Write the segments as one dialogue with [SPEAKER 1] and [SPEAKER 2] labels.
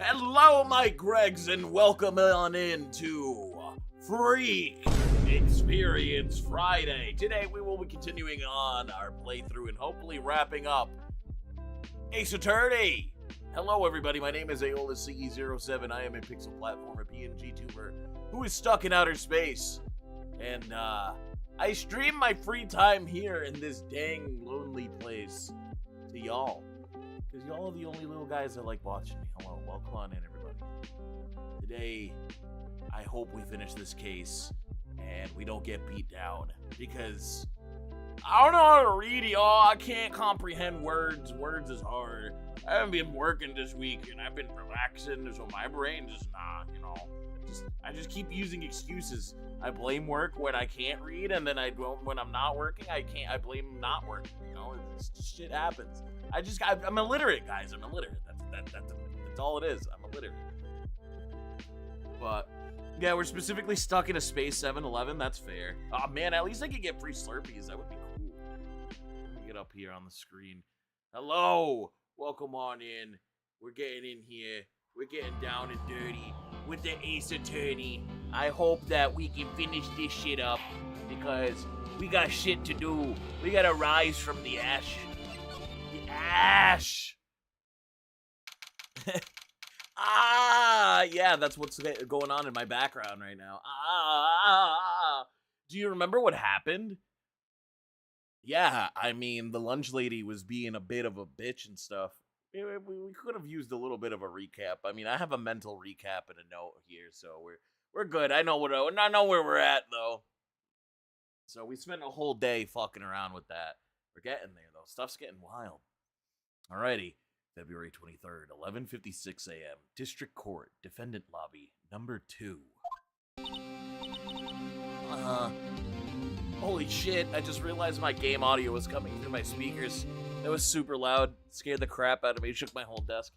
[SPEAKER 1] Hello, my Gregs, and welcome on into Freak Experience Friday. Today we will be continuing on our playthrough and hopefully wrapping up Ace Attorney. Hello, everybody. My name is Aeolus CE07. I am a pixel platformer PNGTuber who is stuck in outer space. And I stream my free time here in this dang lonely place to y'all. Because y'all are the only little guys that like watching me. Hello, welcome on in, everybody. Today, I hope we finish this case and we don't get beat down. Because I don't know how to read, y'all. I can't comprehend words. Words is hard. I haven't been working this week and I've been relaxing, so my brain just not, I just keep using excuses. I blame work when I can't read, and then when I'm not working, I blame not working. Shit happens. I'm illiterate, guys. I'm illiterate. That's all it is. I'm illiterate. But yeah, we're specifically stuck in a space 7-Eleven. That's fair. Oh man, at least I could get free Slurpees. That would be cool. Let me get up here on the screen. Hello, welcome on in. We're getting in here. We're getting down and dirty with the Ace Attorney. I hope that we can finish this shit up because we got shit to do. We gotta rise from the ash. The ash! Yeah, that's what's going on in my background right now. Do you remember what happened? Yeah, I mean, the lunch lady was being a bit of a bitch and stuff. We could have used a little bit of a recap. I mean, I have a mental recap and a note here, so we're good. I know where we're at though. So we spent a whole day fucking around with that. We're getting there though. Stuff's getting wild. Alrighty, February 23rd, 11:56 a.m. District Court, Defendant Lobby, number 2. Holy shit! I just realized my game audio was coming through my speakers. That was super loud. Scared the crap out of me. Shook my whole desk.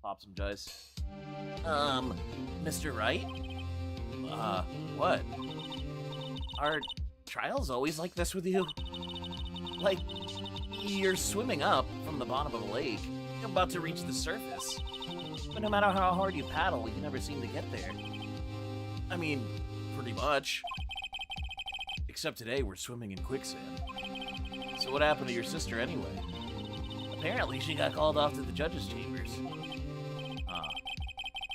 [SPEAKER 1] Pop some dice. Mr. Wright? What? Are trials always like this with you? Like, you're swimming up from the bottom of a lake, about to reach the surface. But no matter how hard you paddle, you never seem to get there. I mean, pretty much. Except today, we're swimming in quicksand. So what happened to your sister anyway? Apparently, she got called off to the judge's chambers.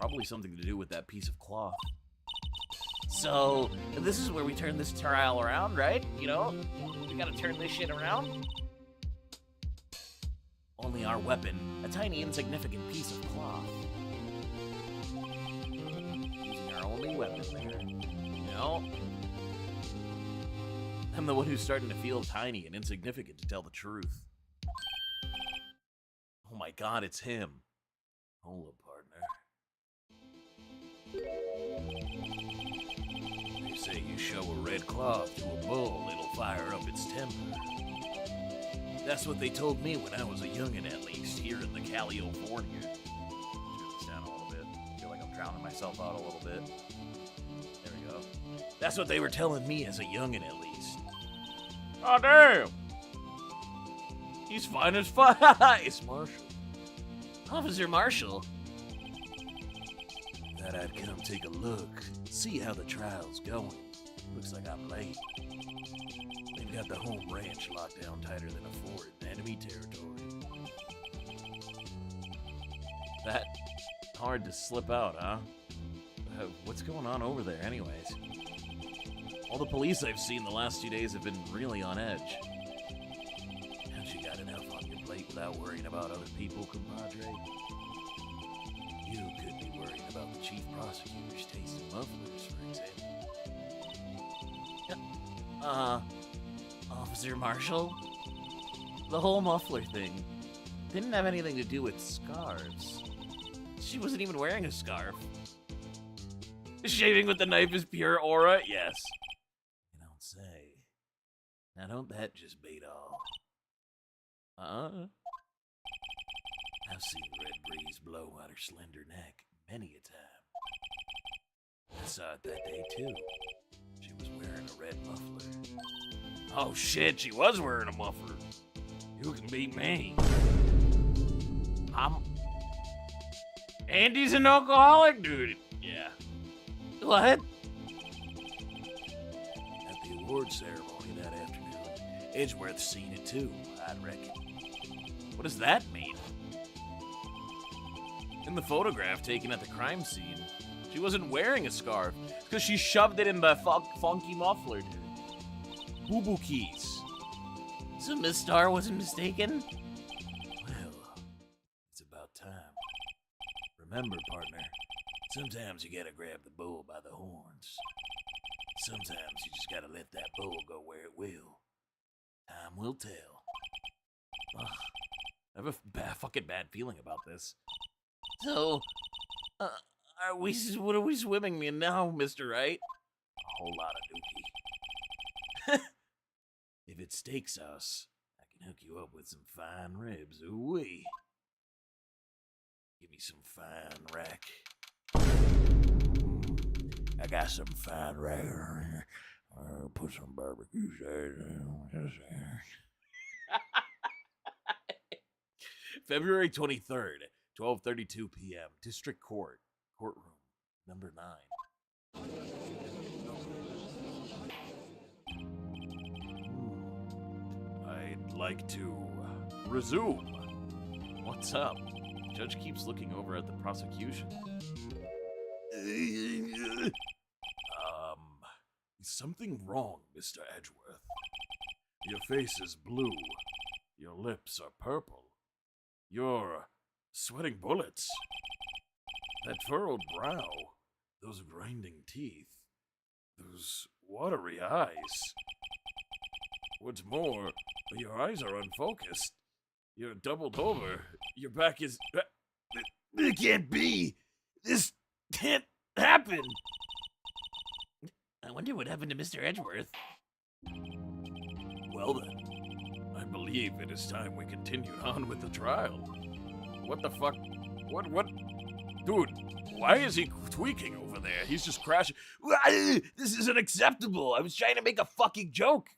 [SPEAKER 1] Probably something to do with that piece of cloth. So, this is where we turn this trial around, right? You know? We gotta turn this shit around. Only our weapon, a tiny insignificant piece of cloth. Using our only weapon there. You know? I'm the one who's starting to feel tiny and insignificant, to tell the truth. Oh my god, it's him. Hold up, partner. They say you show a red cloth to a bull, it'll fire up its temper. That's what they told me when I was a youngin', at least, here in the California. Turn this down a little bit. I feel like I'm drowning myself out a little bit. There we go. That's what they were telling me as a youngin', at least. Oh, damn! He's fine as fuck. It's Marshall. Officer Marshall? Thought I'd come take a look, see how the trial's going. Looks like I'm late. They've got the home ranch locked down tighter than a fort in enemy territory. That hard to slip out, huh? What's going on over there anyways? All the police I've seen the last 2 days have been really on edge. Haven't you got enough on your plate without worrying about other people, compadre? You could be worrying about the chief prosecutor's taste in mufflers, for example. Officer Marshall? The whole muffler thing didn't have anything to do with scarves. She wasn't even wearing a scarf. Shaving with the knife is pure aura? Yes. You don't say. Now don't that just bait all? I've seen red breeze blow out her slender neck many a time. I saw it that day too. She was wearing a red muffler. Oh shit, she was wearing a muffler. You can beat me. Andy's an alcoholic, dude. Yeah. What? At the award ceremony that afternoon, Edgeworth's seen it too, I'd reckon. What does that mean? In the photograph taken at the crime scene, she wasn't wearing a scarf because she shoved it in the funky muffler, dude. Boo-boo keys. So Miss Star wasn't mistaken? Well, it's about time. Remember, partner, sometimes you gotta grab the bull by the horns. Sometimes you just gotta let that bull go where it will. Time will tell. Ugh, I have a fucking bad feeling about this. So, what are we swimming in now, Mr. Wright? A whole lot of dookie. If it stakes us, I can hook you up with some fine ribs. Ooh-wee. Give me some fine rack. I got some fine rack. I'll put some barbecue sauce. February 23rd, 12:32 p.m. District Court, courtroom number 9. I'd like to resume. What's up? Judge keeps looking over at the prosecution. Is something wrong, Mr. Edgeworth? Your face is blue. Your lips are purple. You're sweating bullets. That furrowed brow. Those grinding teeth. Those watery eyes. What's more, your eyes are unfocused. You're doubled over. Your back is... It can't be! This can't happen! I wonder what happened to Mr. Edgeworth. Well then, I believe it is time we continued on with the trial. What the fuck? What? Dude, why is he tweaking over there? He's just crashing. This isn't acceptable. I was trying to make a fucking joke.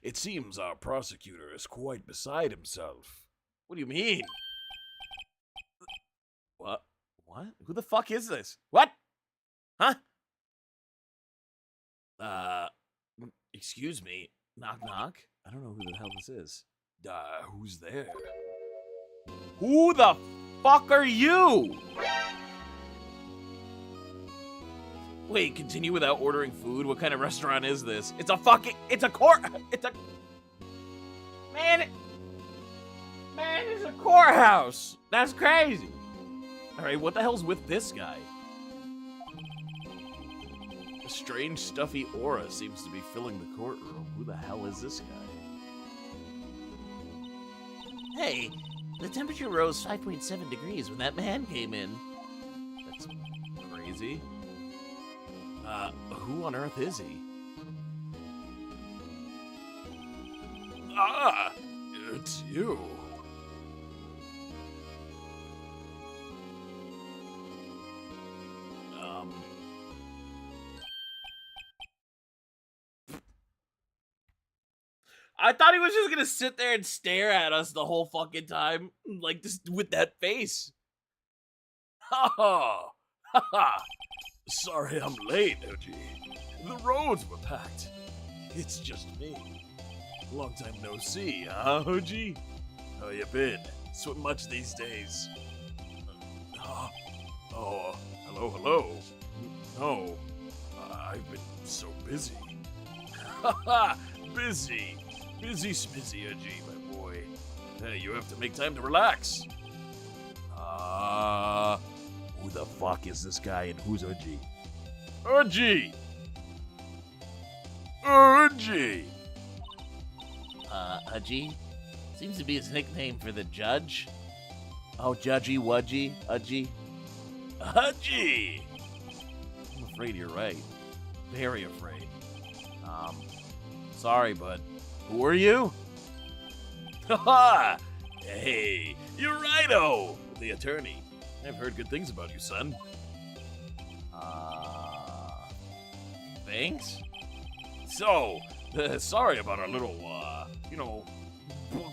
[SPEAKER 1] It seems our prosecutor is quite beside himself. What do you mean? What? Who the fuck is this? What? Huh? Excuse me. Knock knock. I don't know who the hell this is. Who's there? Who the fuck are you? Wait, continue without ordering food? What kind of restaurant is this? It's a Man, it's a courthouse. That's crazy. Alright, what the hell's with this guy? A strange, stuffy aura seems to be filling the courtroom. Who the hell is this guy? Hey, the temperature rose 5.7 degrees when that man came in. That's crazy. Who on earth is he? Ah, it's you. I thought he was just gonna sit there and stare at us the whole fucking time, like just with that face. Ha ha! Sorry I'm late, OG. The roads were packed. It's just me. Long time no see, huh, OG? How you been? So much these days. Hello. No, I've been so busy. Haha, busy. Busy smizzy, OG, my boy. Hey, you have to make time to relax. Who the fuck is this guy and who's OG? OG! OG! OG? Seems to be his nickname for the judge. Oh, Judgy Wudgy, OG. OG! I'm afraid you're right. Very afraid. Sorry, but who are you? Haha! Hey, you're righto! The attorney. I've heard good things about you, son. Thanks? So, sorry about our little,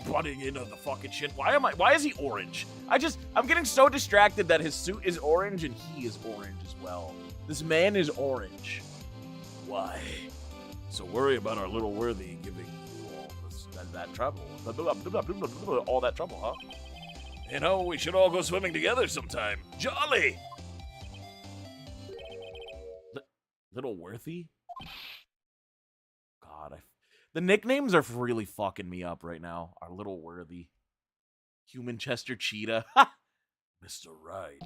[SPEAKER 1] butting into the fucking shit. Why is he orange? I'm getting so distracted that his suit is orange and he is orange as well. This man is orange. Why? So worry about our little worthy giving you all that trouble. All that trouble, huh? You know, we should all go swimming together sometime. Jolly! Little worthy? God, the nicknames are really fucking me up right now. Our little worthy. Human Chester Cheetah. Mr. Wright.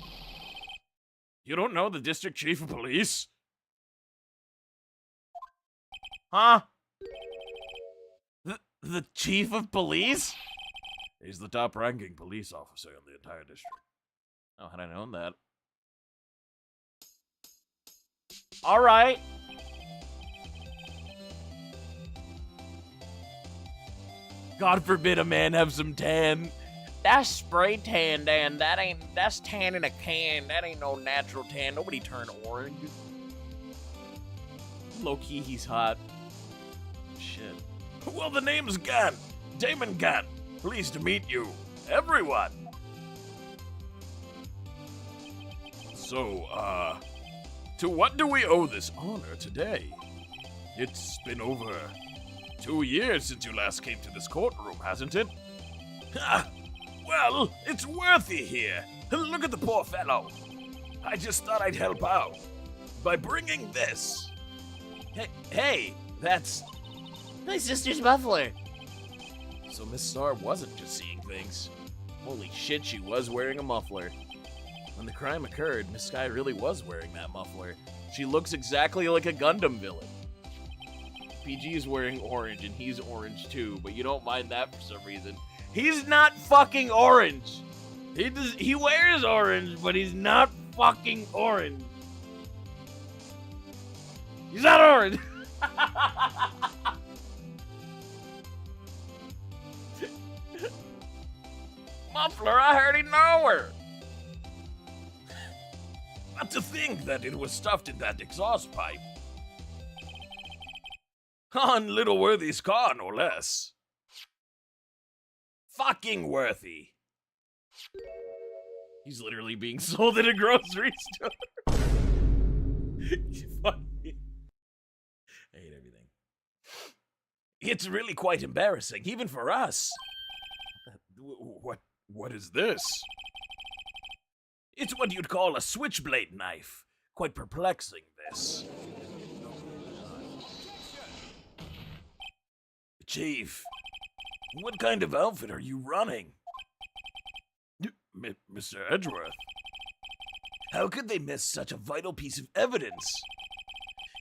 [SPEAKER 1] You don't know the district chief of police? Huh? The chief of police? He's the top-ranking police officer in the entire district. Oh, had I known that. All right. God forbid a man have some tan. That's spray tan, Dan. That's tan in a can. That ain't no natural tan. Nobody turned orange. Low-key, he's hot. Shit. Well, the name's Gunn. Damon Gunn. Pleased to meet you. Everyone. So, to what do we owe this honor today? It's been over 2 years since you last came to this courtroom, hasn't it? Ha! Well, it's Worthy here. Look at the poor fellow. I just thought I'd help out by bringing this. Hey, that's my sister's muffler. So Miss Star wasn't just seeing things. Holy shit, she was wearing a muffler. When the crime occurred, Miss Sky really was wearing that muffler. She looks exactly like a Gundam villain. PG is wearing orange, and he's orange too, but you don't mind that for some reason. He's not fucking orange! He wears orange, but he's not fucking orange. He's not orange! Muffler, I hardly know her. Not to think that it was stuffed in that exhaust pipe. On Little Worthy's car, no less. Fucking Worthy. He's literally being sold at a grocery store. I hate everything. It's really quite embarrassing, even for us. What is this? It's what you'd call a switchblade knife. Quite perplexing, this. Chief, what kind of outfit are you running? Mr. Edgeworth. How could they miss such a vital piece of evidence?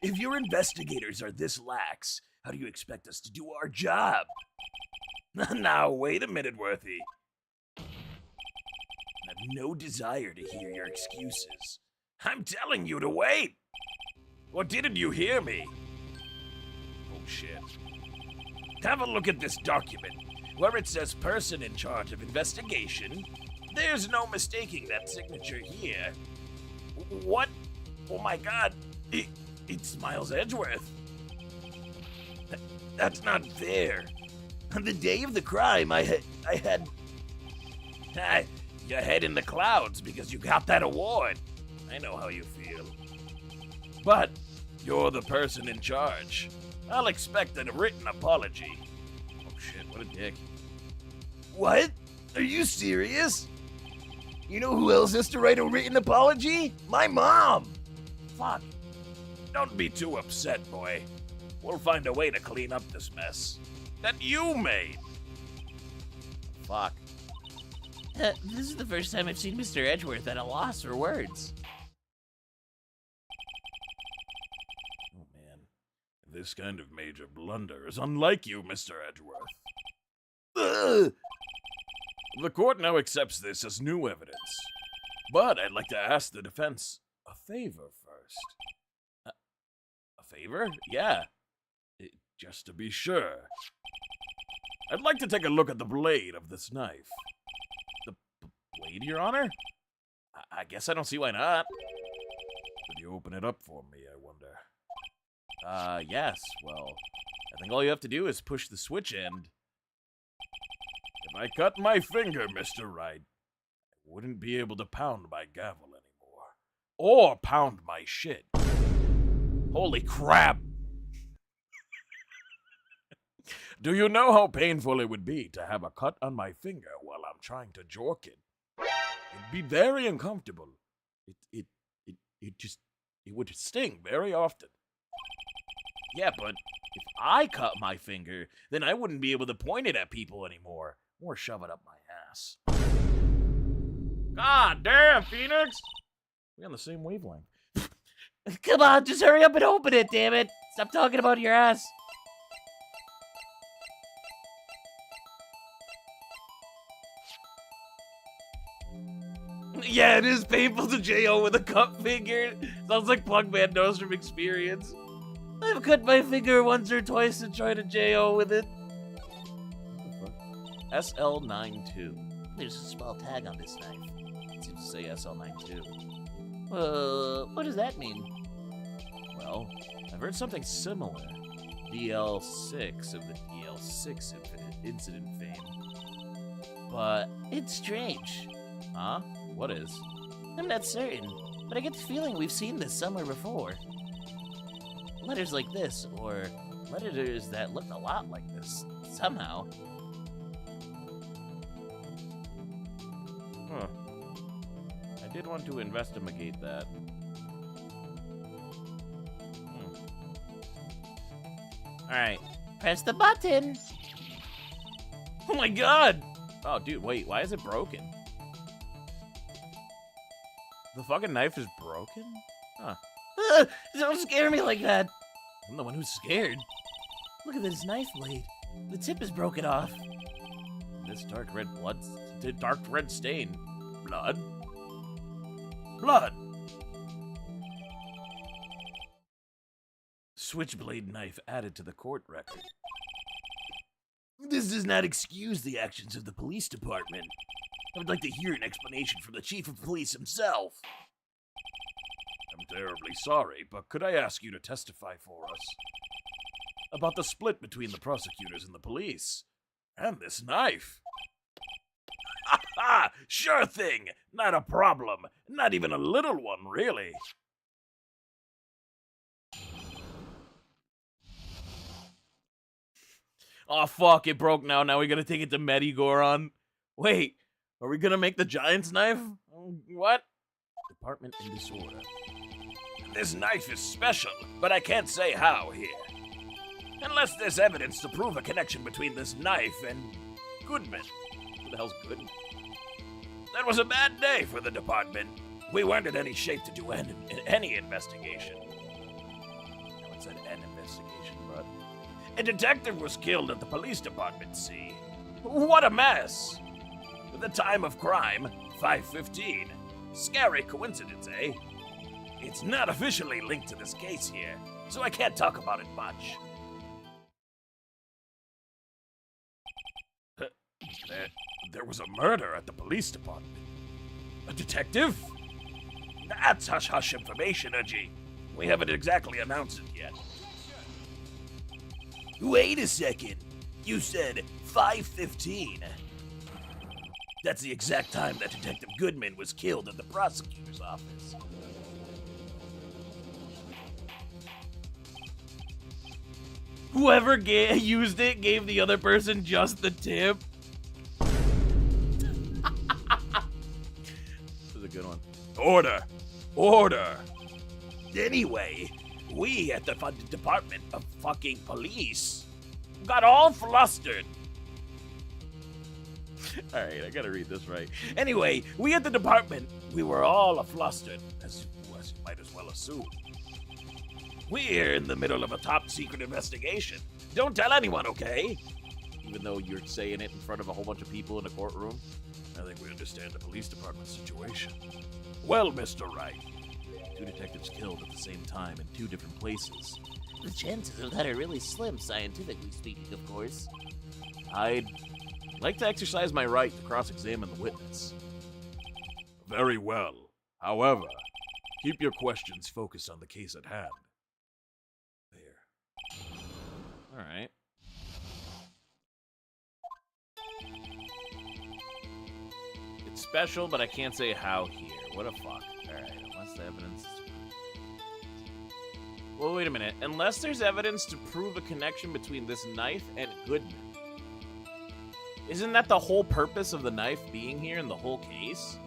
[SPEAKER 1] If your investigators are this lax, how do you expect us to do our job? Now, wait a minute, Worthy. I have no desire to hear your excuses. I'm telling you to wait. Or didn't you hear me? Oh, shit. Have a look at this document, where it says person in charge of investigation. There's no mistaking that signature here. What? Oh my god, it's Miles Edgeworth. That's not fair. On the day of the crime, I had your head in the clouds because you got that award. I know how you feel. But you're the person in charge. I'll expect a written apology. Oh shit, what a dick. What? Are you serious? You know who else has to write a written apology? My mom! Fuck. Don't be too upset, boy. We'll find a way to clean up this mess that you made. Fuck. This is the first time I've seen Mr. Edgeworth at a loss for words. Oh, man. This kind of major blunder is unlike you, Mr. Edgeworth. Ugh. The court now accepts this as new evidence. But I'd like to ask the defense a favor first. A favor? Yeah. Just to be sure. I'd like to take a look at the blade of this knife. The blade, Your Honor? I guess I don't see why not. Could you open it up for me, I wonder? Yes. Well, I think all you have to do is push the switch end. I cut my finger, Mr. Wright, I wouldn't be able to pound my gavel anymore. Or pound my shit. Holy crap! Do you know how painful it would be to have a cut on my finger while I'm trying to jork it? It'd be very uncomfortable. It would sting very often. Yeah, but if I cut my finger, then I wouldn't be able to point it at people anymore. Or shove it up my ass. God damn, Phoenix! We're on the same wavelength.
[SPEAKER 2] Come on, just hurry up and open it, damn it! Stop talking about your ass.
[SPEAKER 1] Yeah, it is painful to J.O. with a cut finger. Sounds like Pugman knows from experience.
[SPEAKER 2] I've cut my finger once or twice to try to J.O. with it.
[SPEAKER 1] SL92.
[SPEAKER 2] There's a small tag on this knife.
[SPEAKER 1] It seems to say SL92.
[SPEAKER 2] What does that mean?
[SPEAKER 1] Well, I've heard something similar. DL6 of the DL6 incident fame.
[SPEAKER 2] But it's strange.
[SPEAKER 1] Huh? What is?
[SPEAKER 2] I'm not certain, but I get the feeling we've seen this somewhere before. Letters like this, or letters that look a lot like this, somehow.
[SPEAKER 1] Huh. I did want to investigate that.
[SPEAKER 2] Alright, press the button!
[SPEAKER 1] Oh my god! Oh, dude, wait, why is it broken? The fucking knife is broken? Huh.
[SPEAKER 2] Don't scare me like that!
[SPEAKER 1] I'm the one who's scared.
[SPEAKER 2] Look at this knife blade. The tip is broken off.
[SPEAKER 1] This dark red stain. Blood? Blood! Switchblade knife added to the court record. This does not excuse the actions of the police department. I would like to hear an explanation from the chief of police himself. I'm terribly sorry, but could I ask you to testify for us about the split between the prosecutors and the police? And this knife. Ha ha! Sure thing! Not a problem. Not even a little one, really. Oh fuck, it broke now. Now we gotta take it to Medigoron. Wait, are we gonna make the Giant's knife? What? Department in disorder. This knife is special, but I can't say how here. Unless there's evidence to prove a connection between this knife and Goodman. Who the hell's Goodman? That was a bad day for the department. We weren't in any shape to do any investigation. No one said an investigation, but... A detective was killed at the police department, see? What a mess! The time of crime, 5:15. Scary coincidence, eh? It's not officially linked to this case here, so I can't talk about it much. There was a murder at the police department. A detective? That's hush-hush information, Edgy. We haven't exactly announced it yet. Wait a second. You said 5:15. That's the exact time that Detective Goodman was killed at the prosecutor's office.
[SPEAKER 2] Whoever used it gave the other person just the tip.
[SPEAKER 1] This is a good one. Order! Order! Anyway, we at the Department of fucking Police got all flustered. Alright, I gotta read this right. Anyway, we at the department, we were all flustered, as you might as well assume. We're in the middle of a top-secret investigation. Don't tell anyone, okay? Even though you're saying it in front of a whole bunch of people in a courtroom. I think we understand the police department situation. Well, Mr. Wright, 2 detectives killed at the same time in 2 different places.
[SPEAKER 2] The chances of that are really slim, scientifically speaking, of course.
[SPEAKER 1] I'd like to exercise my right to cross-examine the witness. Very well. However, keep your questions focused on the case at hand. There. Alright. special, but I can't say how here. What a fuck. Alright, unless the evidence... Well, wait a minute. Unless there's evidence to prove a connection between this knife and Goodman. Isn't that the whole purpose of the knife being here in the whole case?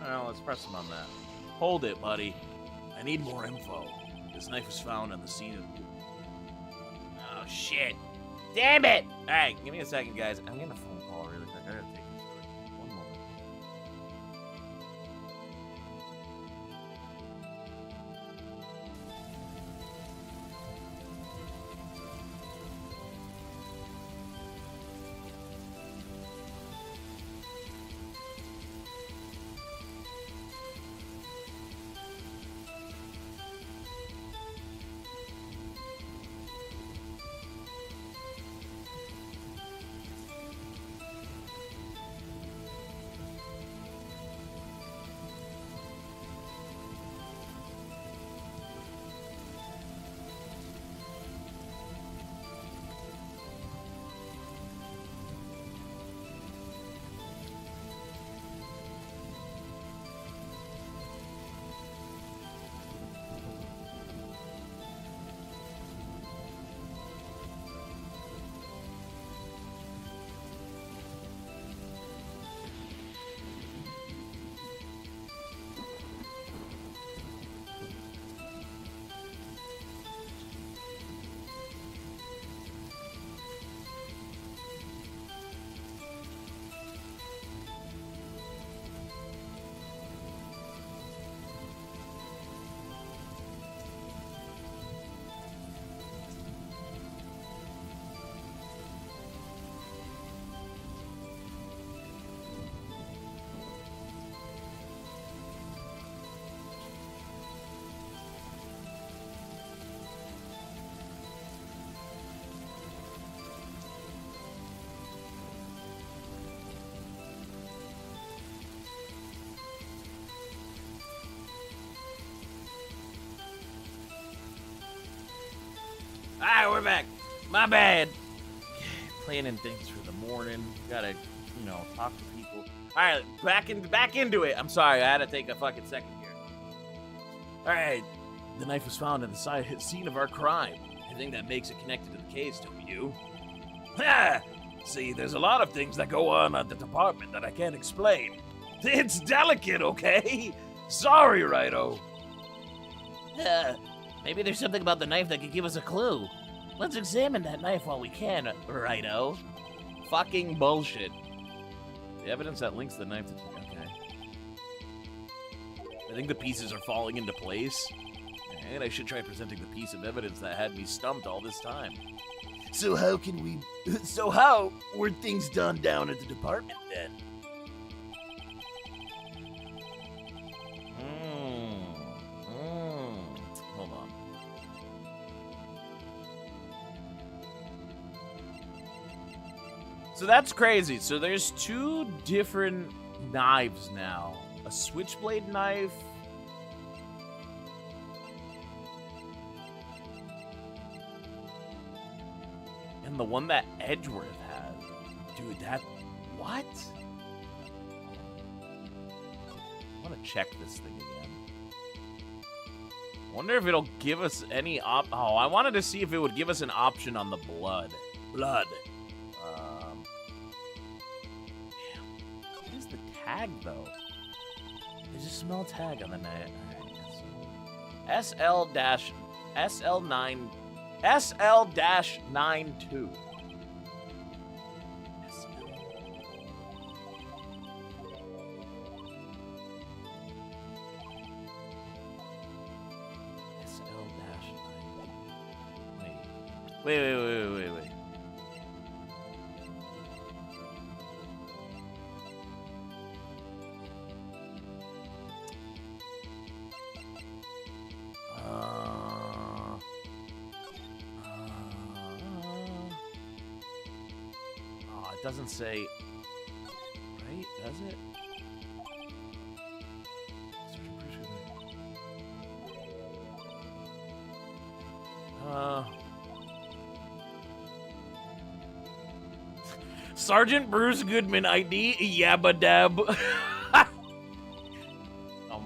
[SPEAKER 1] Well, let's press him on that. Hold it, buddy. I need more info. This knife was found on the scene of... Oh, shit. Damn it! Alright, give me a second, guys. I'm getting a phone call really quick. I gotta take this over. One moment. Alright, we're back. My bad. Planning things for the morning. Gotta, talk to people. Alright, back into it. I'm sorry, I had to take a fucking second here. Alright, the knife was found in the scene of our crime. I think that makes it connected to the case, don't you? Ha! See, there's a lot of things that go on at the department that I can't explain. It's delicate, okay? Sorry, Righto.
[SPEAKER 2] Maybe there's something about the knife that could give us a clue. Let's examine that knife while we can, Righto.
[SPEAKER 1] Fucking bullshit. The evidence that links the knife to... Okay. I think the pieces are falling into place. And I should try presenting the piece of evidence that had me stumped all this time. So how were things done down at the department then? Hold on. So that's crazy. So there's two different knives now. A switchblade knife. And the one that Edgeworth has. Dude, that... What? I want to check this thing again. Wonder if it'll give us any Oh, I wanted to see if it would give us an option on the blood. Blood. What is the tag, though? There's a small tag on the knife. SL-92. Wait. It doesn't say, right? Does it? Sergeant Bruce Goodman ID, Yabba Dab.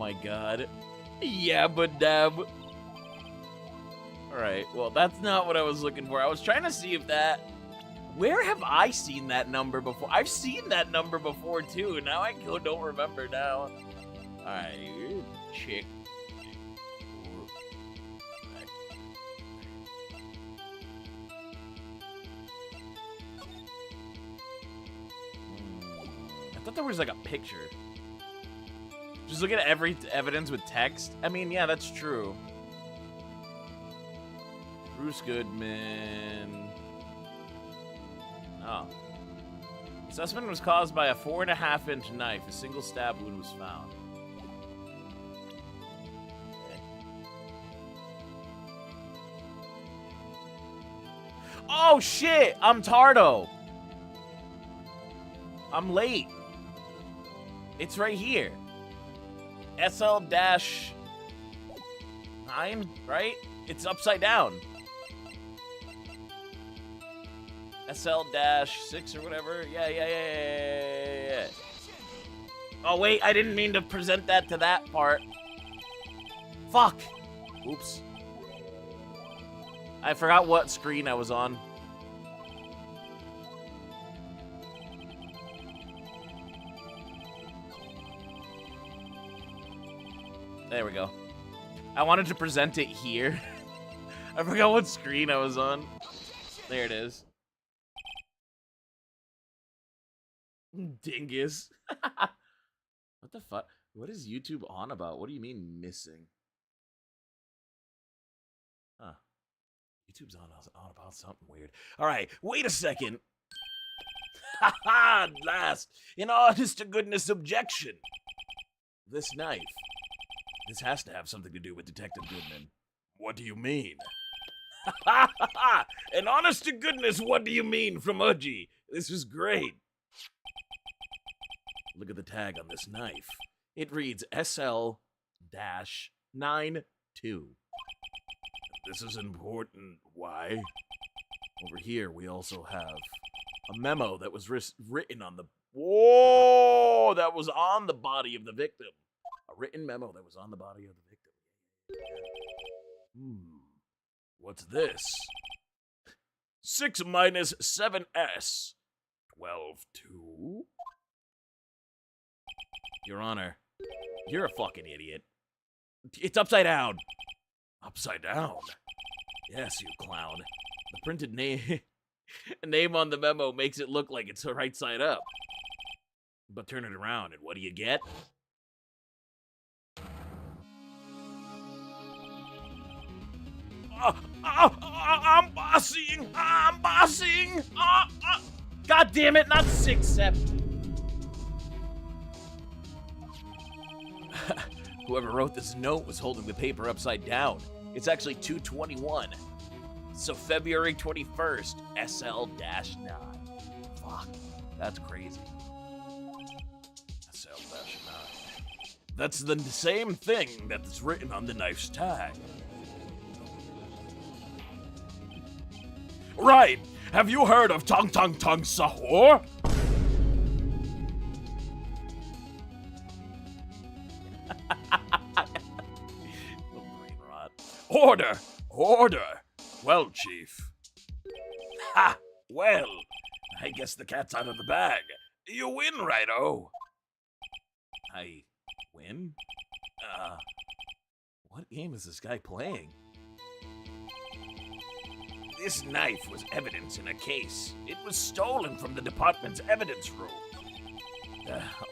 [SPEAKER 1] my god. Yabba dab. Alright, well, that's not what I was looking for. I was trying to see if that... Where have I seen that number before? I've seen that number before, too. Now I don't remember now. Alright, chick. I thought there was, like, a picture. Just look at every evidence with text. I mean, yeah, that's true. Bruce Goodman. Oh. Assessment was caused by a 4.5-inch knife. A single stab wound was found. Okay. Oh, shit! I'm Tardo. I'm late. It's right here. SL-9, right? It's upside down. SL-6 or whatever. Yeah. Oh, wait, I didn't mean to present that to that part. Fuck. Oops. I forgot what screen I was on. There we go. I wanted to present it here. I forgot what screen I was on. There it is. Dingus. What the fuck? What is YouTube on about? What do you mean missing? Huh. YouTube's on about something weird. All right, wait a second. Haha, at last. An honest to goodness objection. This knife. This has to have something to do with Detective Goodman. What do you mean? Ha ha ha! An honest to goodness, what do you mean from Udgy? This is great. Look at the tag on this knife. It reads SL-92. This is important. Why? Over here, we also have a memo that was written on the... Whoa! That was on the body of the victim. A written memo that was on the body of the victim. What's this? 6 minus 7S. 12-2? Your Honor, you're a fucking idiot. It's upside down. Upside down? Yes, you clown. The printed name on the memo makes it look like it's the right side up. But turn it around, and what do you get? I'm bossing! I'm bossing! God damn it, not 6-7. Whoever wrote this note was holding the paper upside down. It's actually 2/21. So February 21st, SL-9. Fuck, that's crazy. SL-9. That's the same thing that's written on the knife's tag. Right! Have you heard of Tong Tong Tong Sahur? Brain rot. Order! Order! Well, Chief. Ha! Well, I guess the cat's out of the bag. You win, Righto. I win? What game is this guy playing? This knife was evidence in a case. It was stolen from the department's evidence room.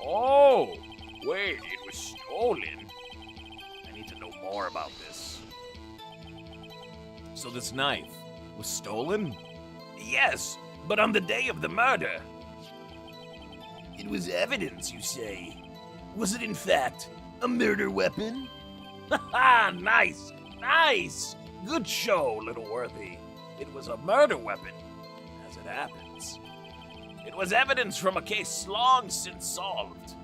[SPEAKER 1] Oh, wait, it was stolen? I need to know more about this. So this knife was stolen? Yes, but on the day of the murder. It was evidence, you say? Was it in fact a murder weapon? Ha! Nice! Nice! Good show, Little Worthy. It was a murder weapon, as it happens. It was evidence from a case long since solved.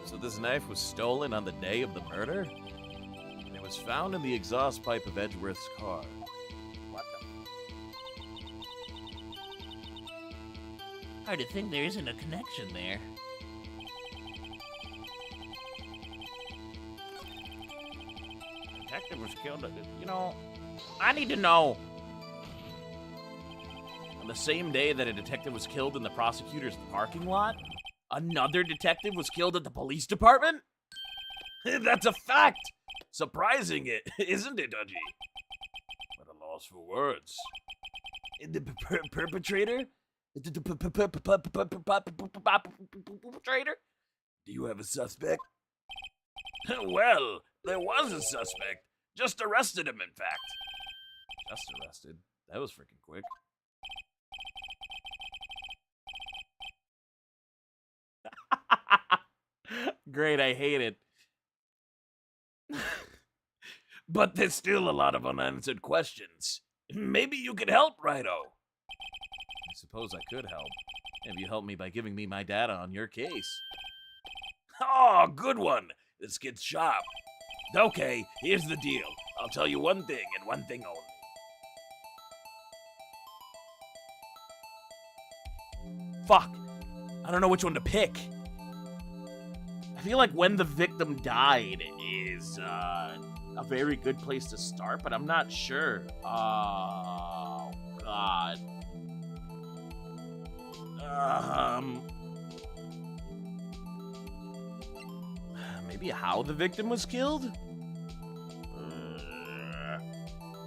[SPEAKER 1] So this knife was stolen on the day of the murder? And it was found in the exhaust pipe of Edgeworth's car. What the?
[SPEAKER 2] Hard to think there isn't a connection there. killed it. You know, I need to know. On the same day that a detective was killed in the prosecutor's parking lot, another detective was killed at the police department?
[SPEAKER 1] That's a fact! Surprising it, isn't it, Dudgy? What a loss for words. The perpetrator? The perpetrator? Do you have a suspect? Well, there was a suspect. Just arrested him, in fact.
[SPEAKER 2] Just arrested? That was freaking quick. Great, I hate it.
[SPEAKER 1] But there's still a lot of unanswered questions. Maybe you could help, Righto.
[SPEAKER 2] I suppose I could help. If you help me by giving me my data on your case.
[SPEAKER 1] Oh, good one. This gets sharp. Okay, here's the deal. I'll tell you one thing and one thing only.
[SPEAKER 2] Fuck. I don't know which one to pick. I feel like when the victim died is a very good place to start, but I'm not sure. Oh, God. Maybe how the victim was killed?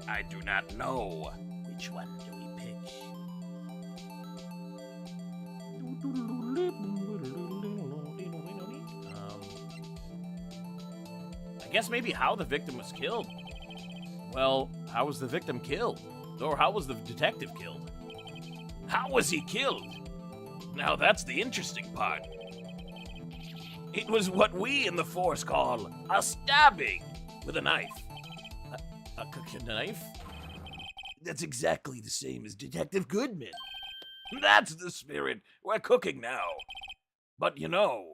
[SPEAKER 1] I do not know.
[SPEAKER 2] Which one do we pick? I guess maybe how the victim was killed. Well, how was the victim killed? Or how was the detective killed?
[SPEAKER 1] How was he killed? Now that's the interesting part. It was what we in the force call a stabbing with a knife.
[SPEAKER 2] A knife?
[SPEAKER 1] That's exactly the same as Detective Goodman. That's the spirit. We're cooking now. But you know,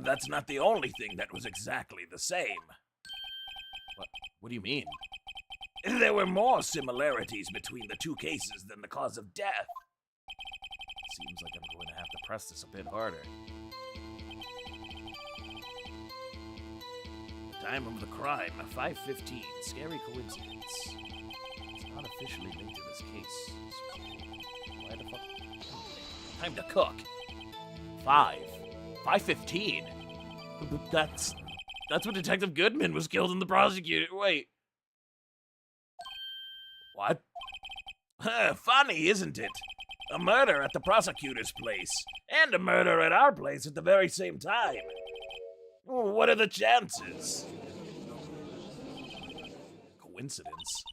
[SPEAKER 1] that's not the only thing that was exactly the same.
[SPEAKER 2] What do you mean?
[SPEAKER 1] There were more similarities between the two cases than the cause of death.
[SPEAKER 2] Seems like I'm going to have to press this a bit harder. The time of the crime, 5:15. Scary coincidence. It's not officially linked to this case. So why the fuck? Time to cook. 5:15. That's when Detective Goodman was killed in the prosecutor. Wait. What?
[SPEAKER 1] Funny, isn't it? A murder at the prosecutor's place, and a murder at our place at the very same time. What are the chances?
[SPEAKER 2] Coincidence?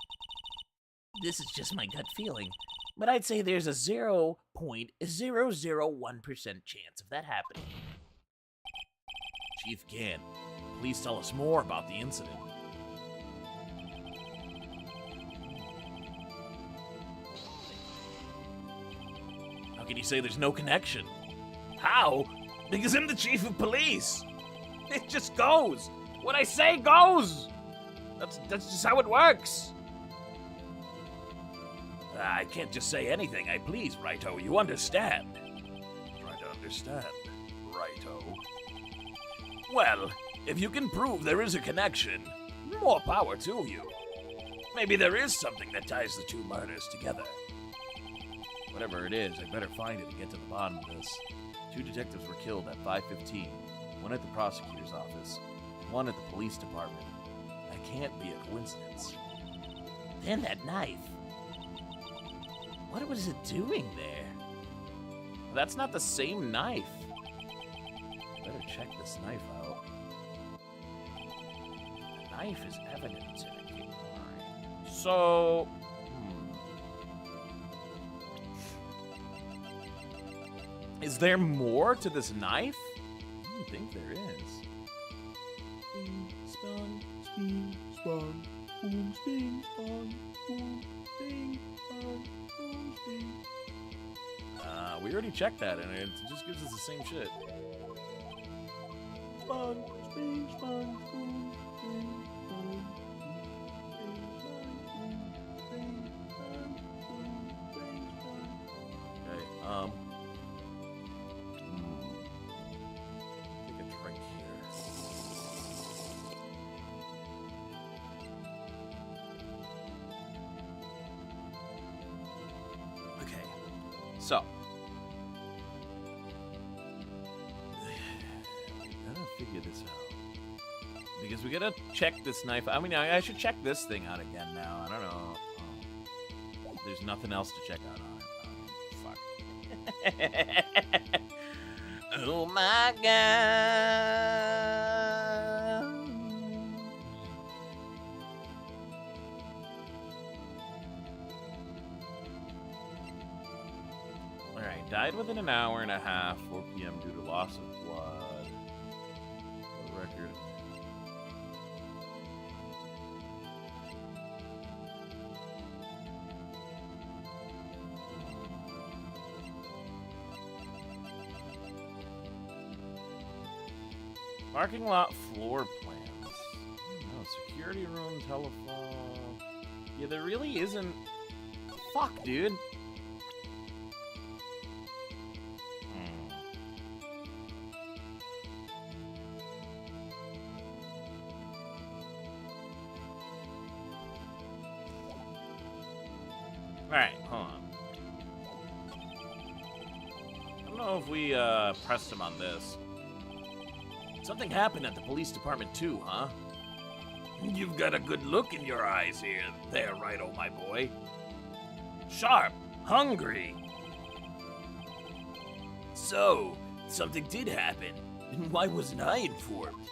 [SPEAKER 2] This is just my gut feeling, but I'd say there's a 0.001% chance of that happening. Chief Gann, please tell us more about the incident. How can you say there's no connection?
[SPEAKER 1] How? Because I'm the chief of police. It just goes. What I say goes. That's just how it works. I can't just say anything I please, Righto. You understand?
[SPEAKER 2] Try to understand, Righto.
[SPEAKER 1] Well, if you can prove there is a connection, more power to you. Maybe there is something that ties the two murders together.
[SPEAKER 2] Whatever it is, I better find it and get to the bottom of this. 2 detectives were killed at 5:15. One at the prosecutor's office, one at the police department. That can't be a coincidence. Then that knife. What was it doing there? That's not the same knife. Better check this knife out. The knife is evidence in a case. So... Is there more to this knife? I don't think there is. Spin, spun, spin, spun, boom, spin, spun, boom, spin, spun, boom, spin. We already checked that, and it just gives us the same shit. Spun, spin, spun, boom, spin, spun, okay, take a drink here. So. We gotta figure this out. Because we gotta check this knife. I mean, I should check this thing out again now. I don't know. There's nothing else to check out on it. Fuck. Oh my god. Alright, died within an hour and a half, 4 p.m. due to loss of blood. Record. Parking lot floor plans. No, security room, telephone. Yeah, there really isn't. Fuck, dude. Alright, hold on. I don't know if we pressed him on this. Something happened at the police department too, huh?
[SPEAKER 1] You've got a good look in your eyes here. There, Wright, oh my boy.
[SPEAKER 2] Sharp, hungry.
[SPEAKER 1] So, something did happen. And why wasn't I informed?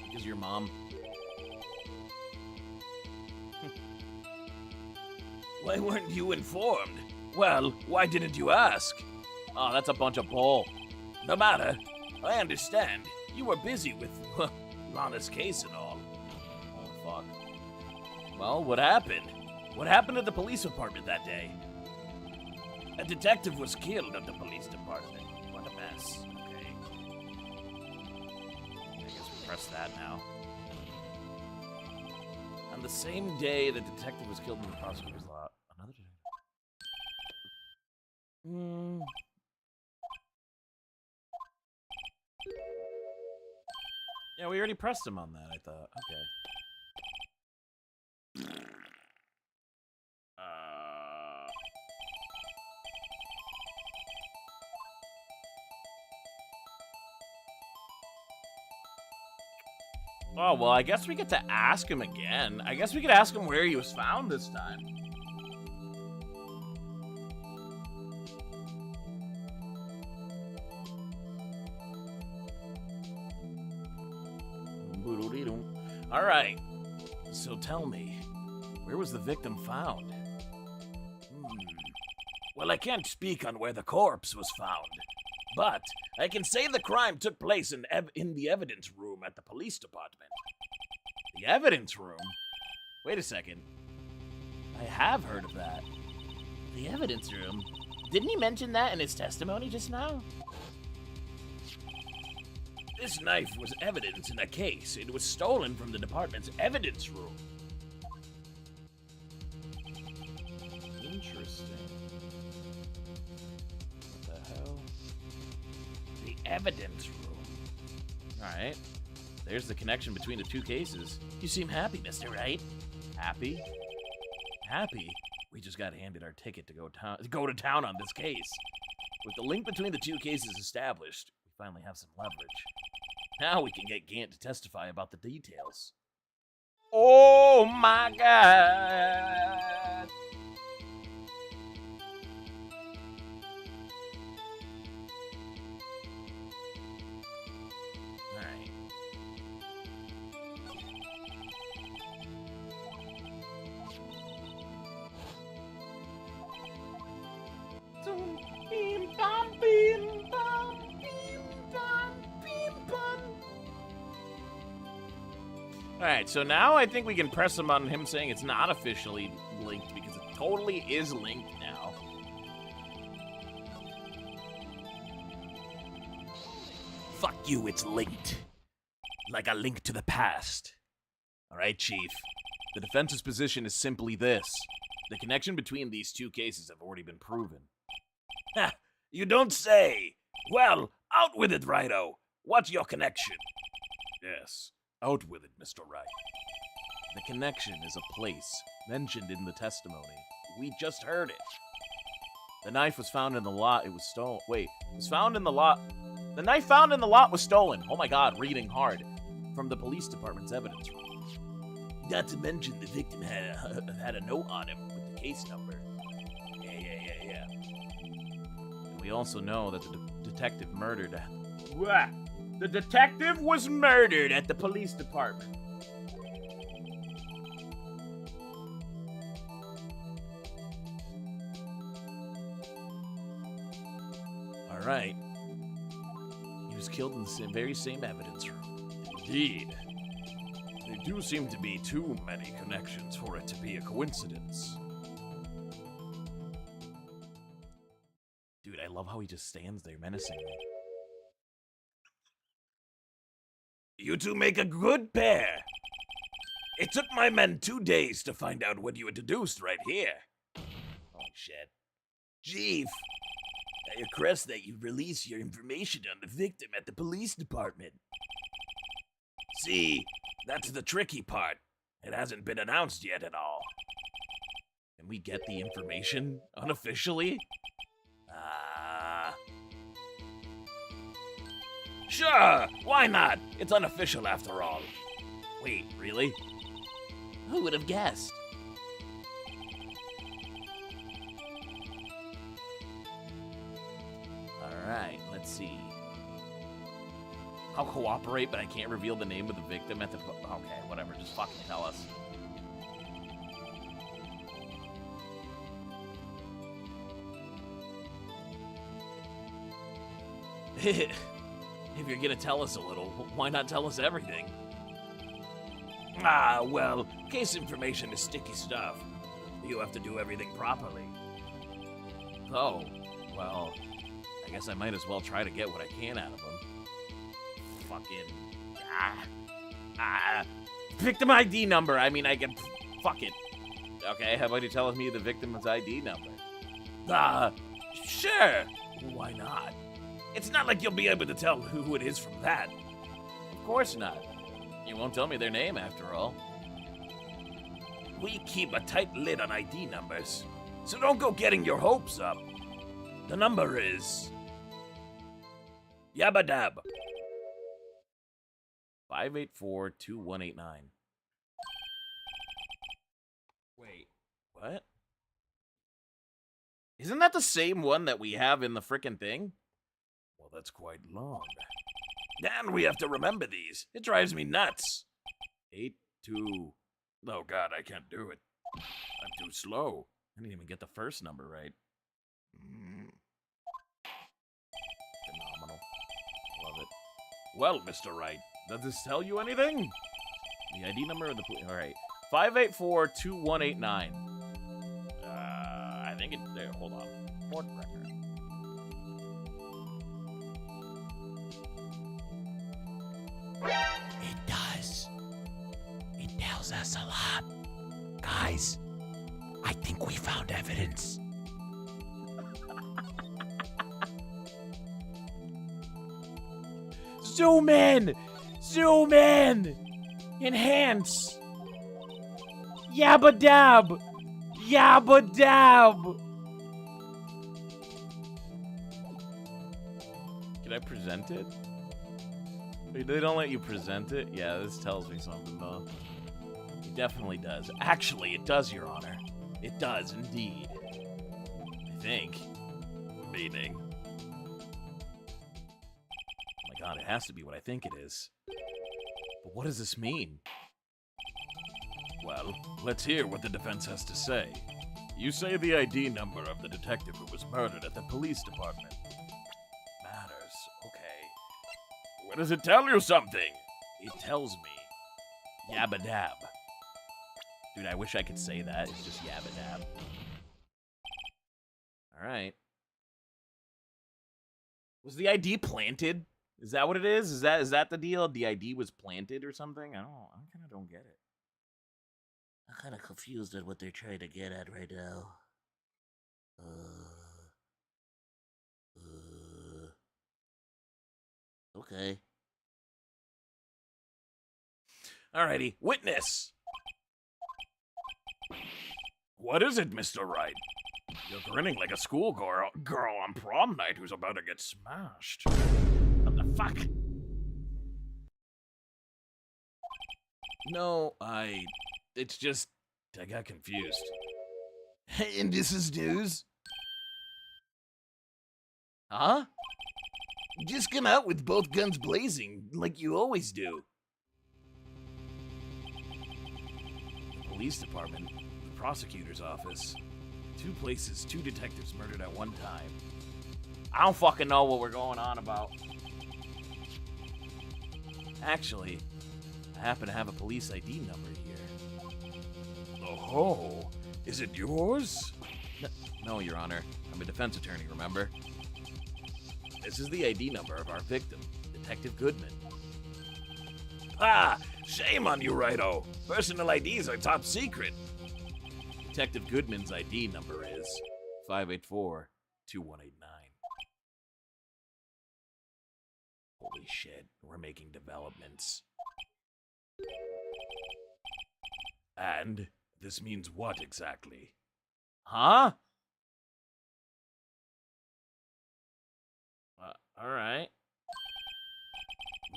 [SPEAKER 2] Because your mom.
[SPEAKER 1] Why weren't you informed? Well, why didn't you ask?
[SPEAKER 2] Oh, that's a bunch of bull.
[SPEAKER 1] No matter. I understand. You were busy with Lana's case and all.
[SPEAKER 2] Oh, fuck.
[SPEAKER 1] Well, what happened? What happened at the police department that day? A detective was killed at the police department. What a mess. Okay.
[SPEAKER 2] I guess we press that now.
[SPEAKER 1] On the same day the detective was killed in the prosecutor's lot. Another detective.
[SPEAKER 2] Yeah, we already pressed him on that, I thought. Okay. Oh, well, I guess we get to ask him again. I guess we could ask him where he was found this time. All right. So tell me, where was the victim found?
[SPEAKER 1] Well, I can't speak on where the corpse was found, but I can say the crime took place in the evidence room at the police department.
[SPEAKER 2] The evidence room? Wait a second. I have heard of that.
[SPEAKER 3] The evidence room? Didn't he mention that in his testimony just now?
[SPEAKER 1] This knife was evidence in a case. It was stolen from the department's evidence room.
[SPEAKER 2] Interesting. What the hell?
[SPEAKER 1] The evidence room.
[SPEAKER 2] Alright. There's the connection between the two cases.
[SPEAKER 3] You seem happy, Mr. Wright.
[SPEAKER 2] Happy? Happy? We just got handed our ticket to go to town on this case. With the link between the two cases established, we finally have some leverage. Now we can get Gant to testify about the details.
[SPEAKER 1] Oh my god!
[SPEAKER 2] Alright. Alright, so now I think we can press him on him saying it's not officially linked because it totally is linked now.
[SPEAKER 1] Fuck you, it's linked. Like a link to the past.
[SPEAKER 2] Alright, Chief. The defense's position is simply this. The connection between these two cases have already been proven.
[SPEAKER 1] Ha! You don't say! Well, out with it, Righto! What's your connection?
[SPEAKER 2] Yes. Out with it, Mr. Wright. The connection is a place mentioned in the testimony. We just heard it. The knife was found in the lot. It was stolen. Wait, it was found in the lot. The knife found in the lot was stolen. Oh my god, reading hard. From the police department's evidence room. Not to mention the victim had a note on him with the case number. Yeah. And we also know that the detective murdered. What? The detective was murdered at the police department. All right. He was killed in the very same evidence room. Indeed. There do seem to be too many connections for it to be a coincidence. Dude, I love how he just stands there menacingly. You two make a good pair. It took my men 2 days to find out what you had deduced right here. Holy shit. Chief, I request that you release your information on the victim at the police department. See, that's the tricky part. It hasn't been announced yet at all. Can we get the information unofficially? Sure, why not? It's unofficial after all. Wait, really?
[SPEAKER 3] Who would have guessed?
[SPEAKER 2] Alright, let's see. I'll cooperate, but I can't reveal the name of the victim at the... Okay, whatever, just fucking tell us. If you're gonna tell us a little, why not tell us everything? Well, case information is sticky stuff. You have to do everything properly. Oh, well, I guess I might as well try to get what I can out of him. Fucking... Victim ID number! I mean, I can... Fuck it. Okay, how about you tell me the victim's ID number? Sure! Why not? It's not like you'll be able to tell who it is from that. Of course not. You won't tell me their name, after all. We keep a tight lid on ID numbers, so don't go getting your hopes up. The number is... Yabba Dab. 584-2189. Wait, what? Isn't that the same one that we have in the frickin' thing? Well, that's quite long. And we have to remember these. It drives me nuts. 82. Oh god, I can't do it. I'm too slow. I didn't even get the first number right. Phenomenal. Love it. Well, Mr. Wright, does this tell you anything? The ID number of the police. Alright. 584-2189. I think it's there. Hold on. Court record.
[SPEAKER 3] It does. It tells us a lot. Guys, I think we found evidence. Zoom in! Zoom in! Enhance! Yabba dab! Yabba dab!
[SPEAKER 2] Can I present it? Wait, they don't let you present it? Yeah, this tells me something, though. It definitely does. Actually, it does, Your Honor. It does, indeed. I think. Meaning. Oh my god, it has to be what I think it is. But what does this mean? Well, let's hear what the defense has to say. You say the ID number of the detective who was murdered at the police department. Matters, okay. What does it tell you something? It tells me. Yabba dab. Dude, I wish I could say that. It's just yabba dab. Alright. Was the ID planted? Is that what it is? Is that the deal? The ID was planted or something? I kind of don't get it.
[SPEAKER 3] I'm kind of confused at what they're trying to get at right now. Okay.
[SPEAKER 2] Alrighty, witness! What is it, Mr. Wright?
[SPEAKER 1] You're grinning like a schoolgirl on prom night who's about to get smashed. What the fuck?
[SPEAKER 2] No, it's just, I got confused.
[SPEAKER 3] And this is news?
[SPEAKER 2] Huh?
[SPEAKER 3] Just come out with both guns blazing, like you always do.
[SPEAKER 2] The police department, the prosecutor's office. 2 places, 2 detectives murdered at one time.
[SPEAKER 1] I don't fucking know what we're going on about.
[SPEAKER 2] Actually, I happen to have a police ID number here.
[SPEAKER 1] Oh, is it yours?
[SPEAKER 2] No, Your Honor. I'm a defense attorney, remember? This is the ID number of our victim, Detective Goodman.
[SPEAKER 1] Ah, shame on you, Righto. Personal IDs are top secret.
[SPEAKER 2] Detective Goodman's ID number is 584-2189. Holy shit, we're making developments.
[SPEAKER 1] And this means what exactly?
[SPEAKER 2] Huh? Alright.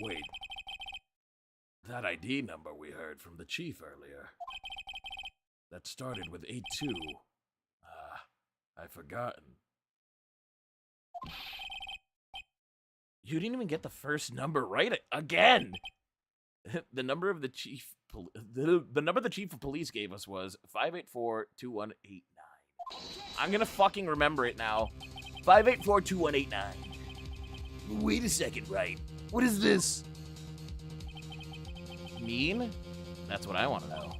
[SPEAKER 1] Wait. That ID number we heard from the chief earlier. That started with 82. I've forgotten.
[SPEAKER 2] You didn't even get the first number right again. The number of the chief, the number the chief of police gave us was 584-2189. I'm gonna fucking remember it now. 584-2189.
[SPEAKER 3] Wait a second, Wright. What is this?
[SPEAKER 2] Mean? That's what I want to know.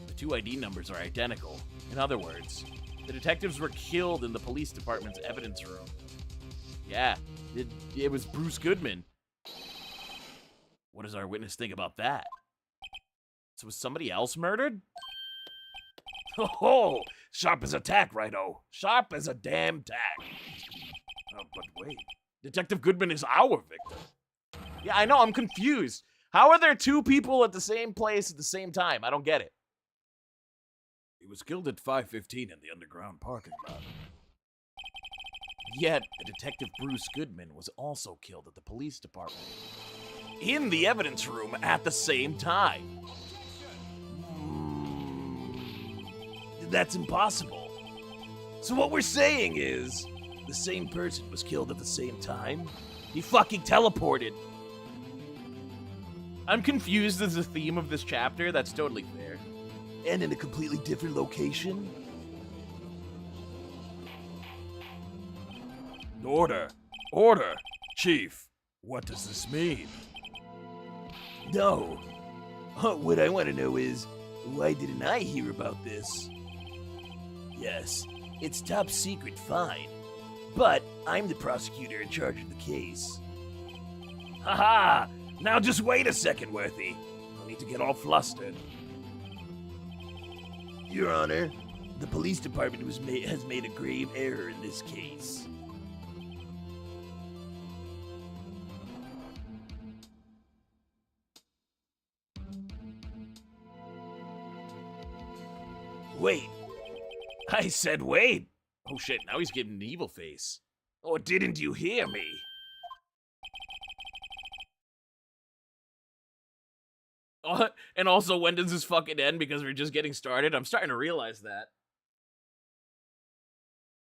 [SPEAKER 2] The 2 ID numbers are identical. In other words, the detectives were killed in the police department's evidence room. Yeah, it was Bruce Goodman. What does our witness think about that? So was somebody else murdered?
[SPEAKER 1] Oh, sharp as a tack, Righto. Sharp as a damn tack. But wait,
[SPEAKER 2] Detective Goodman is our victim. Yeah, I know, I'm confused. How are there 2 people at the same place at the same time? I don't get it.
[SPEAKER 1] he was killed at 5:15 in the underground parking lot.
[SPEAKER 2] Yet, the detective Bruce Goodman was also killed at the police department. In the evidence room at the same time.
[SPEAKER 3] That's impossible. So what we're saying is, the same person was killed at the same time?
[SPEAKER 2] He fucking teleported. I'm confused as the theme of this chapter. That's totally fair.
[SPEAKER 3] And in a completely different location?
[SPEAKER 1] Order! Order! Chief, what does this mean?
[SPEAKER 3] No. What I want to know is, why didn't I hear about this? Yes, it's top secret, fine. But I'm the prosecutor in charge of the case.
[SPEAKER 1] Haha! Now just wait a second, Worthy. No need to get all flustered.
[SPEAKER 3] Your Honor, the police department has made a grave error in this case.
[SPEAKER 1] Wait. I said wait.
[SPEAKER 2] Oh shit, now he's getting an evil face.
[SPEAKER 1] Or didn't you hear me?
[SPEAKER 2] And also, when does this fucking end? Because we're just getting started. I'm starting to realize that.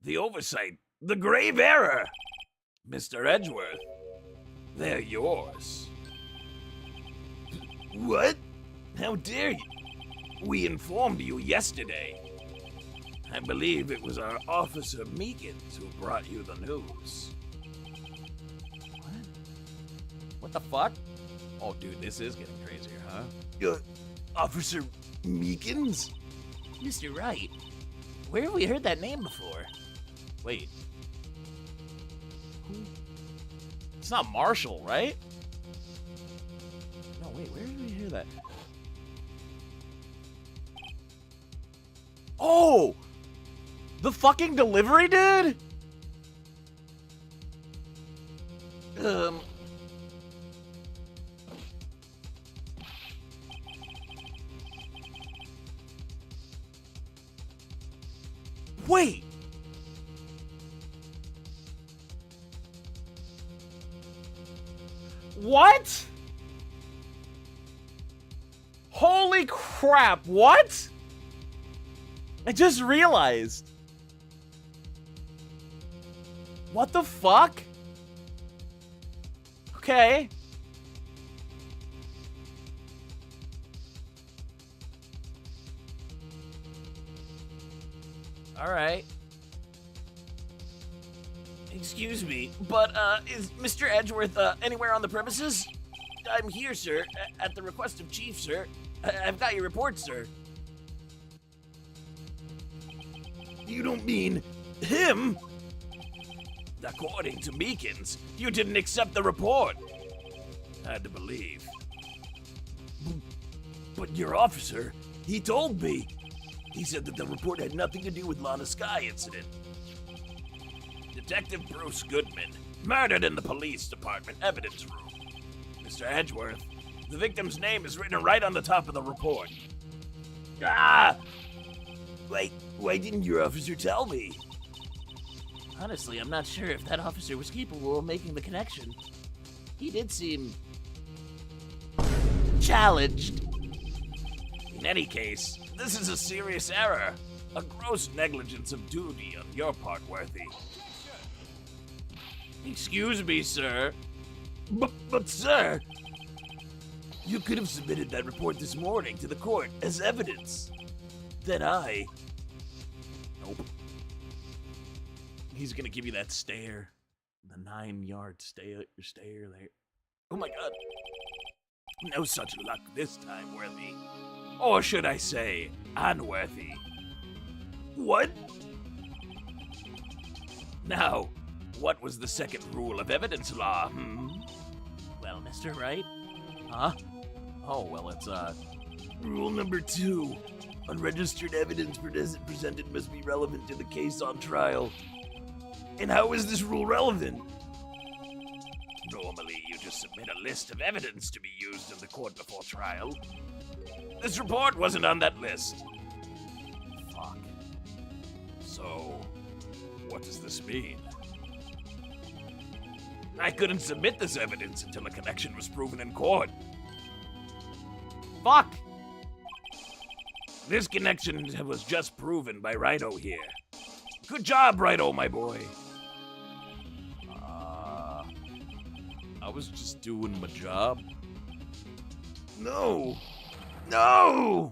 [SPEAKER 1] The oversight. The grave error. Mr. Edgeworth. They're yours.
[SPEAKER 3] What? How dare you?
[SPEAKER 1] We informed you yesterday. I believe it was our Officer Meekins who brought you the news.
[SPEAKER 2] What the fuck? Oh, dude, this is getting crazier, huh?
[SPEAKER 3] Officer Meekins?
[SPEAKER 2] Mr. Wright, where have we heard that name before? Wait. Who? It's not Marshall, right? No, wait, where did we hear that? Oh! The fucking delivery dude? Wait!
[SPEAKER 1] What? Holy crap, what? I just realized. What the fuck? Okay. Alright.
[SPEAKER 3] Excuse me, but, is Mr. Edgeworth, anywhere on the premises? I'm here, sir, at the request of Chief, sir. I've got your report, sir. You don't mean him? According to Meekins, you didn't accept the report. Had to believe. But your officer, he told me. He said that the report had nothing to do with Lana Sky incident. Detective Bruce Goodman, murdered in the police department evidence room. Mr. Edgeworth, the victim's name is written right on the top of the report. Ah! Why didn't your officer tell me?
[SPEAKER 2] Honestly, I'm not sure if that officer was capable of making the connection. He did seem challenged.
[SPEAKER 3] In any case, this is a serious error. A gross negligence of duty on your part, Worthy. Excuse me, sir. But sir, you could have submitted that report this morning to the court as evidence. Then Nope. He's gonna give you that stare. The 9-yard stare there. Oh my god. No such luck this time, Worthy. Or should I say, unworthy. What? Now, what was the second rule of evidence law,
[SPEAKER 2] Well, Mr. Wright? Huh? Oh, well, it's,
[SPEAKER 3] Rule number 2. Unregistered evidence presented must be relevant to the case on trial. And how is this rule relevant? Normally, you just submit a list of evidence to be used in the court before trial. This report wasn't on that list. Fuck. So, what does this mean? I couldn't submit this evidence until a connection was proven in court.
[SPEAKER 1] Fuck.
[SPEAKER 3] This connection was just proven by Wright here. Good job, Wright, my boy.
[SPEAKER 2] I was just doing my job.
[SPEAKER 3] No! No!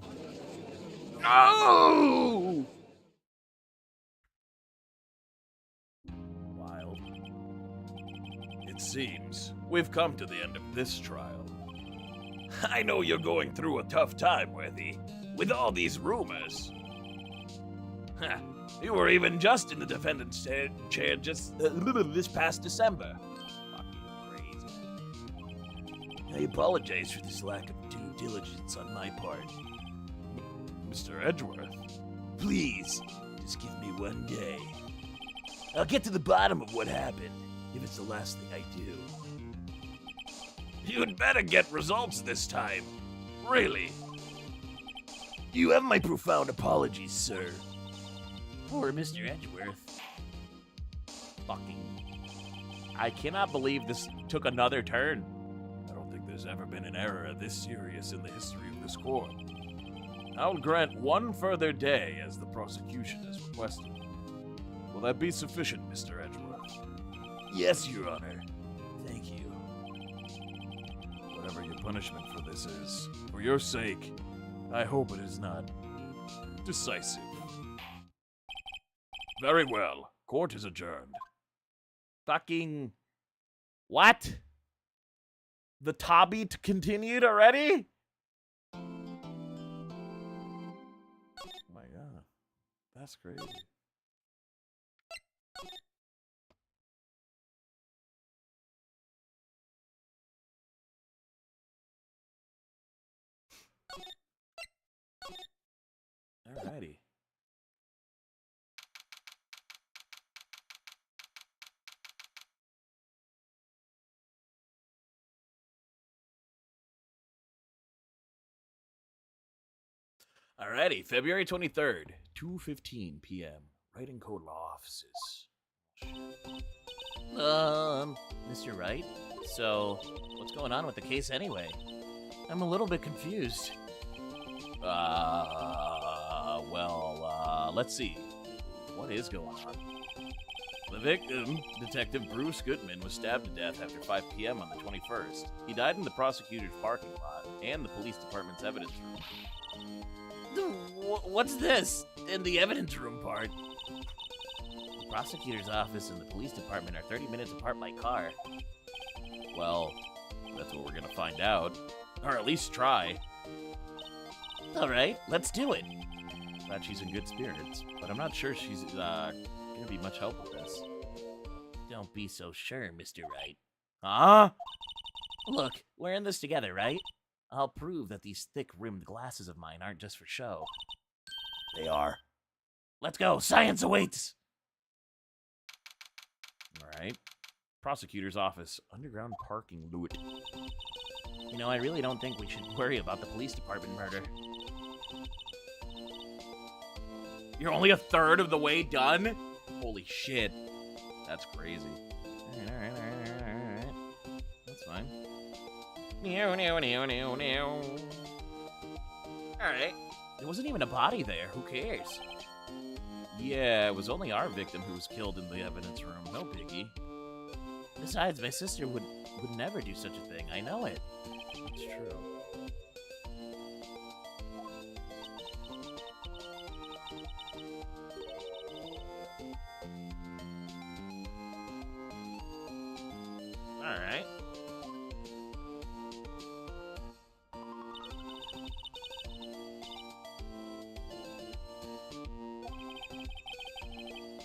[SPEAKER 3] No!
[SPEAKER 2] Wild. It seems we've come to the end of this trial.
[SPEAKER 3] I know you're going through a tough time, Worthy, with all these rumors. You were even just in the defendant's chair just this past December. Fucking crazy. I apologize for this lack of due diligence on my part.
[SPEAKER 2] Mr. Edgeworth?
[SPEAKER 3] Please, just give me one day. I'll get to the bottom of what happened, if it's the last thing I do. You'd better get results this time. Really. You have my profound apologies, sir.
[SPEAKER 2] Poor Mr. Edgeworth. Fucking. I cannot believe this took another turn.
[SPEAKER 1] I don't think there's ever been an error this serious in the history of this court. I'll grant one further day as the prosecution has requested. Will that be sufficient, Mr. Edgeworth?
[SPEAKER 3] Yes, Your Honor. Thank you.
[SPEAKER 1] Whatever your punishment for this is, for your sake, I hope it is not decisive. Very well. Court is adjourned.
[SPEAKER 2] Fucking. What? The Tobby continued already?
[SPEAKER 1] Oh my god. That's crazy. Alrighty. Alrighty, February 23rd, 2:15 p.m. Writing Code Law offices.
[SPEAKER 2] Mr. Wright? So, what's going on with the case anyway? I'm a little bit confused. Let's see. What is going on? The victim, Detective Bruce Goodman, was stabbed to death after 5 p.m. on the 21st. He died in the prosecutor's parking lot and the police department's evidence room.
[SPEAKER 3] What's this? In the evidence room part?
[SPEAKER 2] The prosecutor's office and the police department are 30 minutes apart by car. Well, that's what we're gonna find out. Or at least try.
[SPEAKER 3] Alright, let's do it.
[SPEAKER 2] Glad she's in good spirits, but I'm not sure she's gonna be much help with this.
[SPEAKER 3] Don't be so sure, Mr. Wright.
[SPEAKER 2] Huh?
[SPEAKER 3] Look, we're in this together, right?
[SPEAKER 2] I'll prove that these thick-rimmed glasses of mine aren't just for show.
[SPEAKER 3] They are.
[SPEAKER 2] Let's go! Science awaits! Alright. Prosecutor's office. Underground parking lot.
[SPEAKER 3] You know, I really don't think we should worry about the police department murder.
[SPEAKER 2] You're only a third of the way done? Holy shit. That's crazy. Alright. That's fine. Alright. There wasn't even a body there. Who cares? Yeah, it was only our victim who was killed in the evidence room. No biggie.
[SPEAKER 3] Besides, my sister would never do such a thing. I know it.
[SPEAKER 2] It's true. Alright.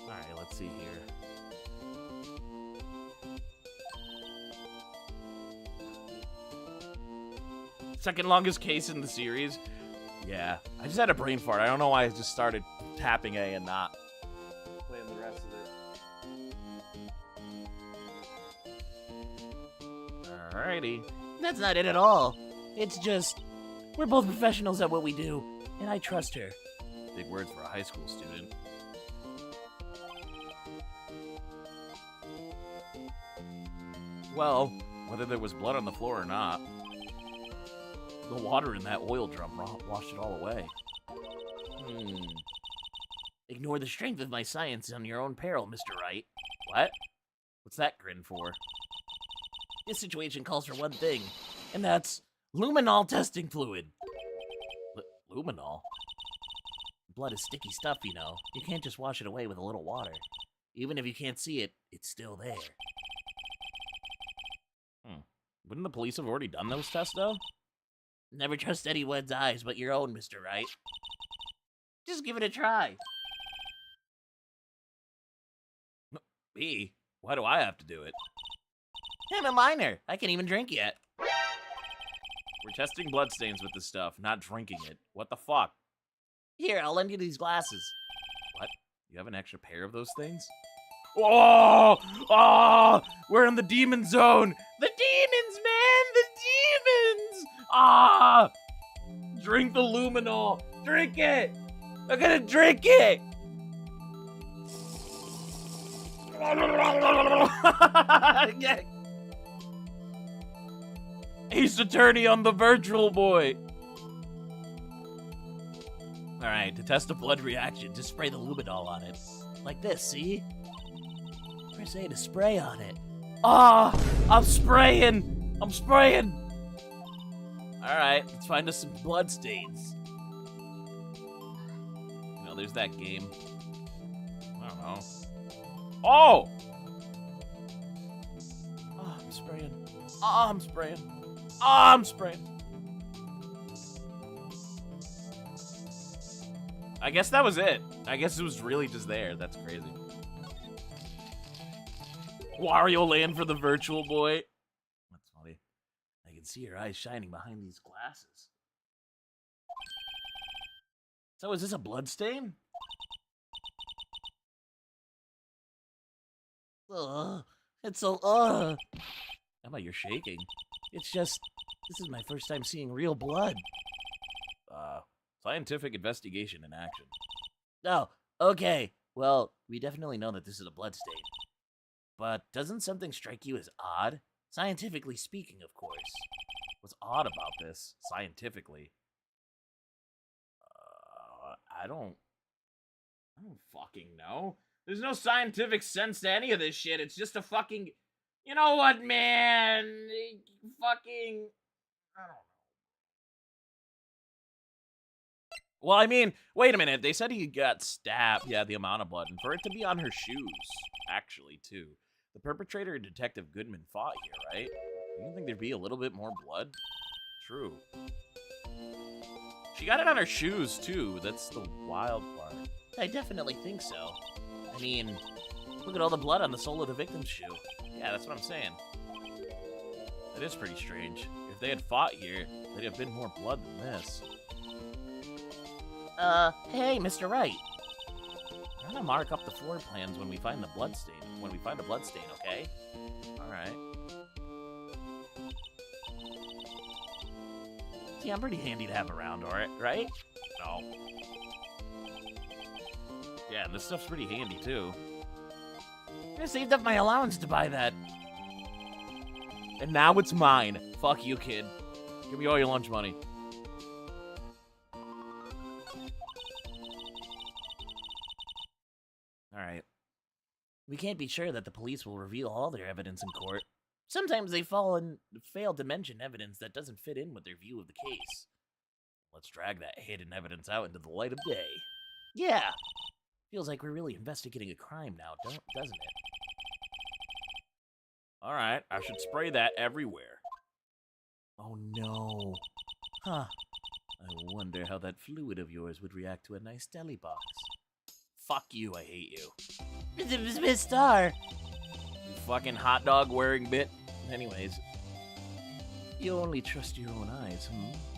[SPEAKER 2] Alright, let's see here. Second longest case in the series. Yeah, I just had a brain fart. I don't know why I just started tapping A and not playing the rest of it. Alrighty.
[SPEAKER 3] That's not it at all. It's just, we're both professionals at what we do, and I trust her.
[SPEAKER 2] Big words for a high school student. Well, whether there was blood on the floor or not, the water in that oil drum washed it all away.
[SPEAKER 3] Ignore the strength of my science on your own peril, Mr. Wright.
[SPEAKER 2] What? What's that grin for?
[SPEAKER 3] This situation calls for one thing, and that's luminol testing fluid.
[SPEAKER 2] Luminol?
[SPEAKER 3] Blood is sticky stuff, you know. You can't just wash it away with a little water. Even if you can't see it, it's still there.
[SPEAKER 2] Wouldn't the police have already done those tests, though?
[SPEAKER 3] Never trust anyone's eyes but your own, Mr. Wright. Just give it a try.
[SPEAKER 2] Me? Why do I have to do it?
[SPEAKER 3] I'm a minor. I can't even drink yet.
[SPEAKER 2] We're testing bloodstains with this stuff, not drinking it. What the fuck?
[SPEAKER 3] Here, I'll lend you these glasses.
[SPEAKER 2] What? You have an extra pair of those things? Oh! Oh! We're in the demon zone! The demons, man! The demons! Ah! Drink the luminol! Drink it! I'm gonna drink it! Ace Attorney on the virtual boy! Alright, to test a blood reaction, just spray the luminol on it.
[SPEAKER 3] Like this, see? Press A to spray on it.
[SPEAKER 2] Ah! I'm spraying! I'm spraying! Alright, let's find us some blood stains. You know, there's that game. I don't know. Oh! Oh, I'm spraying. Oh, I'm spraying. Oh, I'm spraying. I guess that was it. I guess it was really just there. That's crazy. Wario Land for the virtual boy. That's funny. I can see your eyes shining behind these glasses. So is this a blood stain?
[SPEAKER 3] It's so,
[SPEAKER 2] How about you're shaking?
[SPEAKER 3] It's just, this is my first time seeing real blood.
[SPEAKER 2] Scientific investigation in action.
[SPEAKER 3] Oh, okay. Well, we definitely know that this is a blood stain.
[SPEAKER 2] But doesn't something strike you as odd? Scientifically speaking, of course. What's odd about this, scientifically? I don't fucking know. There's no scientific sense to any of this shit. It's just a fucking... You know what, man? Fucking... I don't know. Well, I mean, wait a minute. They said he got stabbed. Yeah, the amount of blood. And for it to be on her shoes, actually, too. The perpetrator and Detective Goodman fought here, right? You don't think there'd be a little bit more blood? True. She got it on her shoes, too. That's the wild part. I definitely think so. I mean, look at all the blood on the sole of the victim's shoe. Yeah, that's what I'm saying. That is pretty strange. If they had fought here, there'd have been more blood than this. Hey, Mr. Wright. I'm gonna mark up the floor plans when we find the blood stain. When we find a blood stain, okay? Alright. See, I'm pretty handy to have around, alright? Right? No. Yeah, this stuff's pretty handy, too. I saved up my allowance to buy that. And now it's mine. Fuck you, kid. Give me all your lunch money. Alright. We can't be sure that the police will reveal all their evidence in court. Sometimes they fail to mention evidence that doesn't fit in with their view of the case. Let's drag that hidden evidence out into the light of day. Yeah! Feels like we're really investigating a crime now, doesn't it? Alright, I should spray that everywhere. Oh no. Huh. I wonder how that fluid of yours would react to a nice deli box. Fuck you, I hate you. Miss Star! You fucking hot dog wearing bit. Anyways. You only trust your own eyes,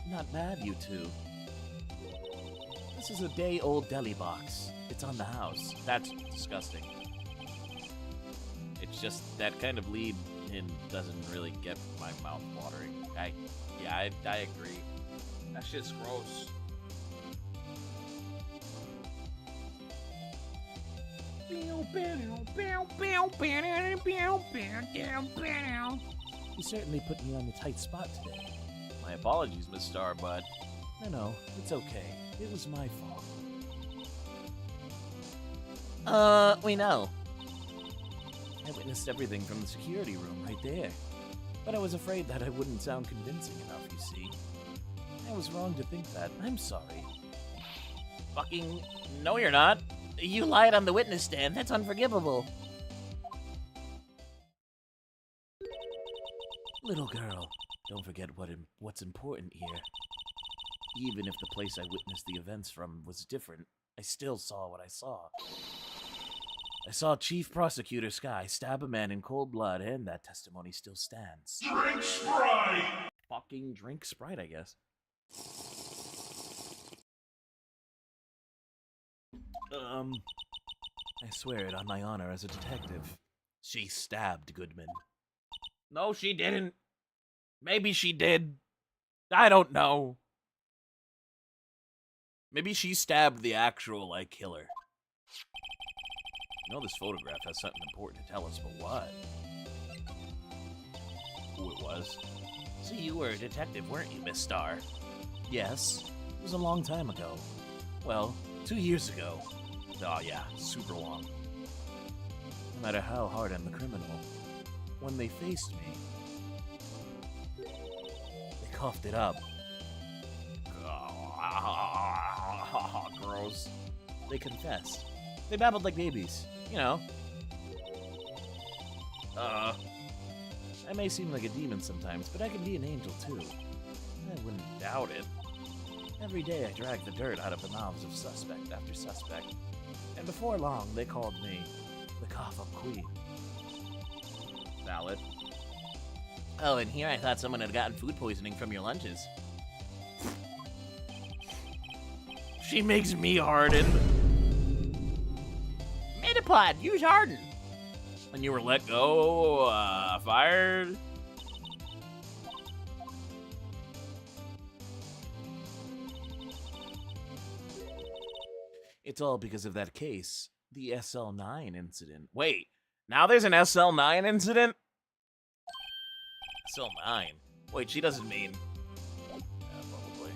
[SPEAKER 2] Not bad, you two. This is a day-old deli box. It's on the house. That's disgusting. It's just that kind of lead in doesn't really get my mouth watering. I agree. That shit's gross. You certainly put me on a tight spot today. My apologies, Miss Star, but no, it's okay. It was my fault. We know. I witnessed everything from the security room right there. But I was afraid that I wouldn't sound convincing enough, you see. I was wrong to think that. I'm sorry. Fucking... No, you're not. You lied on the witness stand. That's unforgivable. Little girl, don't forget what's important here. Even if the place I witnessed the events from was different, I still saw what I saw. I saw Chief Prosecutor Sky stab a man in cold blood, and that testimony still stands.
[SPEAKER 4] Drink Sprite!
[SPEAKER 2] Fucking drink Sprite, I guess. I swear it on my honor as a detective. She stabbed Goodman. No, she didn't. Maybe she did. I don't know. Maybe she stabbed the actual, killer. I know this photograph has something important to tell us, but what? Who it was? So you were a detective, weren't you, Miss Star? Yes. It was a long time ago. Well, 2 years ago. Oh yeah, super long. No matter how hard I'm the criminal, when they faced me, they coughed it up. Gross. They confessed. They babbled like babies, you know. I may seem like a demon sometimes, but I can be an angel too. I wouldn't doubt it. Every day I drag the dirt out of the mouths of suspect after suspect. And before long, they called me the Cough-Up Queen. Valid. Oh, and here I thought someone had gotten food poisoning from your lunches. She makes me harden. Metapod, use harden. When you were let go, fired. It's all because of that case, the SL9 incident. Wait, now there's an SL9 incident? Still 9. Wait, she doesn't mean... probably.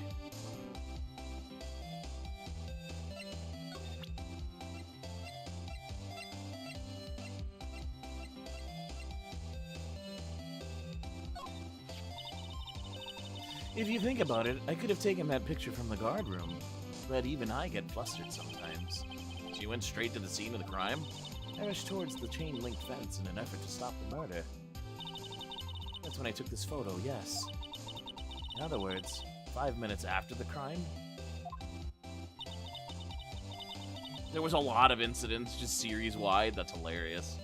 [SPEAKER 2] If you think about it, I could have taken that picture from the guard room, but even I get flustered sometimes. So you went straight to the scene of the crime? I rushed towards the chain-link fence in an effort to stop the murder. That's when I took this photo, yes. In other words, 5 minutes after the crime? There was a lot of incidents, just series-wide. That's hilarious.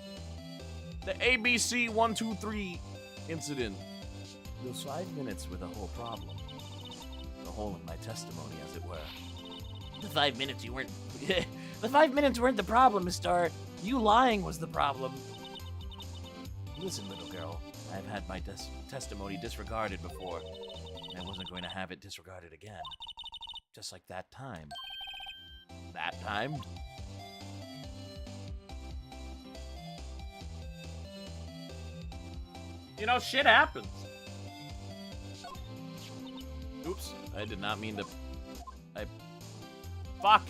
[SPEAKER 2] The ABC 123 incident. Those 5 minutes were the whole problem. The hole in my testimony, as it were.
[SPEAKER 3] The 5 minutes you weren't... The 5 minutes weren't the problem, Miss Star. You lying was the problem.
[SPEAKER 2] Listen, little girl. I've had my testimony disregarded before, and I wasn't going to have it disregarded again. Just like that time. That time? You know, shit happens. Oops, I did not mean to... Fuck!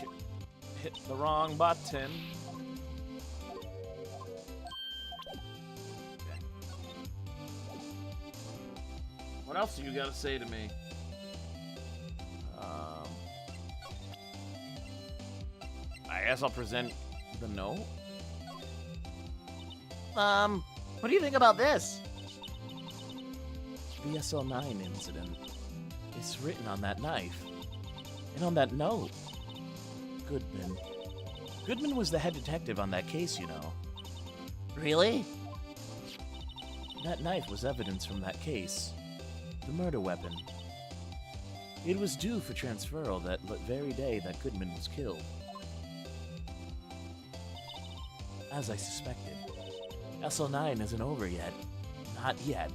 [SPEAKER 2] Hit the wrong button. Okay. What else do you gotta say to me? I guess I'll present the note.
[SPEAKER 3] What do you think about this?
[SPEAKER 2] The SL9 incident. It's written on that knife. And on that note. Goodman. Goodman was the head detective on that case, you know.
[SPEAKER 3] Really?
[SPEAKER 2] That knife was evidence from that case. The murder weapon. It was due for transferal that very day that Goodman was killed. As I suspected, SL9 isn't over yet. Not yet.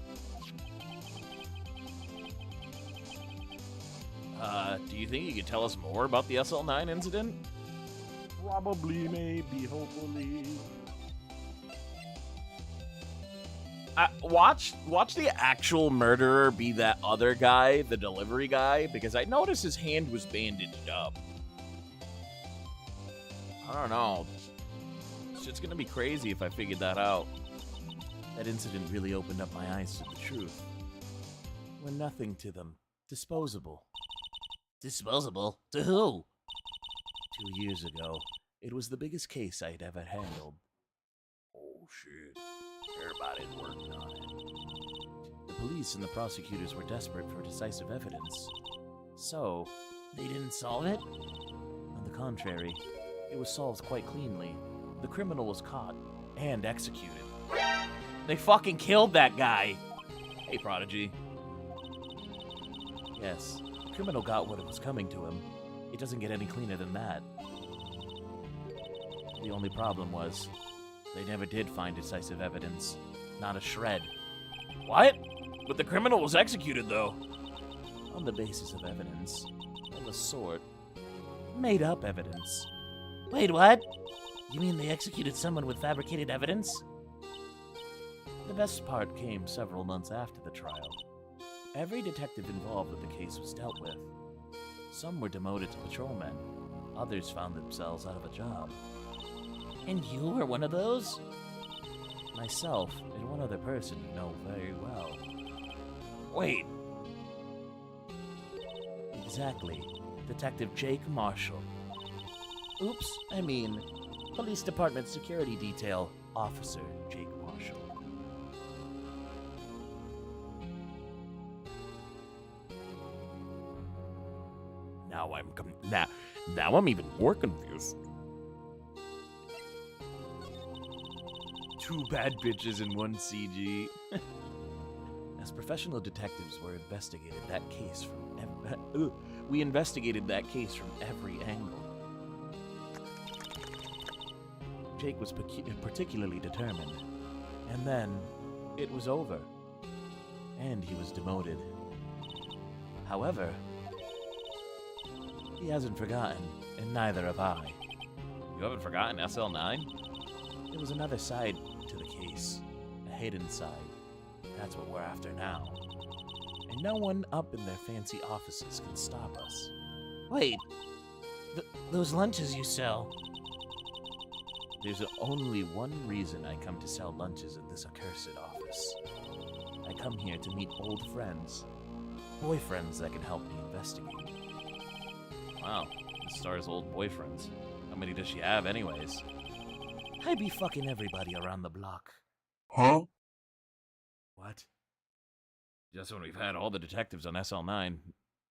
[SPEAKER 2] Do you think you could tell us more about the SL9 incident? Probably, maybe, hopefully. Watch the actual murderer be that other guy, the delivery guy, because I noticed his hand was bandaged up. I don't know. Shit's gonna be crazy if I figured that out. That incident really opened up my eyes to the truth. We're nothing to them. Disposable.
[SPEAKER 3] Disposable? To who?
[SPEAKER 2] 2 years ago, it was the biggest case I had ever handled. Oh shit. Everybody's working on it. The police and the prosecutors were desperate for decisive evidence. So,
[SPEAKER 3] they didn't solve it?
[SPEAKER 2] On the contrary, it was solved quite cleanly. The criminal was caught and executed. They fucking killed that guy! Hey, Prodigy. Yes, the criminal got what was coming to him. It doesn't get any cleaner than that. The only problem was, they never did find decisive evidence. Not a shred. What? But the criminal was executed, though. On the basis of evidence. Of a sort. Made up evidence.
[SPEAKER 3] Wait, what? You mean they executed someone with fabricated evidence?
[SPEAKER 2] The best part came several months after the trial. Every detective involved with the case was dealt with. Some were demoted to patrolmen. Others found themselves out of a job.
[SPEAKER 3] And you were one of those?
[SPEAKER 2] Myself and one other person you know very well. Wait. Exactly. Detective Jake Marshall. Oops, I mean, Police Department Security Detail Officer Jake Marshall. Now I'm even more confused. 2 bad bitches in 1 CG. As professional detectives, we investigated that case from every angle. Jake was particularly determined. And then, it was over. And he was demoted. However, he hasn't forgotten, and neither have I. You haven't forgotten SL9? There was another side to the case. A hidden side. That's what we're after now. And no one up in their fancy offices can stop us.
[SPEAKER 3] Wait, those lunches you sell.
[SPEAKER 2] There's only one reason I come to sell lunches at this accursed office. I come here to meet old friends. Boyfriends that can help me investigate. Wow, this star's old boyfriends. How many does she have anyways? I be fucking everybody around the block.
[SPEAKER 3] Huh?
[SPEAKER 2] What? Just when we've had all the detectives on SL9.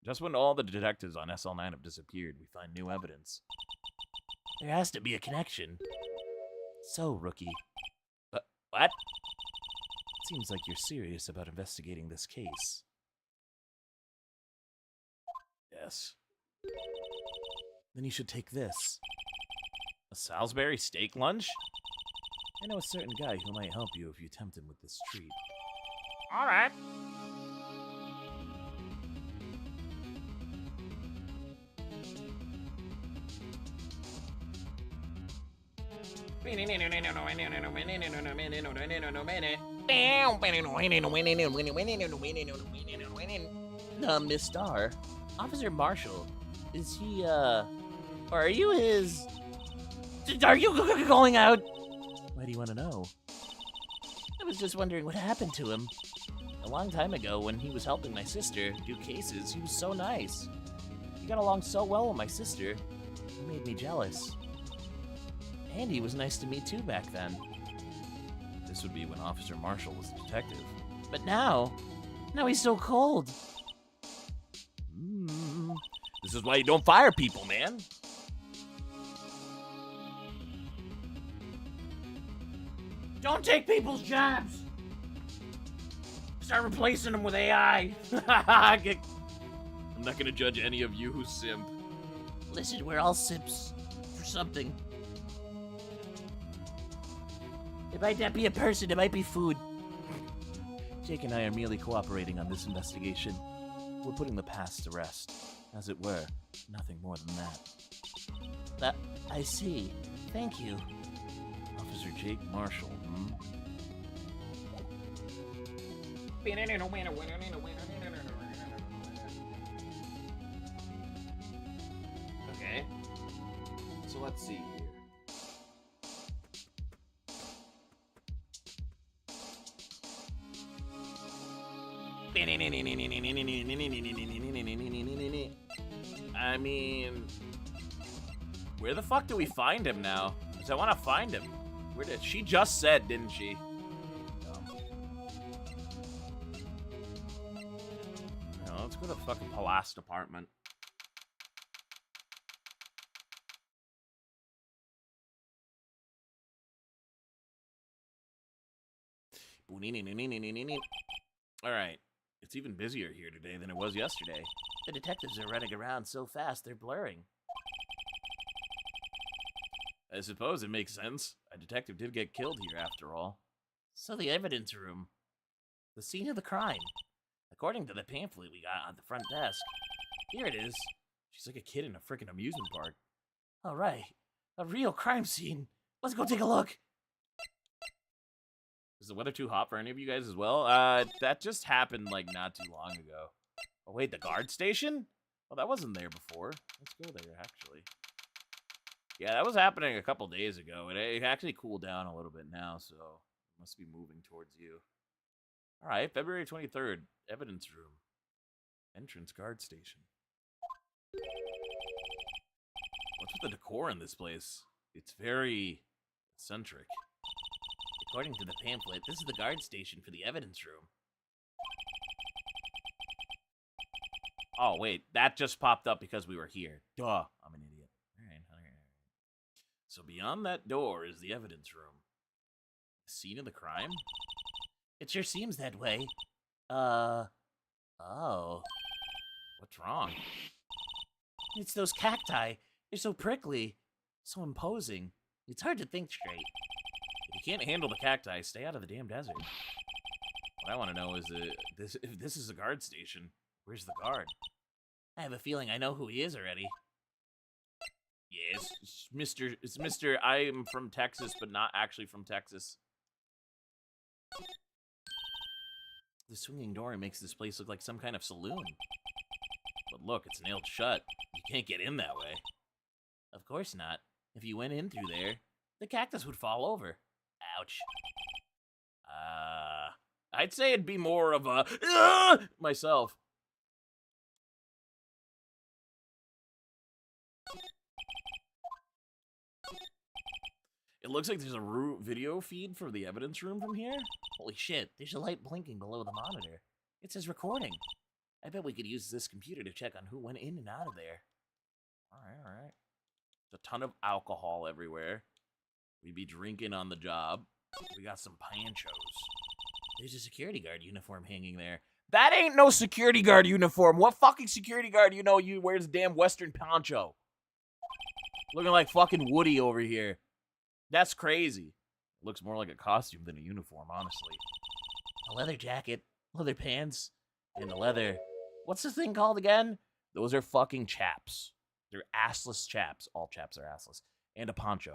[SPEAKER 2] Just when all the detectives on SL9 have disappeared, we find new evidence.
[SPEAKER 3] There has to be a connection.
[SPEAKER 2] So, rookie. What? Seems like you're serious about investigating this case. Yes. Then you should take this. A Salisbury steak lunch? I know a certain guy who might help you if you tempt him with this treat.
[SPEAKER 1] Alright.
[SPEAKER 3] Miss Star, Officer Marshall, is he, or are you his... Are you going out?
[SPEAKER 2] Why do you want to know?
[SPEAKER 3] I was just wondering what happened to him. A long time ago, when he was helping my sister do cases, he was so nice. He got along so well with my sister. He made me jealous. And he was nice to me too back then.
[SPEAKER 2] This would be when Officer Marshall was a detective.
[SPEAKER 3] But now he's so cold.
[SPEAKER 2] This is why you don't fire people, man.
[SPEAKER 1] Don't take people's jobs! Start replacing them with AI! I'm
[SPEAKER 2] not gonna judge any of you who simp.
[SPEAKER 3] Listen, we're all simps for something. It might not be a person, it might be food.
[SPEAKER 2] Jake and I are merely cooperating on this investigation. We're putting the past to rest. As it were, nothing more than that.
[SPEAKER 3] I see. Thank you.
[SPEAKER 2] Officer Jake Marshall,
[SPEAKER 1] Okay. So let's see here.
[SPEAKER 2] I mean, where the fuck do we find him now? Because I want to find him. Where did she just said, didn't she? No, let's go to the fucking Palace Department. Alright. It's even busier here today than it was yesterday.
[SPEAKER 3] The detectives are running around so fast, they're blurring.
[SPEAKER 2] I suppose it makes sense. A detective did get killed here after all.
[SPEAKER 3] So the evidence room. The scene of the crime. According to the pamphlet we got on the front desk. Here it is.
[SPEAKER 2] She's like a kid in a frickin' amusement park.
[SPEAKER 3] All right. A real crime scene. Let's go take a look.
[SPEAKER 2] Is the weather too hot for any of you guys as well? That just happened, like, not too long ago. Oh, wait, the guard station? Well, that wasn't there before. Let's go there, actually. Yeah, that was happening a couple days ago. It actually cooled down a little bit now, so it must be moving towards you. All right, February 23rd, evidence room. Entrance guard station. What's with the decor in this place? It's very eccentric.
[SPEAKER 3] According to the pamphlet, this is the guard station for the evidence room.
[SPEAKER 2] Oh, wait, that just popped up because we were here. Duh, I'm an idiot. All right. So beyond that door is the evidence room. Scene of the crime?
[SPEAKER 3] It sure seems that way. Oh.
[SPEAKER 2] What's wrong?
[SPEAKER 3] It's those cacti. They're so prickly. So imposing. It's hard to think straight.
[SPEAKER 2] If you can't handle the cacti, stay out of the damn desert. What I want to know is if this is a guard station, where's the guard?
[SPEAKER 3] I have a feeling I know who he is already.
[SPEAKER 2] Yes, it's Mr. I am from Texas, but not actually from Texas. The swinging door makes this place look like some kind of saloon. But look, it's nailed shut. You can't get in that way. Of course not. If you went in through there, the cactus would fall over. Ouch. I'd say it'd be more of a myself. It looks like there's a video feed for the evidence room from here. Holy shit, there's a light blinking below the monitor. It says recording. I bet we could use this computer to check on who went in and out of there. Alright. There's a ton of alcohol everywhere. We'd be drinking on the job. We got some panchos. There's a security guard uniform hanging there. That ain't no security guard uniform. What fucking security guard you wears a damn Western poncho? Looking like fucking Woody over here. That's crazy. Looks more like a costume than a uniform, honestly. A leather jacket, leather pants, and a leather... What's this thing called again? Those are fucking chaps. They're assless chaps. All chaps are assless. And a poncho.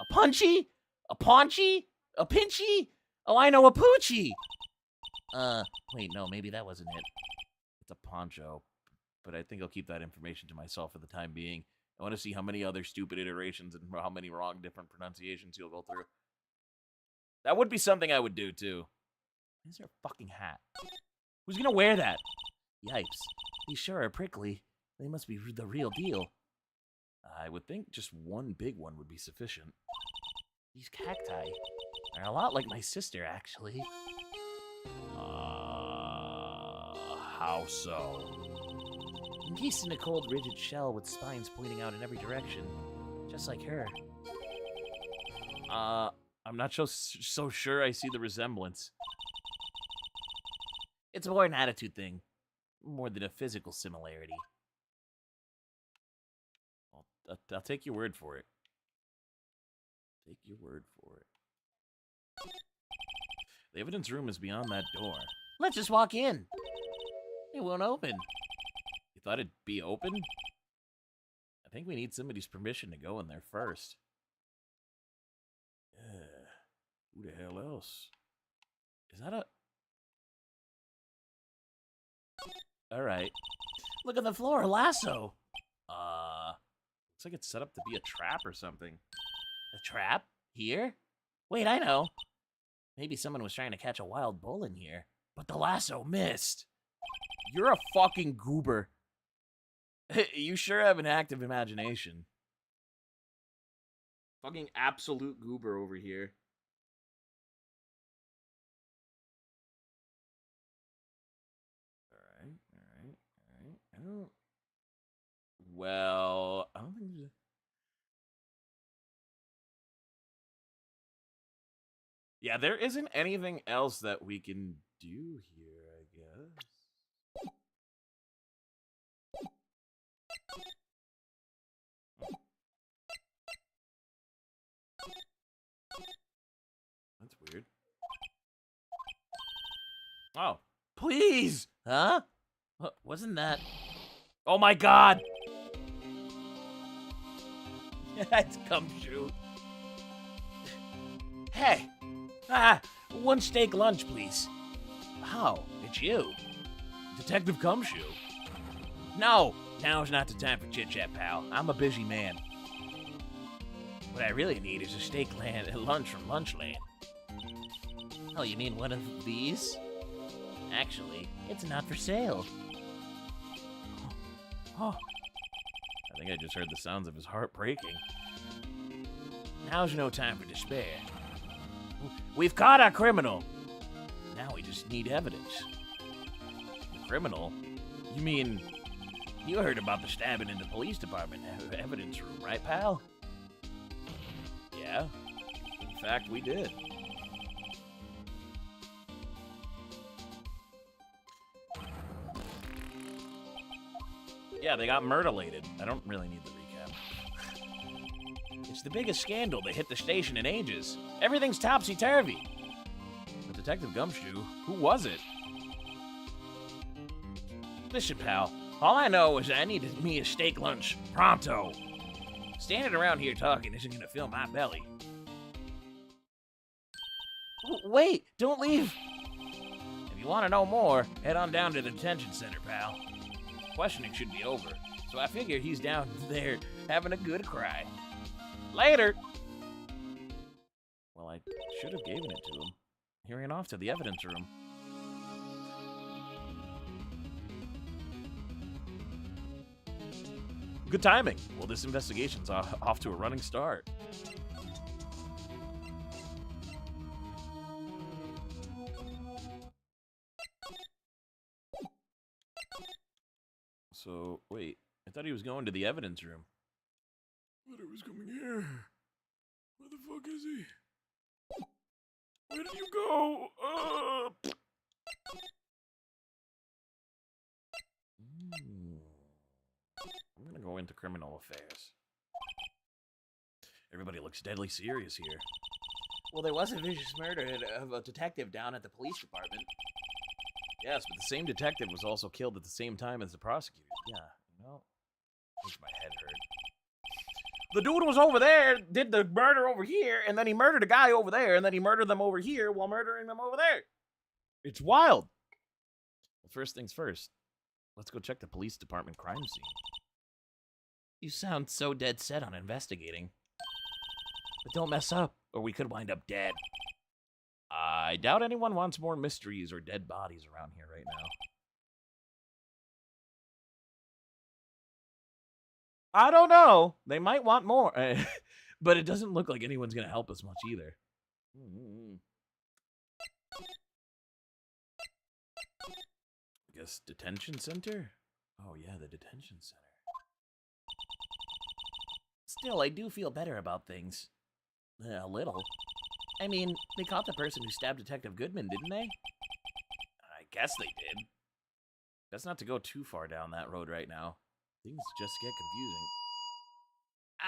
[SPEAKER 2] A punchy? A paunchy? A pinchy? Oh, I know, a poochie! Wait, no, maybe that wasn't it. It's a poncho. But I think I'll keep that information to myself for the time being. I want to see how many other stupid iterations and how many wrong different pronunciations you'll go through. That would be something I would do, too. Where's their fucking hat? Who's gonna wear that? Yipes. These sure are prickly. They must be the real deal. I would think just one big one would be sufficient. These cacti are a lot like my sister, actually. How so? Encased in a cold, rigid shell with spines pointing out in every direction. Just like her. I'm not so sure I see the resemblance. It's more an attitude thing. More than a physical similarity. I'll take your word for it. Take your word for it. The evidence room is beyond that door. Let's just walk in. It won't open. You thought it'd be open? I think we need somebody's permission to go in there first. Who the hell else? Is that a... Alright. Look at the floor, a lasso! Looks like it's set up to be a trap or something. A trap? Here? Wait, I know. Maybe someone was trying to catch a wild bull in here, but the lasso missed. You're a fucking goober. You sure have an active imagination. Fucking absolute goober over here. Alright. Well, I don't think there's a... Yeah, there isn't anything else that we can do here, I guess. That's weird. Oh, please! Huh? Wasn't that... Oh my god! That's gumshoe. Hey! One steak lunch, please. Oh, it's you. Detective Gumshoe. No, now's not the time for chit-chat, pal. I'm a busy man. What I really need is a steak lunch from Lunchland. Oh, you mean one of these? Actually, it's not for sale. Oh. I think I just heard the sounds of his heart breaking. Now's no time for despair. We've caught our criminal. Now we just need evidence. The criminal? You mean, you heard about the stabbing in the police department evidence room, right, pal? Yeah. In fact, we did. Yeah, they got murderlated. I don't really need the recap. It's the biggest scandal that hit the station in ages. Everything's topsy-turvy. But Detective Gumshoe, who was it? Listen, pal, all I know is I need me a steak lunch pronto. Standing around here talking isn't gonna fill my belly. Wait, don't leave. Have you want to know more, head on down to the detention center, pal. Questioning should be over, so I figure he's down there having a good cry. Later! Well, I should have given it to him. He ran off to the evidence room. Good timing. Well, this investigation's off to a running start. So, wait. I thought he was going to the evidence room.
[SPEAKER 1] But he was coming here. Where the fuck is he? Where did you go?
[SPEAKER 2] I'm gonna go into criminal affairs. Everybody looks deadly serious here.
[SPEAKER 3] Well, there was a vicious murder of a detective down at the police department.
[SPEAKER 2] Yes, but the same detective was also killed at the same time as the prosecutor. Yeah, you know, makes my head hurt. The dude was over there, did the murder over here, and then he murdered a guy over there, and then he murdered them over here while murdering them over there. It's wild. Well, first things first, let's go check the police department crime scene.
[SPEAKER 3] You sound so dead set on investigating. But don't mess up, or we could wind up dead.
[SPEAKER 2] I doubt anyone wants more mysteries or dead bodies around here right now. I don't know. They might want more. But it doesn't look like anyone's going to help us much either. I guess detention center? Oh yeah, the detention center.
[SPEAKER 3] Still, I do feel better about things. A little. I mean, they caught the person who stabbed Detective Goodman, didn't they?
[SPEAKER 2] I guess they did. That's not to go too far down that road right now. Things just get confusing.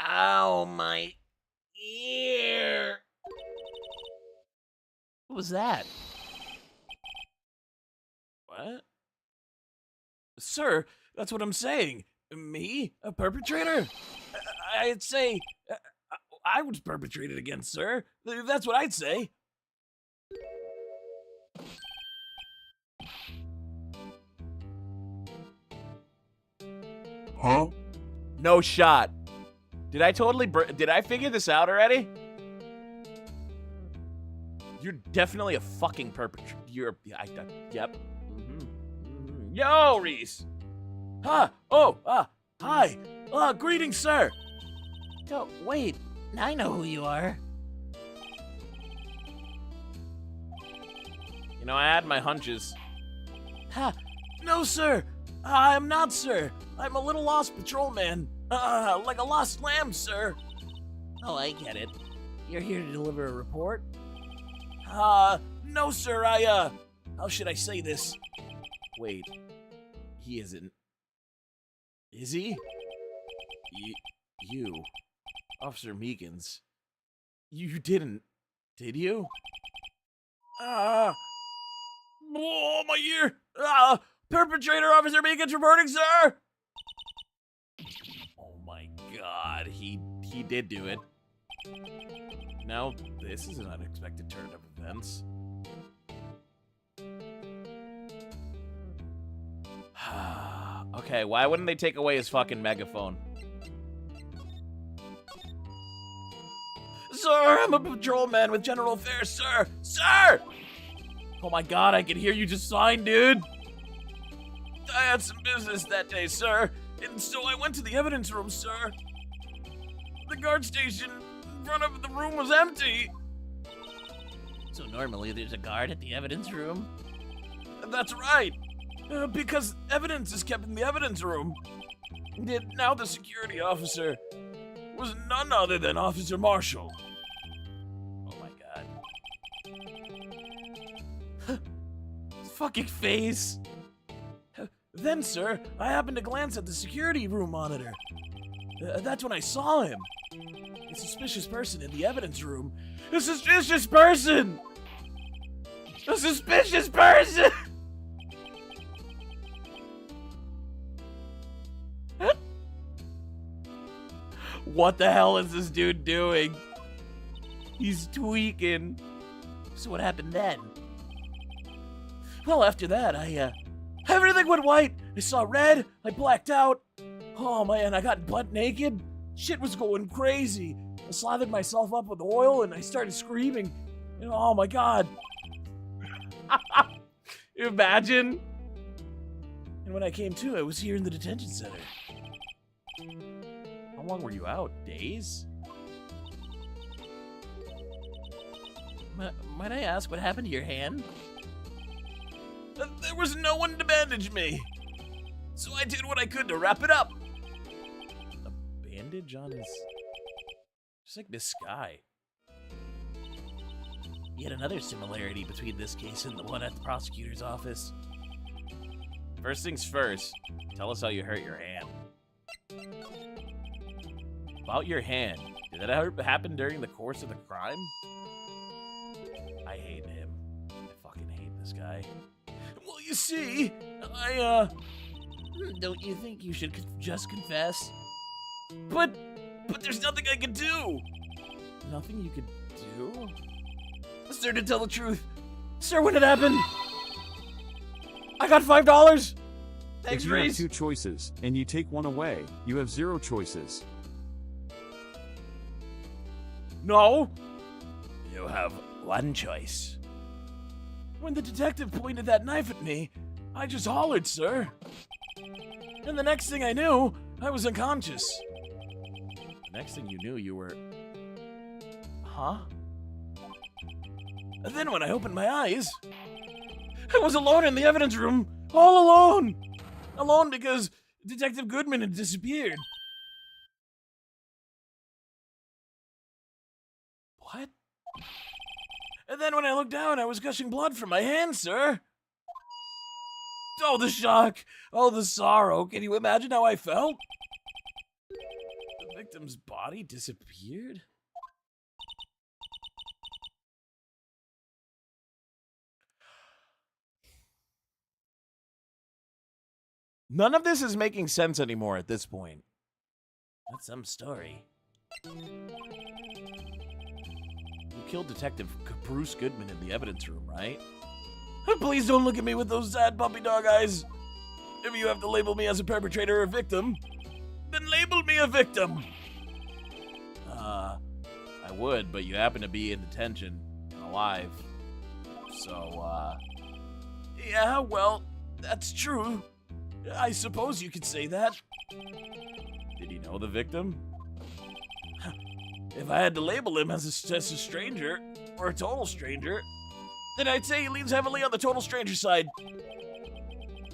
[SPEAKER 3] Ow, my ear! What was that?
[SPEAKER 2] What? Sir, that's what I'm saying. Me? A perpetrator? I'd say... I was perpetrated against, sir. That's what I'd say.
[SPEAKER 1] Huh?
[SPEAKER 2] No shot. Did I totally... Did I figure this out already? You're definitely a fucking perpetrator. You're... yep. Yo, Reese. Huh? Oh, hi. Greetings, sir.
[SPEAKER 3] Oh, wait. I know who you are.
[SPEAKER 2] You know, I had my hunches. Ha! No, sir! I'm not, sir! I'm a little lost patrolman. Like a lost lamb, sir!
[SPEAKER 3] Oh, I get it. You're here to deliver a report?
[SPEAKER 2] No, sir, how should I say this? Wait. He isn't. Is he? You. Officer Meekins. You didn't, did you? Oh, my ear! Perpetrator Officer Meekins reporting, sir! Oh my god, he did do it. Now, this is an unexpected turn of events. Okay, why wouldn't they take away his fucking megaphone? Sir, I'm a patrolman with General Affairs, sir! Sir! Oh my god, I can hear you just sign, dude! I had some business that day, sir, and so I went to the evidence room, sir. The guard station in front of the room was empty.
[SPEAKER 3] So normally there's a guard at the evidence room?
[SPEAKER 2] That's right, because evidence is kept in the evidence room. Yet now the security officer was none other than Officer Marshall. Oh my god. Fucking face. Then, sir, I happened to glance at the security room monitor. That's when I saw him. A suspicious person in the evidence room. A suspicious person! A suspicious person! What the hell is this dude doing? He's tweaking.
[SPEAKER 3] So what happened then?
[SPEAKER 2] Well, after that, everything went white. I saw red. I blacked out. Oh, man, I got butt naked. Shit was going crazy. I slathered myself up with oil, and I started screaming. And, oh, my God. Imagine. And when I came to, I was here in the detention center. How long were you out? Days? Might I ask what happened to your hand?
[SPEAKER 1] There was no one to bandage me. So I did what I could to wrap it up.
[SPEAKER 2] A bandage on his... Just like this guy. Yet another similarity between this case and the one at the prosecutor's office. First things first, tell us how you hurt your hand. About your hand, did that happen during the course of the crime? I hate him. I fucking hate this guy.
[SPEAKER 1] Well, you see,
[SPEAKER 2] Don't you think you should just confess?
[SPEAKER 1] But there's nothing I can do.
[SPEAKER 2] Nothing you could do?
[SPEAKER 1] Sir, to tell the truth,
[SPEAKER 2] Sir, when it happened, I got $5.
[SPEAKER 1] Thanks,
[SPEAKER 4] If you have
[SPEAKER 1] Reese.
[SPEAKER 4] 2 choices, and you take one away, you have 0 choices.
[SPEAKER 2] No.
[SPEAKER 3] You have one choice.
[SPEAKER 2] When the detective pointed that knife at me, I just hollered, sir. And the next thing I knew, I was unconscious. The next thing you knew, you were... Huh? And then when I opened my eyes, I was alone in the evidence room. All alone. Alone because Detective Goodman had disappeared. What? And then when I looked down, I was gushing blood from my hand, sir. Oh, the shock. Oh, the sorrow. Can you imagine how I felt? The victim's body disappeared? None of this is making sense anymore at this point. That's some story. You killed Detective Bruce Goodman in the evidence room, right? Please don't look at me with those sad puppy dog eyes. If you have to label me as a perpetrator or victim, then label me a victim. I would, but you happen to be in detention and alive. So, yeah, well, that's true. I suppose you could say that. Did he know the victim? If I had to label him as a stranger, or a total stranger, then I'd say he leans heavily on the total stranger side.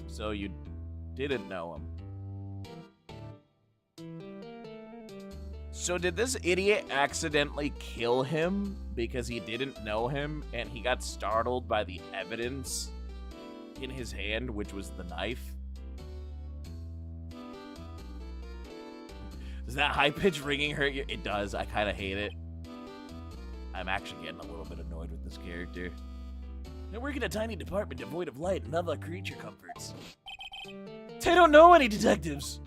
[SPEAKER 2] So you didn't know him. So did this idiot accidentally kill him because he didn't know him and he got startled by the evidence in his hand, which was the knife? Does that high-pitched ringing hurt you? It does. I kind of hate it. I'm actually getting a little bit annoyed with this character. I work in a tiny department devoid of light and other creature comforts. They don't know any detectives.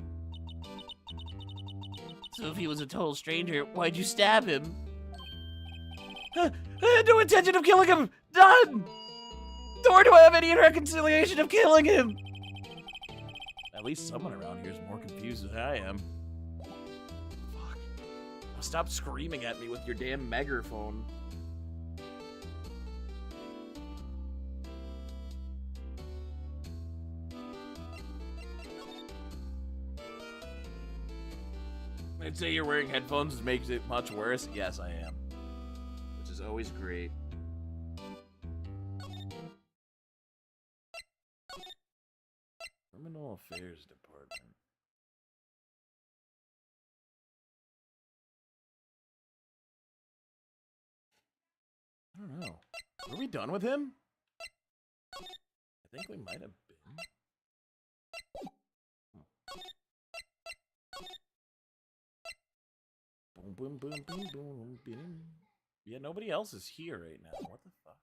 [SPEAKER 2] So if he was a total stranger, why'd you stab him? I had no intention of killing him! None! Nor do I have any reconciliation of killing him! At least someone around here is more confused than I am. Fuck. Stop screaming at me with your damn megaphone. I'd say you're wearing headphones makes it much worse. Yes, I am. Which is always great. Criminal Affairs Department. I don't know. Were we done with him? I think we might have been. Boom, boom, boom, boom, boom, boom. Yeah, nobody else is here right now. What the fuck?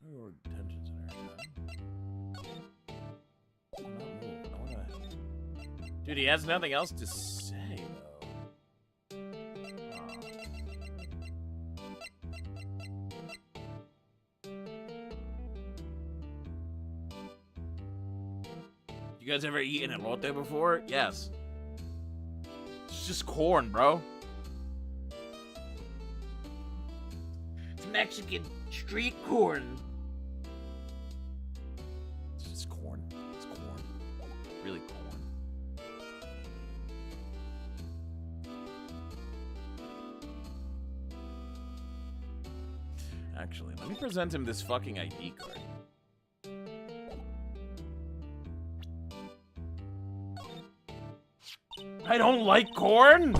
[SPEAKER 2] Oh, detention center. I'm not moving. I wanna... Dude, he has nothing else to say, though. You guys ever eaten elote before? Yes. It's just corn, bro.
[SPEAKER 3] It's Mexican street corn.
[SPEAKER 2] It's just corn. It's corn. Really corn. Actually, let me present him this fucking ID card. I don't like corn!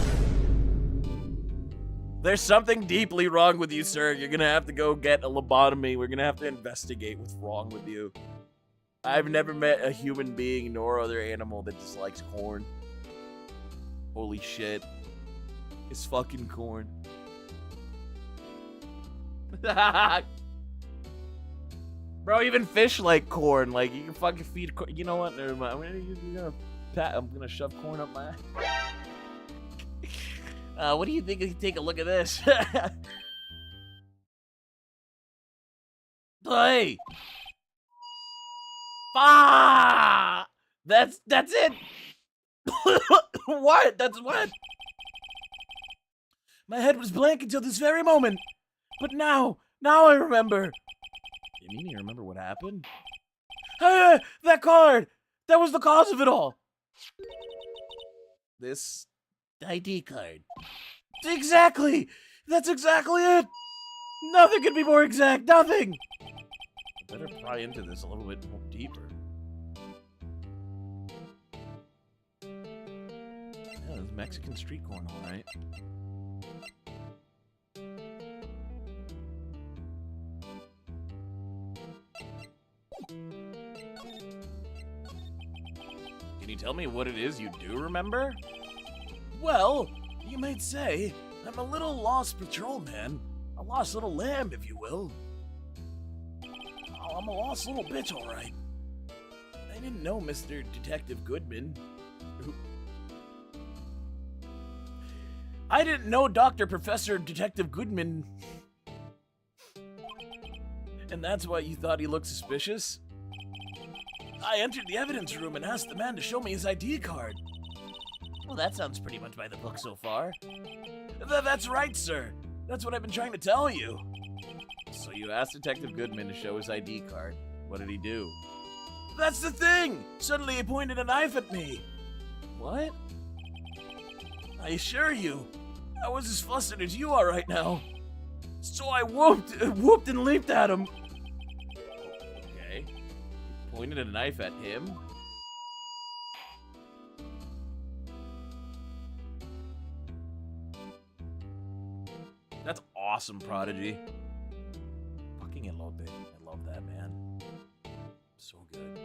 [SPEAKER 2] There's something deeply wrong with you, sir. You're gonna have to go get a lobotomy. We're gonna have to investigate what's wrong with you. I've never met a human being nor other animal that dislikes corn. Holy shit. It's fucking corn. Bro, even fish like corn. Like, you can fucking feed corn. You know what? Never mind. I'm gonna shove corn up my ass. What do you think? You take a look at this. Hey! Ah! That's it! What? That's what? My head was blank until this very moment. But now I remember. You mean you remember what happened? That card! That was the cause of it all! This ID card. Exactly! That's exactly it! Nothing could be more exact, nothing! I better pry into this a little bit more deeper. Yeah, there's Mexican street corn, alright. Can you tell me what it is you do remember? Well, you might say, I'm a little lost patrolman. A lost little lamb, if you will. Oh, I'm a lost little bitch, all right. I didn't know Mr. Detective Goodman. I didn't know Dr. Professor Detective Goodman. And that's why you thought he looked suspicious? I entered the evidence room and asked the man to show me his ID card. Well, that sounds pretty much by the book so far. That's right, sir. That's what I've been trying to tell you. So you asked Detective Goodman to show his ID card. What did he do? That's the thing! Suddenly he pointed a knife at me. What? I assure you, I was as flustered as you are right now. So I whooped and leaped at him. Okay. He pointed a knife at him. That's awesome, Prodigy. Fucking Elote. I love that, man. So good.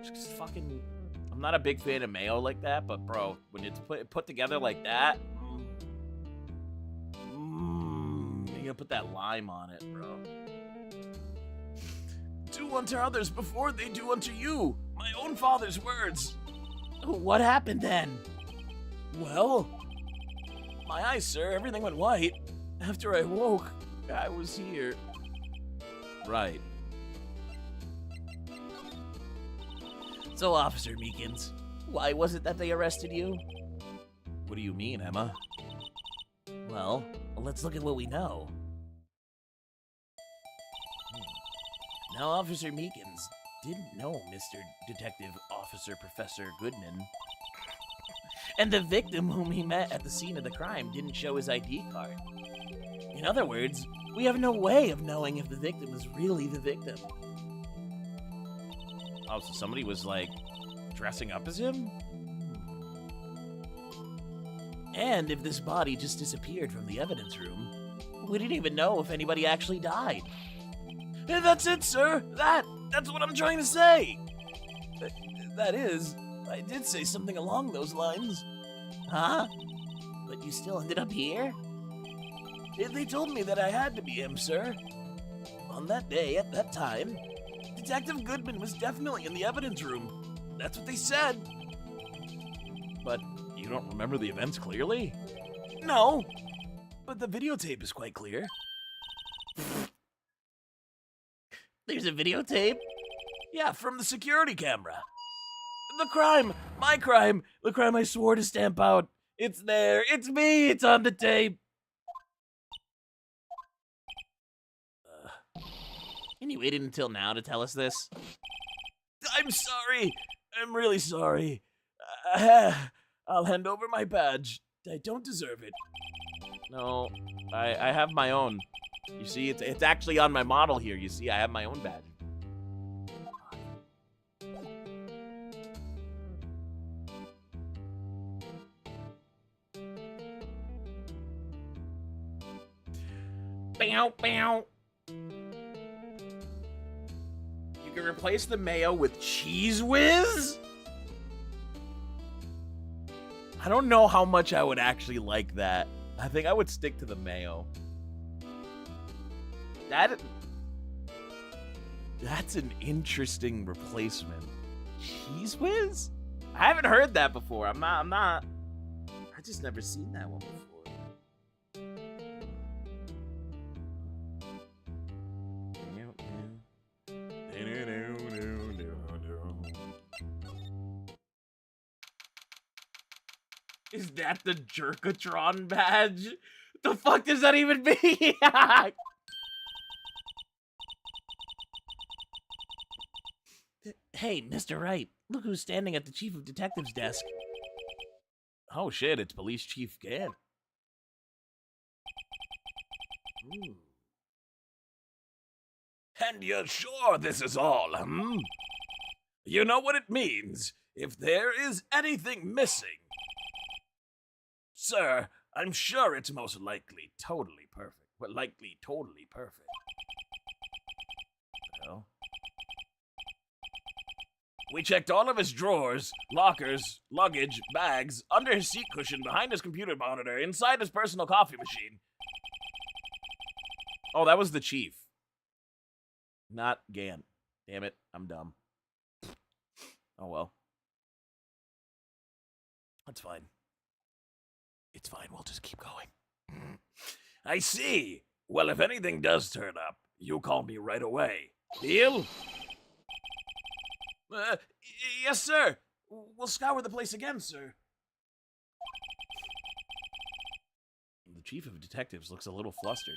[SPEAKER 2] Just fucking... I'm not a big fan of mayo like that, but bro, when it's put together like that... You gotta put that lime on it, bro. Do unto others before they do unto you. My own father's words. What happened then? Well, my eyes, sir, everything went white. After I woke, I was here. Right. So, Officer Meekins, why was it that they arrested you? What do you mean, Emma? Well, let's look at what we know. Now, Officer Meekins didn't know Mr. Detective Officer Professor Goodman. And the victim whom he met at the scene of the crime didn't show his ID card. In other words, we have no way of knowing if the victim is really the victim. Oh, so somebody was, like, dressing up as him? And if this body just disappeared from the evidence room, we didn't even know if anybody actually died. And that's it, sir! That's what I'm trying to say! That is, I did say something along those lines. Huh? But you still ended up here? They told me that I had to be him, sir. On that day, at that time, Detective Goodman was definitely in the evidence room. That's what they said. But you don't remember the events clearly? No, but the videotape is quite clear. There's a videotape? Yeah, from the security camera. The crime! My crime! The crime I swore to stamp out! It's there! It's me! It's on the tape!
[SPEAKER 1] And you waited until now to tell us this?
[SPEAKER 2] I'm sorry! I'm really sorry. I'll hand over my badge. I don't deserve it.
[SPEAKER 1] No, I have my own. You see, it's actually on my model here. You see, I have my own badge. Bow, bow. You can replace the mayo with Cheese Whiz? I don't know how much I would actually like that. I think I would stick to the mayo. That's an interesting replacement. Cheese Whiz? I haven't heard that before. I'm not. I just never seen that one before. Is that the Jerkatron badge? The fuck does that even mean? Hey, Mr. Wright, look who's standing at the Chief of Detectives desk. Oh shit, it's Police Chief Gan. Ooh.
[SPEAKER 3] And you're sure this is all, You know what it means if there is anything missing. Sir, I'm sure it's most likely totally perfect. Well, likely totally perfect. Well, we checked all of his drawers, lockers, luggage, bags, under his seat cushion, behind his computer monitor, inside his personal coffee machine.
[SPEAKER 1] Oh, that was the chief. Not Gan. Damn it, I'm dumb. Oh well.
[SPEAKER 3] That's fine. It's fine, we'll just keep going. I see. Well, if anything does turn up, you call me right away. Deal?
[SPEAKER 2] Yes, sir. We'll scour the place again, sir.
[SPEAKER 1] The Chief of Detectives looks a little flustered.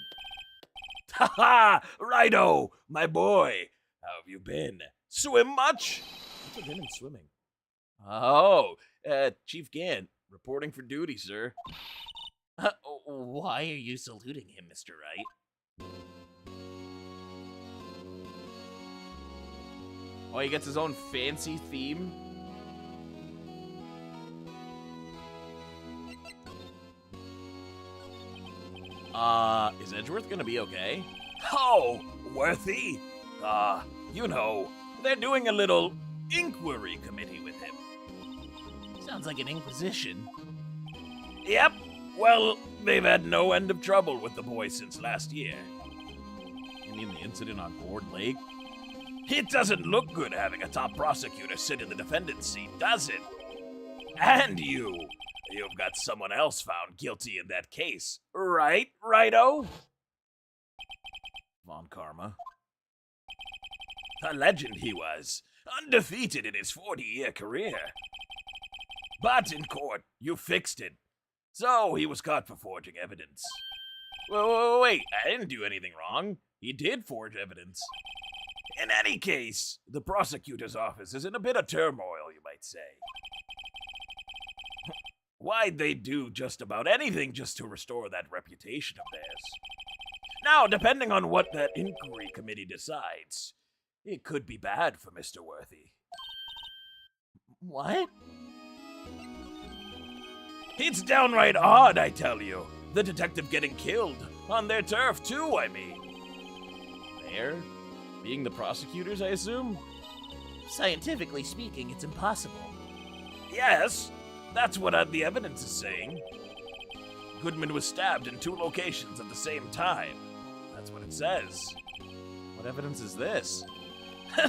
[SPEAKER 3] Ha ha! Righto, my boy. How have you been? Swim much?
[SPEAKER 1] What's with him and swimming? Oh, Chief Gan, reporting for duty, sir.
[SPEAKER 3] Why are you saluting him, Mr. Wright?
[SPEAKER 1] Oh, he gets his own fancy theme? Is Edgeworth gonna be okay?
[SPEAKER 3] Oh, Worthy? You know, they're doing a little inquiry committee with him.
[SPEAKER 1] Sounds like an inquisition.
[SPEAKER 3] Yep. Well, they've had no end of trouble with the boy since last year.
[SPEAKER 1] You mean the incident on Gourd Lake?
[SPEAKER 3] It doesn't look good having a top prosecutor sit in the defendant's seat, does it? And you've got someone else found guilty in that case, right, Righto?
[SPEAKER 1] Von Karma.
[SPEAKER 3] A legend he was, undefeated in his 40-year career. But in court, you fixed it. So he was caught for forging evidence.
[SPEAKER 1] Wait, I didn't do anything wrong. He did forge evidence.
[SPEAKER 3] In any case, the prosecutor's office is in a bit of turmoil, you might say. Why'd they do just about anything just to restore that reputation of theirs? Now, depending on what that inquiry committee decides, it could be bad for Mr. Worthy.
[SPEAKER 1] What?
[SPEAKER 3] It's downright odd, I tell you. The detective getting killed. On their turf, too, I mean.
[SPEAKER 1] There? Being the prosecutors, I assume?
[SPEAKER 3] Scientifically speaking, it's impossible. Yes, that's what the evidence is saying. Goodman was stabbed in 2 locations at the same time. That's what it says.
[SPEAKER 1] What evidence is this?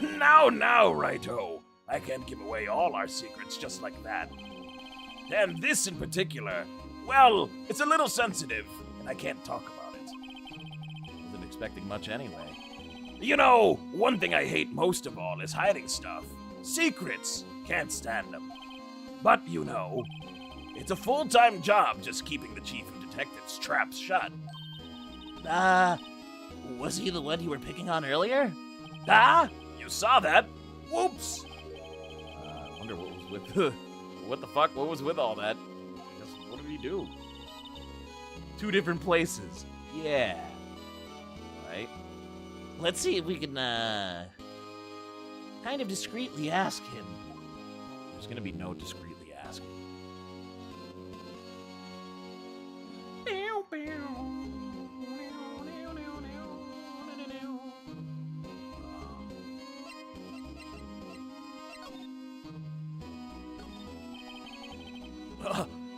[SPEAKER 3] Now, Righto. I can't give away all our secrets just like that. And this in particular, well, it's a little sensitive, and I can't talk about it.
[SPEAKER 1] Wasn't expecting much anyway.
[SPEAKER 3] You know, one thing I hate most of all is hiding stuff. Secrets.
[SPEAKER 1] Can't stand him. But, you know, it's a full-time job just keeping the chief of detectives' traps shut.
[SPEAKER 2] Was he the one you were picking on earlier?
[SPEAKER 1] You saw that? Whoops!
[SPEAKER 2] I wonder what was with... what the fuck? What was with all that? What did he do? 2 different places. Yeah. Right?
[SPEAKER 3] Let's see if we can, kind of discreetly ask him.
[SPEAKER 2] There's gonna be no discreetly asking.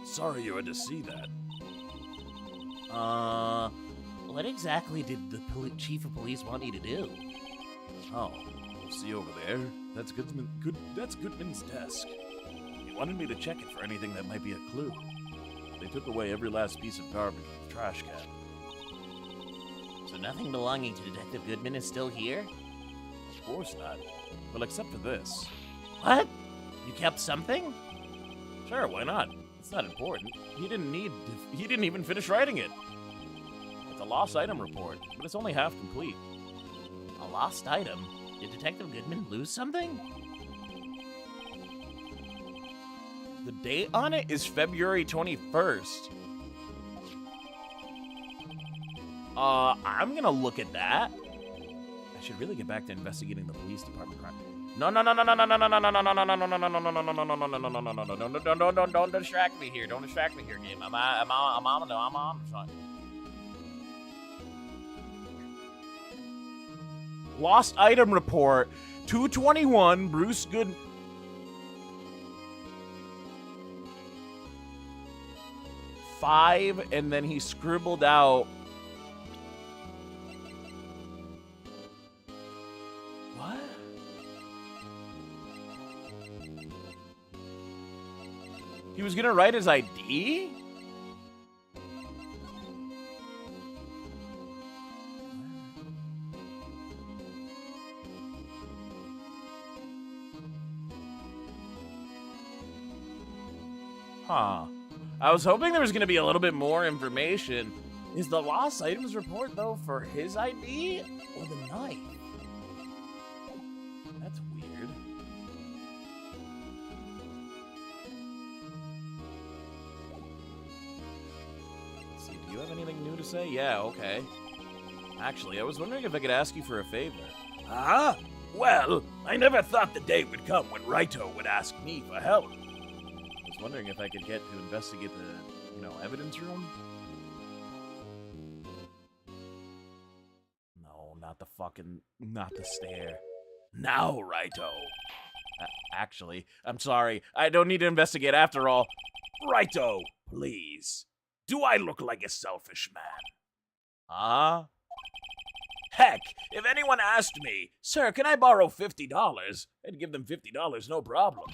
[SPEAKER 1] Sorry you had to see that.
[SPEAKER 3] What exactly did the chief of police want you to do?
[SPEAKER 1] Oh, see over there? That's Goodman's desk. He wanted me to check it for anything that might be a clue. They took away every last piece of garbage from the trash can.
[SPEAKER 3] So nothing belonging to Detective Goodman is still here?
[SPEAKER 1] Of course not. Well, except for this.
[SPEAKER 3] What? You kept something?
[SPEAKER 1] Sure, why not? It's not important. He didn't even finish writing it. It's a lost item report, but it's only half complete.
[SPEAKER 3] A lost item? Did Detective Goodman lose something?
[SPEAKER 2] The date on it is February 21st. I'm gonna look at that. I should really get back to investigating the police department crime. No, don't distract me here. Don't distract me here, game. I'm on. Lost item report, 221, Bruce Good. Five, and then he scribbled out. What? He was gonna write his ID? Huh. I was hoping there was going to be a little bit more information. Is the lost items report, though, for his ID or the knife? That's weird. Let's see, do you have anything new to say? Yeah, okay. Actually, I was wondering if I could ask you for a favor.
[SPEAKER 1] Well, I never thought the day would come when Wright would ask me for help.
[SPEAKER 2] I was wondering if I could get to investigate the, evidence room? No, not the stair.
[SPEAKER 1] Now, Wright-o.
[SPEAKER 2] Actually, I'm sorry. I don't need to investigate after all.
[SPEAKER 1] Wright-o, please. Do I look like a selfish man? Heck, if anyone asked me, "Sir, can I borrow $50?" I'd give them $50, no problem.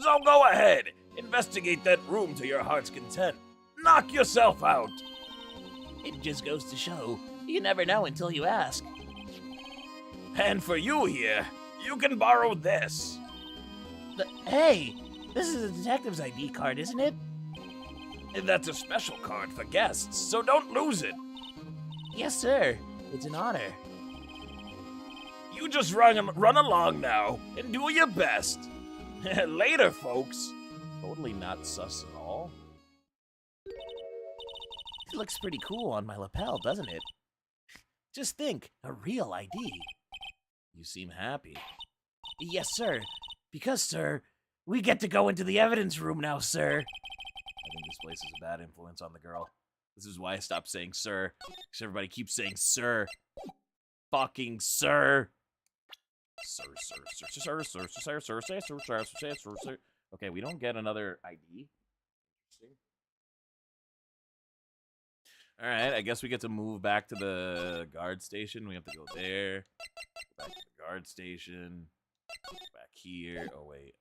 [SPEAKER 1] So go ahead, investigate that room to your heart's content. Knock yourself out.
[SPEAKER 3] It just goes to show, you never know until you ask.
[SPEAKER 1] And for you here, you can borrow this.
[SPEAKER 3] Hey, this is a detective's ID card, isn't it?
[SPEAKER 1] That's a special card for guests, so don't lose it.
[SPEAKER 3] Yes, sir. It's an honor.
[SPEAKER 1] You just run along now and do your best. Later, folks.
[SPEAKER 2] Totally not sus at all.
[SPEAKER 3] It looks pretty cool on my lapel, doesn't it? Just think, a real ID.
[SPEAKER 2] You seem happy.
[SPEAKER 3] Yes, sir. Because, sir, we get to go into the evidence room now, sir.
[SPEAKER 2] I think this place is a bad influence on the girl. This is why I stopped saying sir. Because everybody keeps saying sir. Fucking sir. Sir. Okay, we don't get another ID. Interesting. Alright, I guess we get to move back to the guard station. We have to go there. Back to the guard station. Back here. Oh, wait.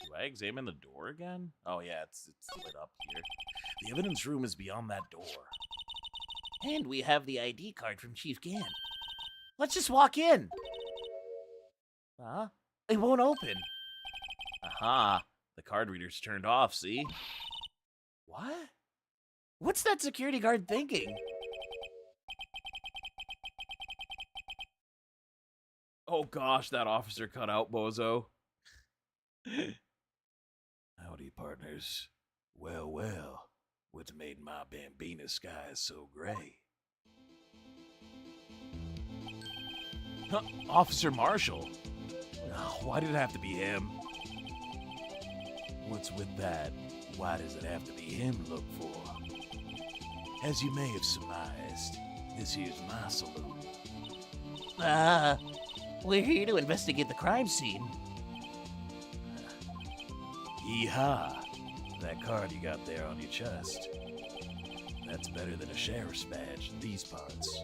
[SPEAKER 2] Do I examine the door again? Oh, yeah, it's lit up here. The evidence room is beyond that door.
[SPEAKER 3] And we have the ID card from Chief Gann. Let's just walk in. Huh? It won't open.
[SPEAKER 2] Aha, the card reader's turned off, see? What? What's that security guard thinking? Oh gosh, that officer cut out, bozo.
[SPEAKER 3] Howdy, partners. Well, well. What's made my Bambina skies so gray?
[SPEAKER 2] Huh, Officer Marshall. Oh, why did it have to be him?
[SPEAKER 3] What's with that? Why does it have to be him to look for? As you may have surmised, this here's my saloon.
[SPEAKER 5] We're here to investigate the crime scene.
[SPEAKER 3] Yeehaw! That card you got there on your chest. That's better than a sheriff's badge in these parts.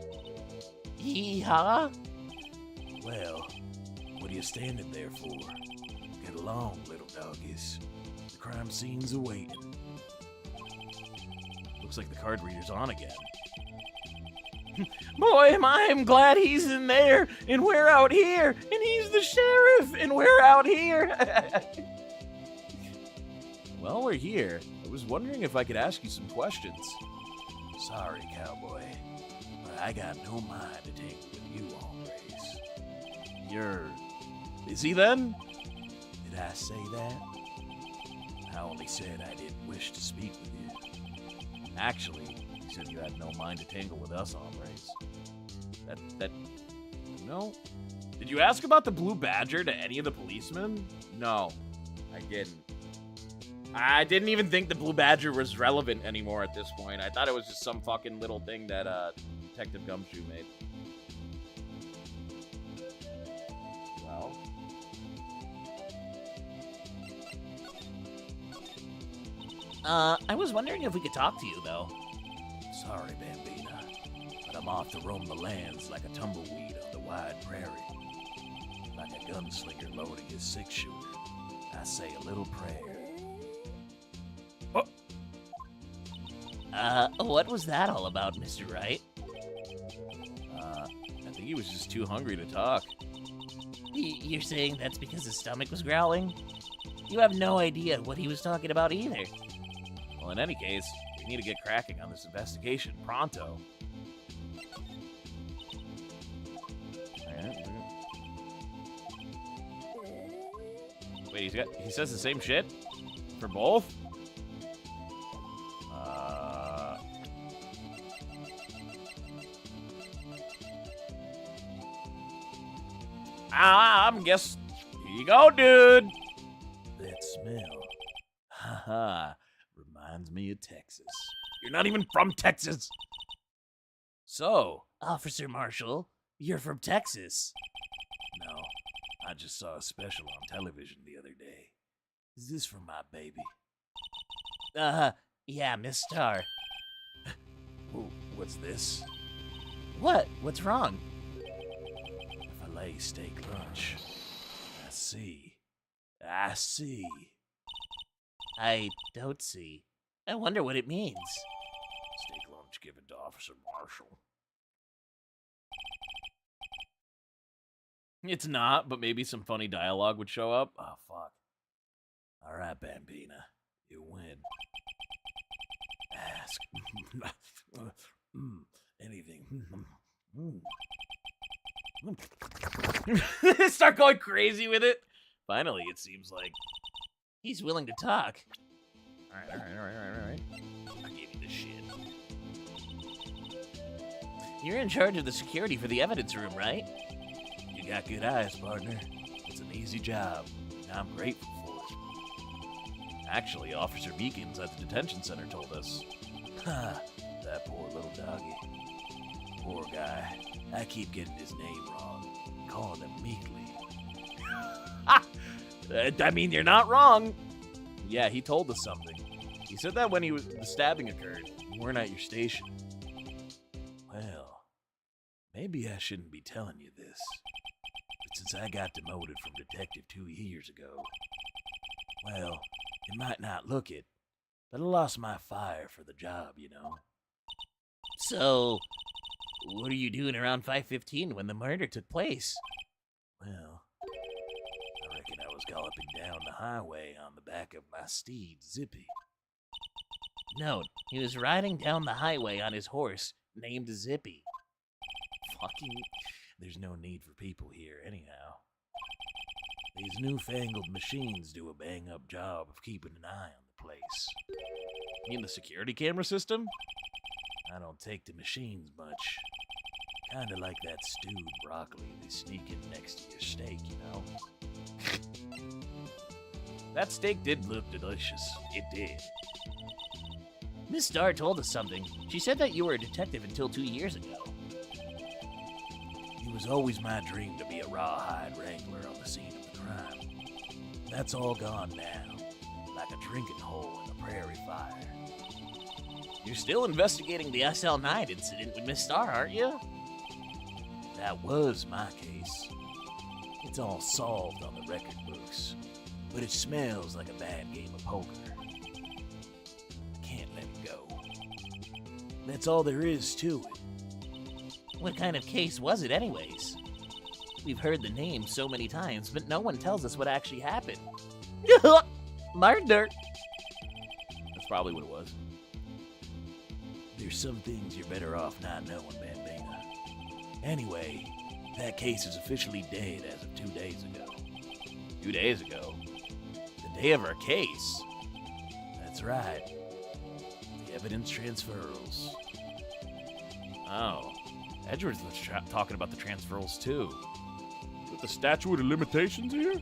[SPEAKER 5] Yeehaw?
[SPEAKER 3] Well, what are you standing there for? Get along, little doggies. The crime scene's awaiting.
[SPEAKER 2] Looks like the card reader's on again.
[SPEAKER 5] Boy, am I glad he's in there, and we're out here, and he's the sheriff, and we're out here.
[SPEAKER 2] While we're here, I was wondering if I could ask you some questions.
[SPEAKER 3] Sorry, cowboy, but I got no mind to take with you hombres.
[SPEAKER 2] You're... Is he then?
[SPEAKER 3] Did I say that? I only said I didn't wish to speak with you.
[SPEAKER 2] Actually, you said you had no mind to tangle with us hombres. No? Did you ask about the Blue Badger to any of the policemen? No, I didn't. I didn't even think the Blue Badger was relevant anymore at this point. I thought it was just some fucking little thing that Detective Gumshoe made. Well.
[SPEAKER 5] I was wondering if we could talk to you, though.
[SPEAKER 3] Sorry, Bambina, but I'm off to roam the lands like a tumbleweed on the wide prairie. Like a gunslinger loading his six-shooter, I say a little prayer.
[SPEAKER 5] What was that all about, Mr. Wright?
[SPEAKER 2] I think he was just too hungry to talk.
[SPEAKER 5] You're saying that's because his stomach was growling? You have no idea what he was talking about either.
[SPEAKER 2] Well, in any case, we need to get cracking on this investigation pronto. Wait, he says the same shit? For both? I'm guess. Here you go, dude.
[SPEAKER 3] That smell, haha, reminds me of Texas.
[SPEAKER 2] You're not even from Texas. So,
[SPEAKER 5] Officer Marshall, you're from Texas.
[SPEAKER 3] No, I just saw a special on television the other day. Is this for my baby?
[SPEAKER 5] Yeah, Miss Star.
[SPEAKER 3] Ooh, what's this?
[SPEAKER 5] What? What's wrong?
[SPEAKER 3] Filet steak lunch. I see.
[SPEAKER 5] I don't see. I wonder what it means.
[SPEAKER 3] Steak lunch given to Officer Marshall.
[SPEAKER 2] it's not, but maybe some funny dialogue would show up.
[SPEAKER 3] Oh, fuck. All right, Bambina. You win. Ask. Anything.
[SPEAKER 2] Start going crazy with it. Finally, it seems like.
[SPEAKER 5] He's willing to talk.
[SPEAKER 2] All right.
[SPEAKER 3] I gave you the shit.
[SPEAKER 5] You're in charge of the security for the evidence room, right?
[SPEAKER 3] You got good eyes, partner. It's an easy job, and I'm grateful for it.
[SPEAKER 2] Actually, Officer Meekins at the detention center told us.
[SPEAKER 3] Ha! That poor little doggy. Poor guy. I keep getting his name wrong. Calling him Meekly.
[SPEAKER 2] I mean, you're not wrong. Yeah, he told us something. He said that when the stabbing occurred, you weren't at your station.
[SPEAKER 3] Well, maybe I shouldn't be telling you this. But since I got demoted from detective 2 years ago, well, you might not look it, but I lost my fire for the job, you know.
[SPEAKER 5] So, what are you doing around 5:15 when the murder took place?
[SPEAKER 3] Well, I reckon I was calling galloping down the highway on the back of my steed, Zippy.
[SPEAKER 5] No, he was riding down the highway on his horse, named Zippy.
[SPEAKER 3] Fucking... There's no need for people here, anyhow. These newfangled machines do a bang-up job of keeping an eye on the place.
[SPEAKER 2] You mean the security camera system?
[SPEAKER 3] I don't take to machines much. Kinda like that stewed broccoli they sneak in next to your steak, you know?
[SPEAKER 2] That steak did look delicious.
[SPEAKER 3] It did.
[SPEAKER 5] Miss Starr told us something. She said that you were a detective until 2 years ago.
[SPEAKER 3] It was always my dream to be a rawhide wrangler on the scene of the crime. That's all gone now, like a drinking hole in a prairie fire.
[SPEAKER 5] You're still investigating the SL9 incident with Miss Starr, aren't you?
[SPEAKER 3] That was my case. It's all solved on the record books, but it smells like a bad game of poker. I can't let it go. That's all there is to it.
[SPEAKER 5] What kind of case was it anyways? We've heard the name so many times, but no one tells us what actually happened. Murder!
[SPEAKER 2] That's probably what it was.
[SPEAKER 3] There's some things you're better off not knowing, Bambina. Anyway, that case is officially dead as of 2 days ago.
[SPEAKER 2] 2 days ago? The day of our case?
[SPEAKER 3] That's right. The evidence transfers.
[SPEAKER 2] Oh. Edgeworth was talking about the transferals too. With the statute of limitations here?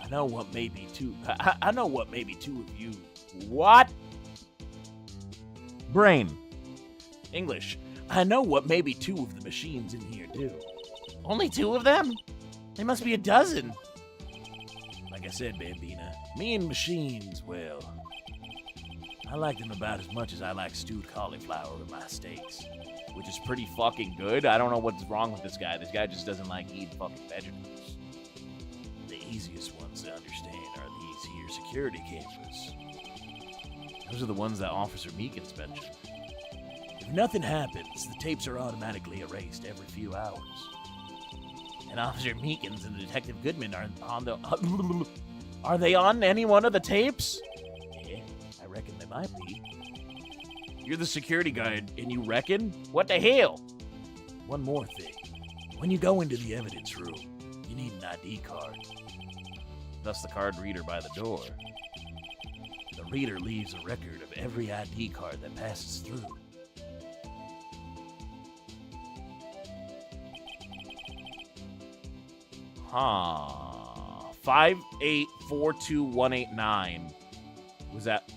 [SPEAKER 3] I know what maybe two of you...
[SPEAKER 2] What? Brain.
[SPEAKER 3] English. I know what maybe 2 of the machines in here do.
[SPEAKER 5] Only 2 of them? There must be a dozen.
[SPEAKER 3] Like I said, Bambina, me and machines, well, I like them about as much as I like stewed cauliflower with my steaks.
[SPEAKER 2] Which is pretty fucking good. I don't know what's wrong with this guy. This guy just doesn't like eating fucking vegetables.
[SPEAKER 3] The easiest ones to understand are these here security cameras.
[SPEAKER 2] Those are the ones that Officer Meekins mentioned.
[SPEAKER 3] If nothing happens, the tapes are automatically erased every few hours.
[SPEAKER 5] And Officer Meekins and Detective Goodman are on the... Are they on any one of the tapes?
[SPEAKER 3] Yeah, I reckon they might be.
[SPEAKER 2] You're the security guard, and you reckon? What the hell?
[SPEAKER 3] One more thing. When you go into the evidence room, you need an ID card.
[SPEAKER 2] Thus the card reader by the door.
[SPEAKER 3] The reader leaves a record of every ID card that passes through.
[SPEAKER 2] Huh. 5842189. Was that...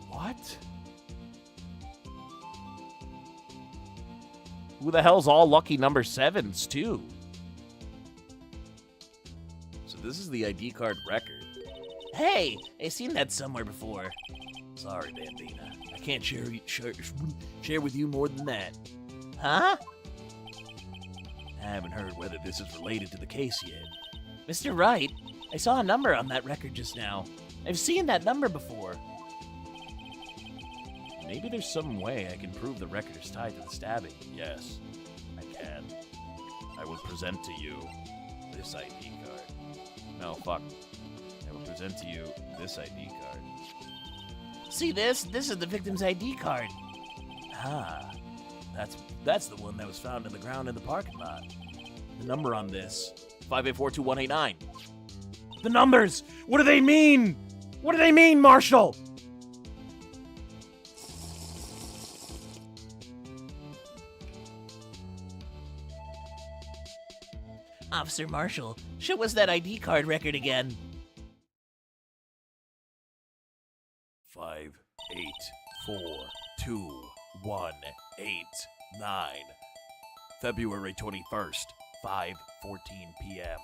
[SPEAKER 2] What? Who the hell's all lucky number 7s, too? So this is the ID card record.
[SPEAKER 5] Hey, I've seen that somewhere before.
[SPEAKER 3] Sorry, Bambina. I can't share with you more than that.
[SPEAKER 5] Huh?
[SPEAKER 3] I haven't heard whether this is related to the case yet.
[SPEAKER 5] Mr. Wright, I saw a number on that record just now. I've seen that number before.
[SPEAKER 2] Maybe there's some way I can prove the record is tied to the stabbing. Yes, I can. I will present to you this ID card. No, fuck. I will present to you this ID card.
[SPEAKER 5] See this? This is the victim's ID card.
[SPEAKER 3] Ah, that's the one that was found in the ground in the parking lot. The number on this, 5842189.
[SPEAKER 2] The numbers! What do they mean? What do they mean, Marshal?
[SPEAKER 5] Officer Marshall, show us that ID card record again.
[SPEAKER 3] 5842189. February 21st, 5:14 p.m.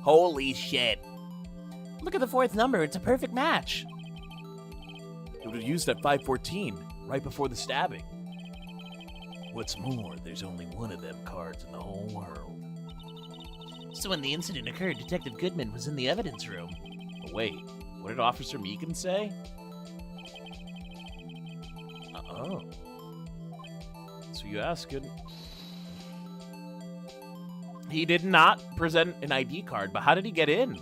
[SPEAKER 5] Holy shit. Look at the 4th number, it's a perfect match.
[SPEAKER 3] It was used at 5:14, right before the stabbing. What's more, there's only one of them cards in the whole world.
[SPEAKER 5] So when the incident occurred, Detective Goodman was in the evidence room.
[SPEAKER 2] But wait, what did Officer Meekins say? So you ask good... He did not present an ID card, but how did he get in?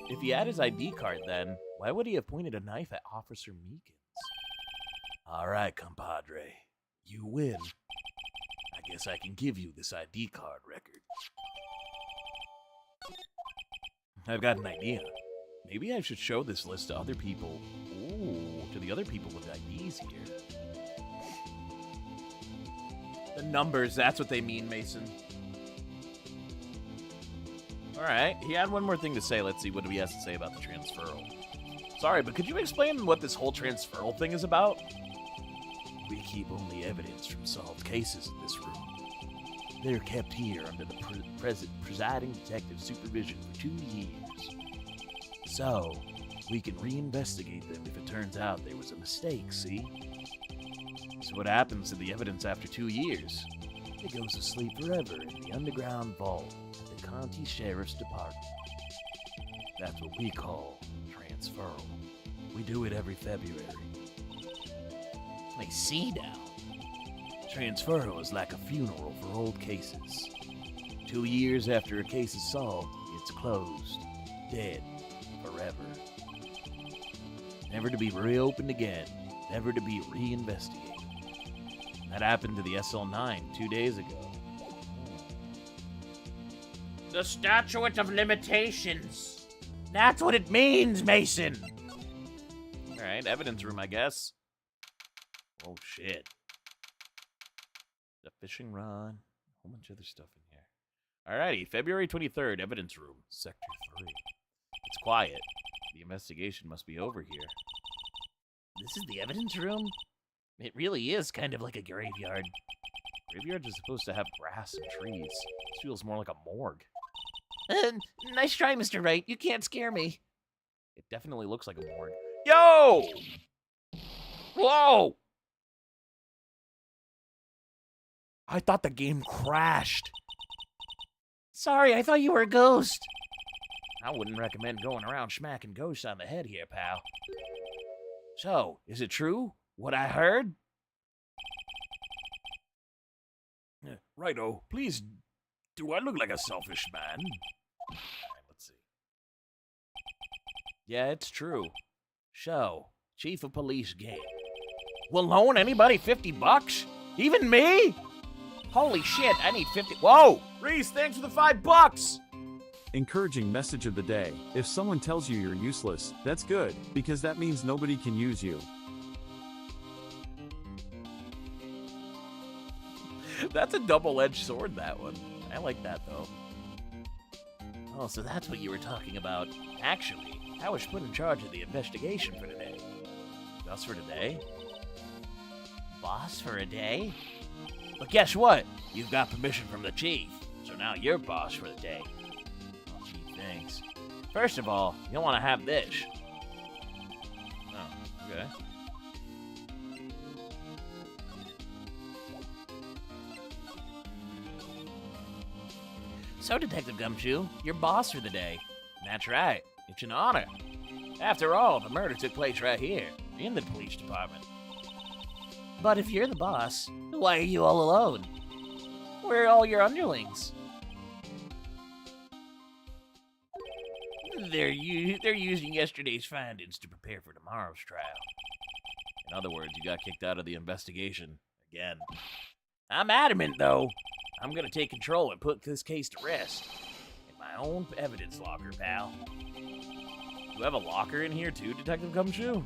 [SPEAKER 2] If he had his ID card, then why would he have pointed a knife at Officer Meekins? All right, compadre. You win. I guess I can give you this ID card record. I've got an idea. Maybe I should show this list to other people. Ooh, to the other people with IDs here. The numbers, that's what they mean, Mason. Alright, he had one more thing to say. Let's see what he has to say about the transferal. Sorry, but could you explain what this whole transferal thing is about? We keep only evidence from solved cases in this room. They're kept here under the presiding detective's supervision for 2 years. So, we can reinvestigate them if it turns out there was a mistake, see? So what happens to the evidence after 2 years? It goes asleep forever in the underground vault at the County Sheriff's Department. That's what we call transferal. We do it every February.
[SPEAKER 5] I see now.
[SPEAKER 2] Transferal is like a funeral for old cases. 2 years after a case is solved, it's closed, dead, forever. Never to be reopened again, never to be reinvestigated. That happened to the SL9 2 days ago.
[SPEAKER 5] The statute of limitations. That's what it means, Mason.
[SPEAKER 2] Alright, evidence room, I guess. Oh, shit. The fishing rod. A whole bunch of other stuff in here. Alrighty, February 23rd, evidence room, Sector 3. It's quiet. The investigation must be over here.
[SPEAKER 5] This is the evidence room? It really is kind of like a graveyard.
[SPEAKER 2] Graveyards are supposed to have grass and trees. This feels more like a morgue.
[SPEAKER 5] Nice try, Mr. Wright. You can't scare me.
[SPEAKER 2] It definitely looks like a morgue. Yo! Whoa! I thought the game crashed.
[SPEAKER 5] Sorry, I thought you were a ghost.
[SPEAKER 2] I wouldn't recommend going around smacking ghosts on the head here, pal. So, is it true? What I heard? Righto, please, do I look like a selfish man? Alright, let's see. Yeah, it's true. So, Chief of Police Game. Will loan anybody $50? Even me? Holy shit, I need 50. Whoa! Reese, thanks for the $5!
[SPEAKER 4] Encouraging message of the day. If someone tells you you're useless, that's good, because that means nobody can use you.
[SPEAKER 2] That's a double-edged sword, that one. I like that, though.
[SPEAKER 5] Oh, so that's what you were talking about. Actually, I was put in charge of the investigation for today.
[SPEAKER 2] Just for today?
[SPEAKER 5] Boss for a day?
[SPEAKER 2] But guess what? You've got permission from the chief, so now you're boss for the day. Oh, gee, thanks. First of all, you'll want to have this. Oh, okay.
[SPEAKER 5] So, Detective Gumshoe, you're boss for the day.
[SPEAKER 2] That's right. It's an honor. After all, the murder took place right here, in the police department.
[SPEAKER 5] But if you're the boss, why are you all alone? Where are all your underlings?
[SPEAKER 2] They're using yesterday's findings to prepare for tomorrow's trial. In other words, you got kicked out of the investigation again. I'm adamant, though. I'm gonna take control and put this case to rest. In my own evidence locker, pal. You have a locker in here too, Detective Gumshoe?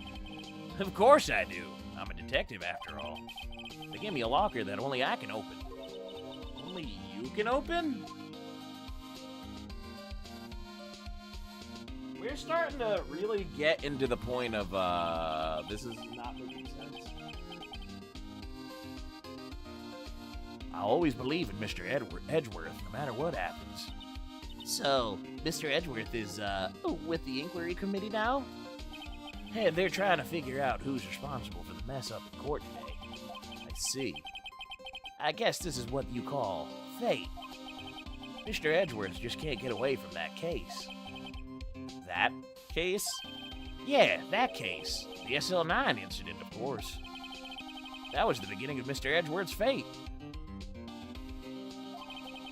[SPEAKER 2] Of course I do. I'm a detective after all. They gave me a locker that only I can open. Only you can open? We're starting to really get into the point of, this is not making sense. I'll always believe in Mr. Edgeworth, no matter what happens.
[SPEAKER 5] So, Mr. Edgeworth is, with the inquiry committee now?
[SPEAKER 2] Hey, they're trying to figure out who's responsible for the mess up in court today. I see. I guess this is what you call fate. Mr. Edgeworth just can't get away from that case. That case? Yeah, that case. The SL9 incident, of course. That was the beginning of Mr. Edgeworth's fate.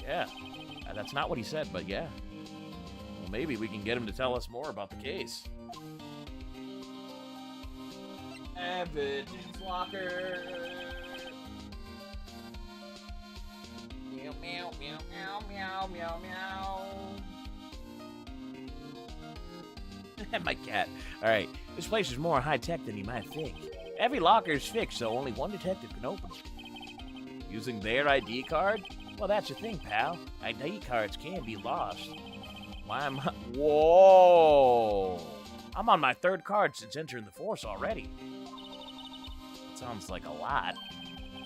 [SPEAKER 2] Yeah, That's not what he said, but yeah. Well, maybe we can get him to tell us more about the case.
[SPEAKER 1] Evidence locker. Meow, meow, meow, meow, meow, meow, meow.
[SPEAKER 5] My cat. All right, this place is more high-tech than you might think. Every locker is fixed, so only one detective can open it.
[SPEAKER 2] Using their ID card?
[SPEAKER 5] Well, that's the thing, pal. ID cards can be lost.
[SPEAKER 2] Why am I... Whoa!
[SPEAKER 5] I'm on my third card since entering the force already.
[SPEAKER 2] That sounds like a lot.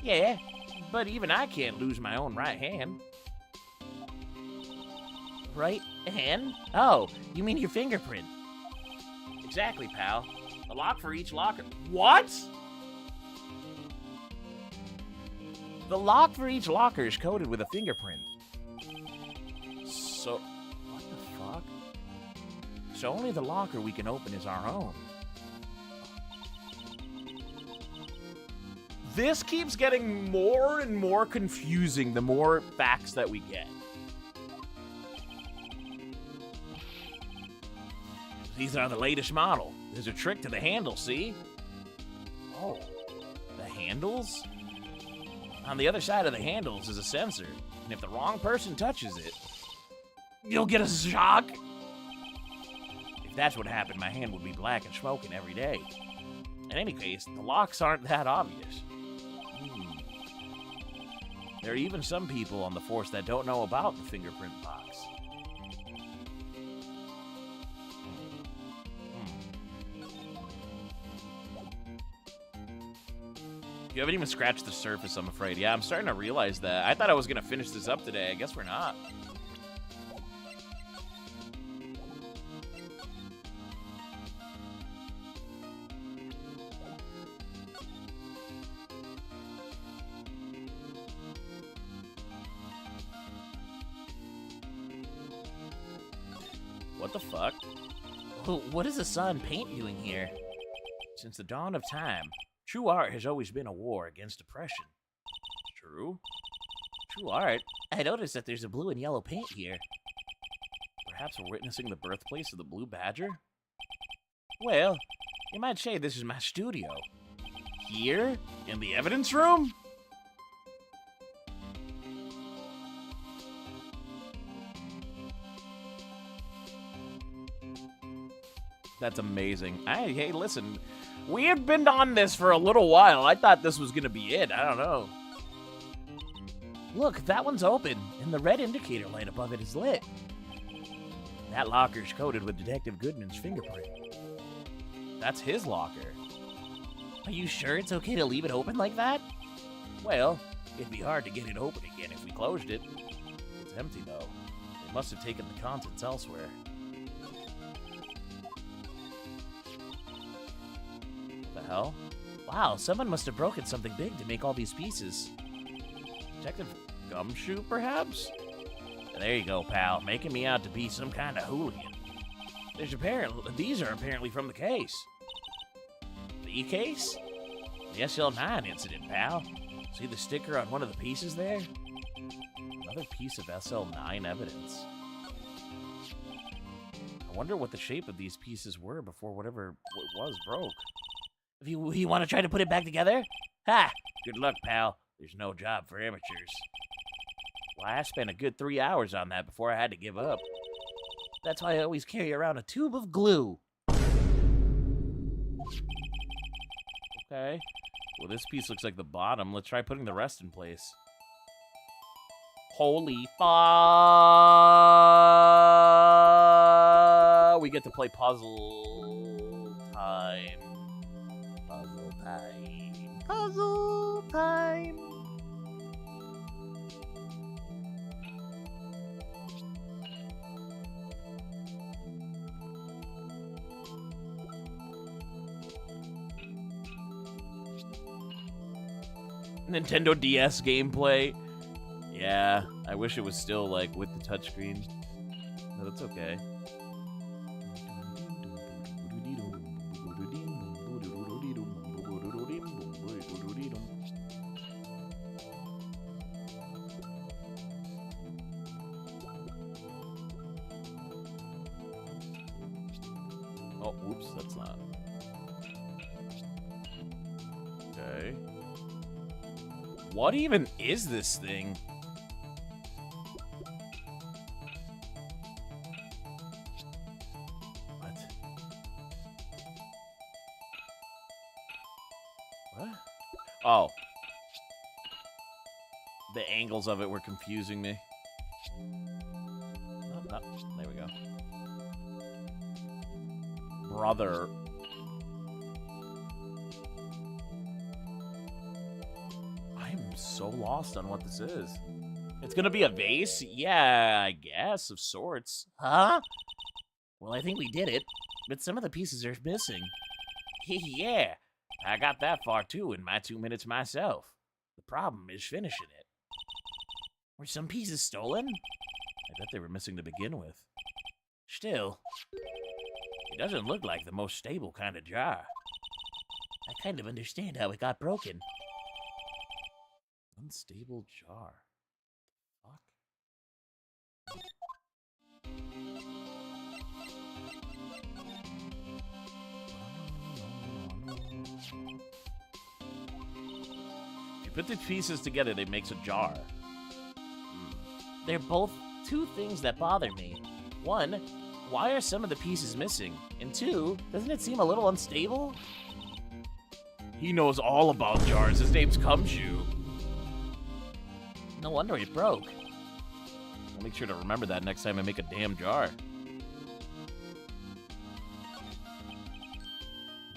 [SPEAKER 5] Yeah, but even I can't lose my own right hand. Right hand? Oh, you mean your fingerprint?
[SPEAKER 2] Exactly, pal. A lock for each locker. What?
[SPEAKER 5] The lock for each locker is coded with a fingerprint.
[SPEAKER 2] So, what the fuck?
[SPEAKER 5] So only the locker we can open is our own.
[SPEAKER 2] This keeps getting more and more confusing the more facts that we get.
[SPEAKER 5] These are the latest model. There's a trick to the handle, see?
[SPEAKER 2] Oh,
[SPEAKER 5] The handles? On the other side of the handles is a sensor, and if the wrong person touches it, you'll get a shock. If that's what happened, my hand would be black and smoking every day. In any case, the locks aren't that obvious. There are even some people on the force that don't know about the fingerprint box.
[SPEAKER 2] you haven't even scratched the surface, I'm afraid. Yeah, I'm starting to realize that. I thought I was going to finish this up today. I guess we're not. What the fuck?
[SPEAKER 5] What is the sun paint doing here? Since the dawn of time, true art has always been a war against oppression.
[SPEAKER 2] True?
[SPEAKER 5] True art? I noticed that there's a blue and yellow paint here.
[SPEAKER 2] Perhaps we're witnessing the birthplace of the Blue Badger?
[SPEAKER 5] Well, you might say this is my studio.
[SPEAKER 2] Here? In the evidence room? That's amazing. Hey, listen, we have been on this for a little while. I thought this was going to be it. I don't know.
[SPEAKER 5] Look, that one's open, and the red indicator light above it is lit. That locker's coated with Detective Goodman's fingerprint.
[SPEAKER 2] That's his locker.
[SPEAKER 5] Are you sure it's okay to leave it open like that?
[SPEAKER 2] Well,
[SPEAKER 5] It'd be hard to get it open again if we closed it.
[SPEAKER 2] it's empty, though. They must have taken the contents elsewhere. What the hell?
[SPEAKER 5] Wow, someone must have broken something big to make all these pieces.
[SPEAKER 2] Detective Gumshoe, perhaps?
[SPEAKER 5] There you go, pal, making me out to be some kind of hooligan. These are apparently from the case. The case? The SL9 incident, pal. See the sticker on one of the pieces there?
[SPEAKER 2] Another piece of SL9 evidence. I wonder what the shape of these pieces were before whatever it was broke.
[SPEAKER 5] If you want to try to put it back together? Ha! Good luck, pal. There's no job for amateurs. Why, I spent a good 3 hours on that before I had to give up. That's why I always carry around a tube of glue.
[SPEAKER 2] Okay. Well, this piece looks like the bottom. Let's try putting the rest in place. Holy fuck! We get to play puzzle time. Puzzle time. Puzzle time. Nintendo DS gameplay. Yeah, I wish it was still like with the touchscreen. But it's okay. Oh, whoops, that's not. Okay. What even is this thing? What? What? Oh. The angles of it were confusing me. Oh, no. There we go. Brother. I'm so lost on what this is. It's gonna be a vase? Yeah, I guess, of sorts.
[SPEAKER 5] Huh? Well, I think we did it, but some of the pieces are missing.
[SPEAKER 2] Yeah, I got that far too in my 2 minutes myself. The problem is finishing it.
[SPEAKER 5] Were some pieces stolen?
[SPEAKER 2] I bet they were missing to begin with.
[SPEAKER 5] Still,
[SPEAKER 2] It doesn't look like the most stable kind of jar.
[SPEAKER 5] I kind of understand how it got broken.
[SPEAKER 2] Unstable jar. Fuck. If you put the pieces together, it makes a jar.
[SPEAKER 5] They're both two things that bother me. One, why are some of the pieces missing? And two, doesn't it seem a little unstable?
[SPEAKER 2] He knows all about jars. His name's Cumshoe.
[SPEAKER 5] No wonder it broke.
[SPEAKER 2] I'll make sure to remember that next time I make a damn jar.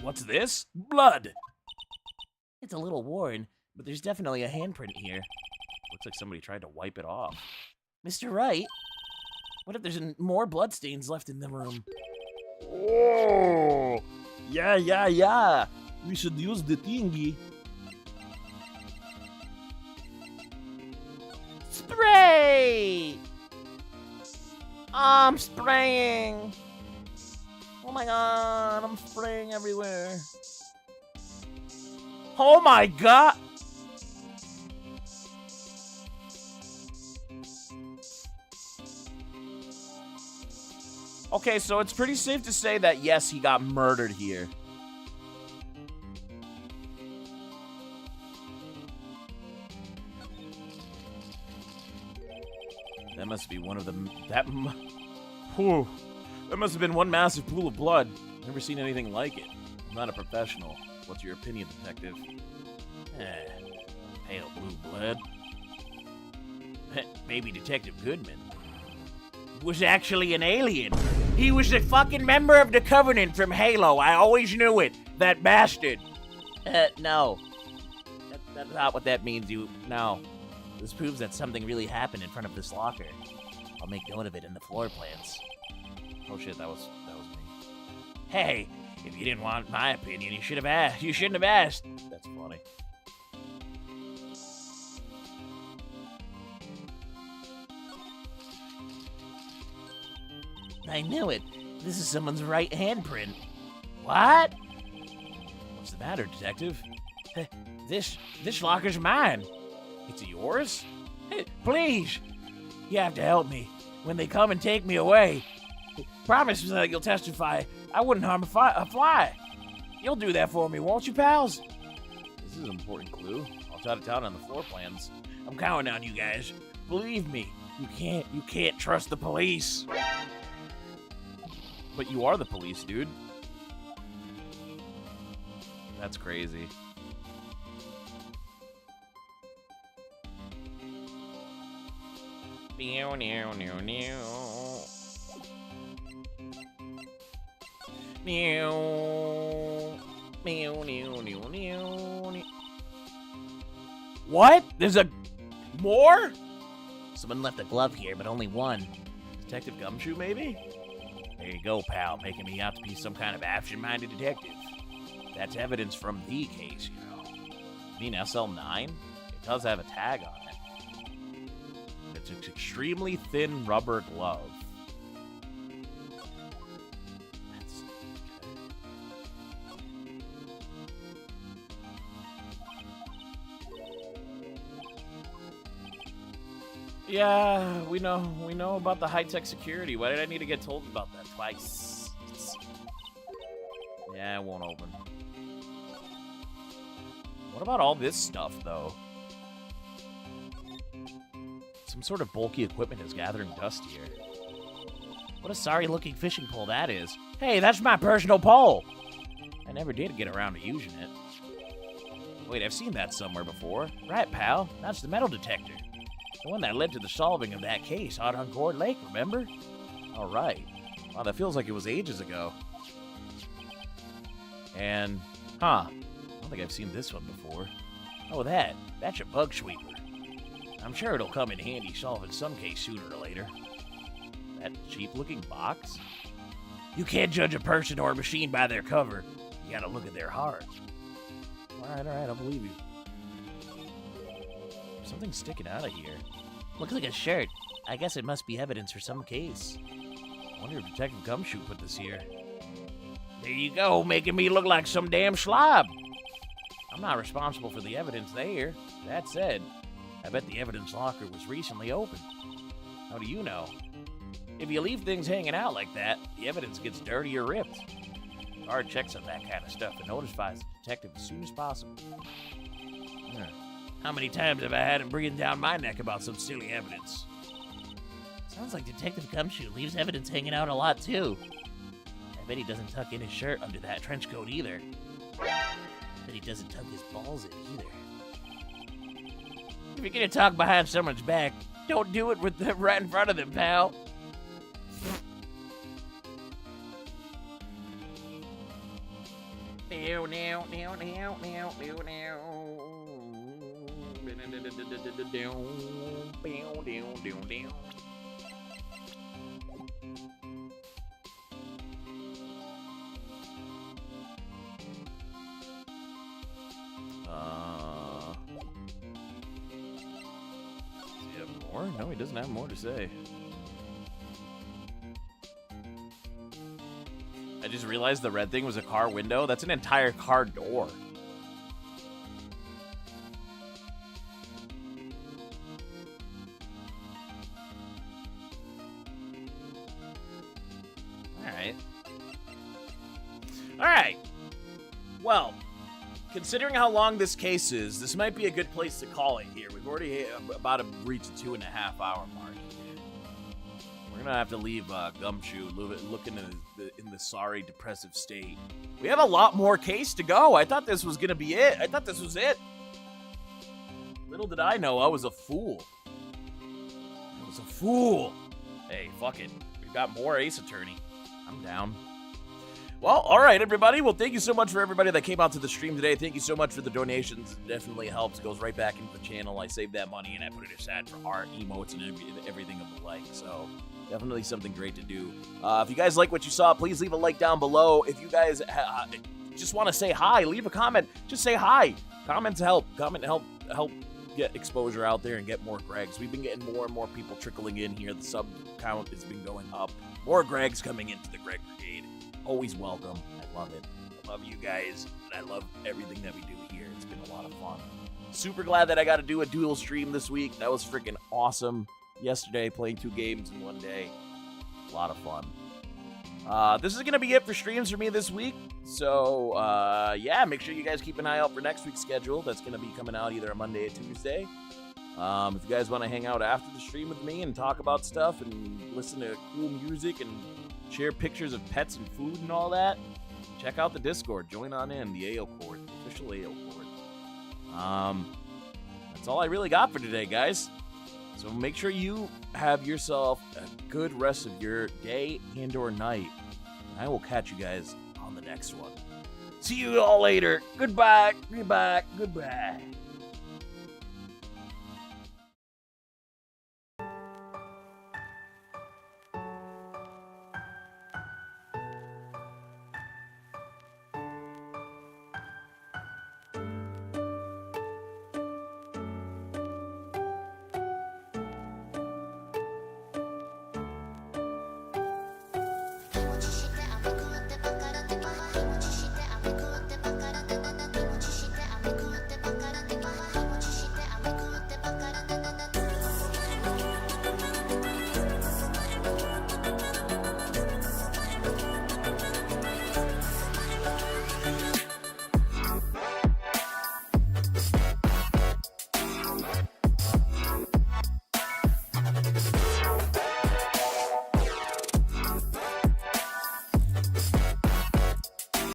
[SPEAKER 2] What's this? Blood!
[SPEAKER 5] It's a little worn, but there's definitely a handprint here.
[SPEAKER 2] Looks like somebody tried to wipe it off.
[SPEAKER 5] Mr. Wright, what if there's more bloodstains left in the room?
[SPEAKER 3] Oh! Yeah. We should use the thingy.
[SPEAKER 5] Spray! I'm spraying! Oh my god, I'm spraying everywhere.
[SPEAKER 2] Oh my god! Okay, so it's pretty safe to say that, yes, he got murdered here. That must be one of the... That must have been one massive pool of blood. Never seen anything like it. I'm not a professional. What's your opinion, detective? Pale blue blood. Maybe Detective Goodman was actually an alien. He was a fucking member of the Covenant from Halo. I always knew it. That bastard.
[SPEAKER 5] No. That's not what that means, No. This proves that something really happened in front of this locker. I'll make note of it in the floor plans.
[SPEAKER 2] Oh shit, that was me.
[SPEAKER 5] Hey, if you didn't want my opinion, you should have asked. You shouldn't have asked.
[SPEAKER 2] That's funny.
[SPEAKER 5] I knew it. This is someone's right handprint. What?
[SPEAKER 2] What's the matter, detective?
[SPEAKER 5] This locker's mine.
[SPEAKER 2] It's yours?
[SPEAKER 5] Please, you have to help me when they come and take me away. Promise that you'll testify I wouldn't harm a fly. You'll do that for me, won't you, pals?
[SPEAKER 2] This is an important clue. I'll jot it down on the floor plans.
[SPEAKER 5] I'm counting on you guys. Believe me, you can't trust the police.
[SPEAKER 2] But you are the police, dude. That's crazy.
[SPEAKER 5] What? There's a more? Someone left a glove here, but only one.
[SPEAKER 2] Detective Gumshoe, maybe?
[SPEAKER 5] There you go, pal, making me out to be some kind of absent-minded detective.
[SPEAKER 2] That's evidence from the case, you know. You mean SL9? It does have a tag on it. It's an extremely thin rubber glove. That's Yeah, we know about the high-tech security. Why did I need to get told about that twice?
[SPEAKER 5] Yeah, it won't open. What about all this stuff, though? Some sort of bulky equipment is gathering dust here. What a sorry-looking fishing pole that is. Hey, that's my personal pole! I never did get around to using it. Wait, I've seen that somewhere before. Right, pal. That's the metal detector. The one that led to the solving of that case out on Gourd Lake, remember? All right. Wow, that feels like it was ages ago. And, I don't think I've seen this one before. Oh, that's a bug sweeper. I'm sure it'll come in handy solving some case sooner or later. That cheap-looking box? You can't judge a person or a machine by their cover. You gotta look at their heart. Alright, I'll believe you. There's something sticking out of here. Looks like a shirt. I guess it must be evidence for some case. I wonder if Detective Gumshoe put this here. There you go, making me look like some damn slob. I'm not responsible for the evidence there. That said, I bet the evidence locker was recently opened. How do you know? If you leave things hanging out like that, the evidence gets dirty or ripped. The guard checks on that kind of stuff and notifies the detective as soon as possible. How many times have I had him breathing down my neck about some silly evidence? Sounds like Detective Gumshoe leaves evidence hanging out a lot, too. I bet he doesn't tuck in his shirt under that trench coat either. Bet he doesn't tuck his balls in either. If you're gonna talk behind someone's back, don't do it with them right in front of them, pal. More? No, he doesn't have more to say. I just realized the red thing was a car window. That's an entire car door. Alright. Well, considering how long this case is, this might be a good place to call it here. We've already about to reach the 2.5 hour mark here. We're gonna have to leave Gumshoe looking in the sorry, depressive state. We have a lot more case to go. I thought this was gonna be it. I thought this was it. Little did I know I was a fool. I was a fool. Hey, fuck it. We've got more Ace Attorney. I'm down. Well, all right, everybody. Well, thank you so much for everybody that came out to the stream today. Thank you so much for the donations. It definitely helps. Goes right back into the channel. I saved that money, and I put it aside for art, emotes, and everything of the like. So definitely something great to do. If you guys like what you saw, please leave a like down below. If you guys just want to say hi, leave a comment. Just say hi. Comments help. Help get exposure out there and get more Gregs. We've been getting more and more people trickling in here. The sub count has been going up. More Gregs coming into the Greg Brigade. Always welcome. I love it. I love you guys, and I love everything that we do here. It's been a lot of fun. Super glad that I got to do a dual stream this week. That was freaking awesome. Yesterday, playing 2 games in one day. A lot of fun. This is going to be it for streams for me this week. So, yeah, make sure you guys keep an eye out for next week's schedule. That's going to be coming out either a Monday or Tuesday. If you guys want to hang out after the stream with me and talk about stuff and listen to cool music and share pictures of pets and food and all that, check out the Discord. Join on in, the Aeolcord, the official Aeolcord. That's all I really got for today, guys. So make sure you have yourself a good rest of your day and or night. And I will catch you guys on the next one. See you all later. Goodbye. Goodbye. Goodbye.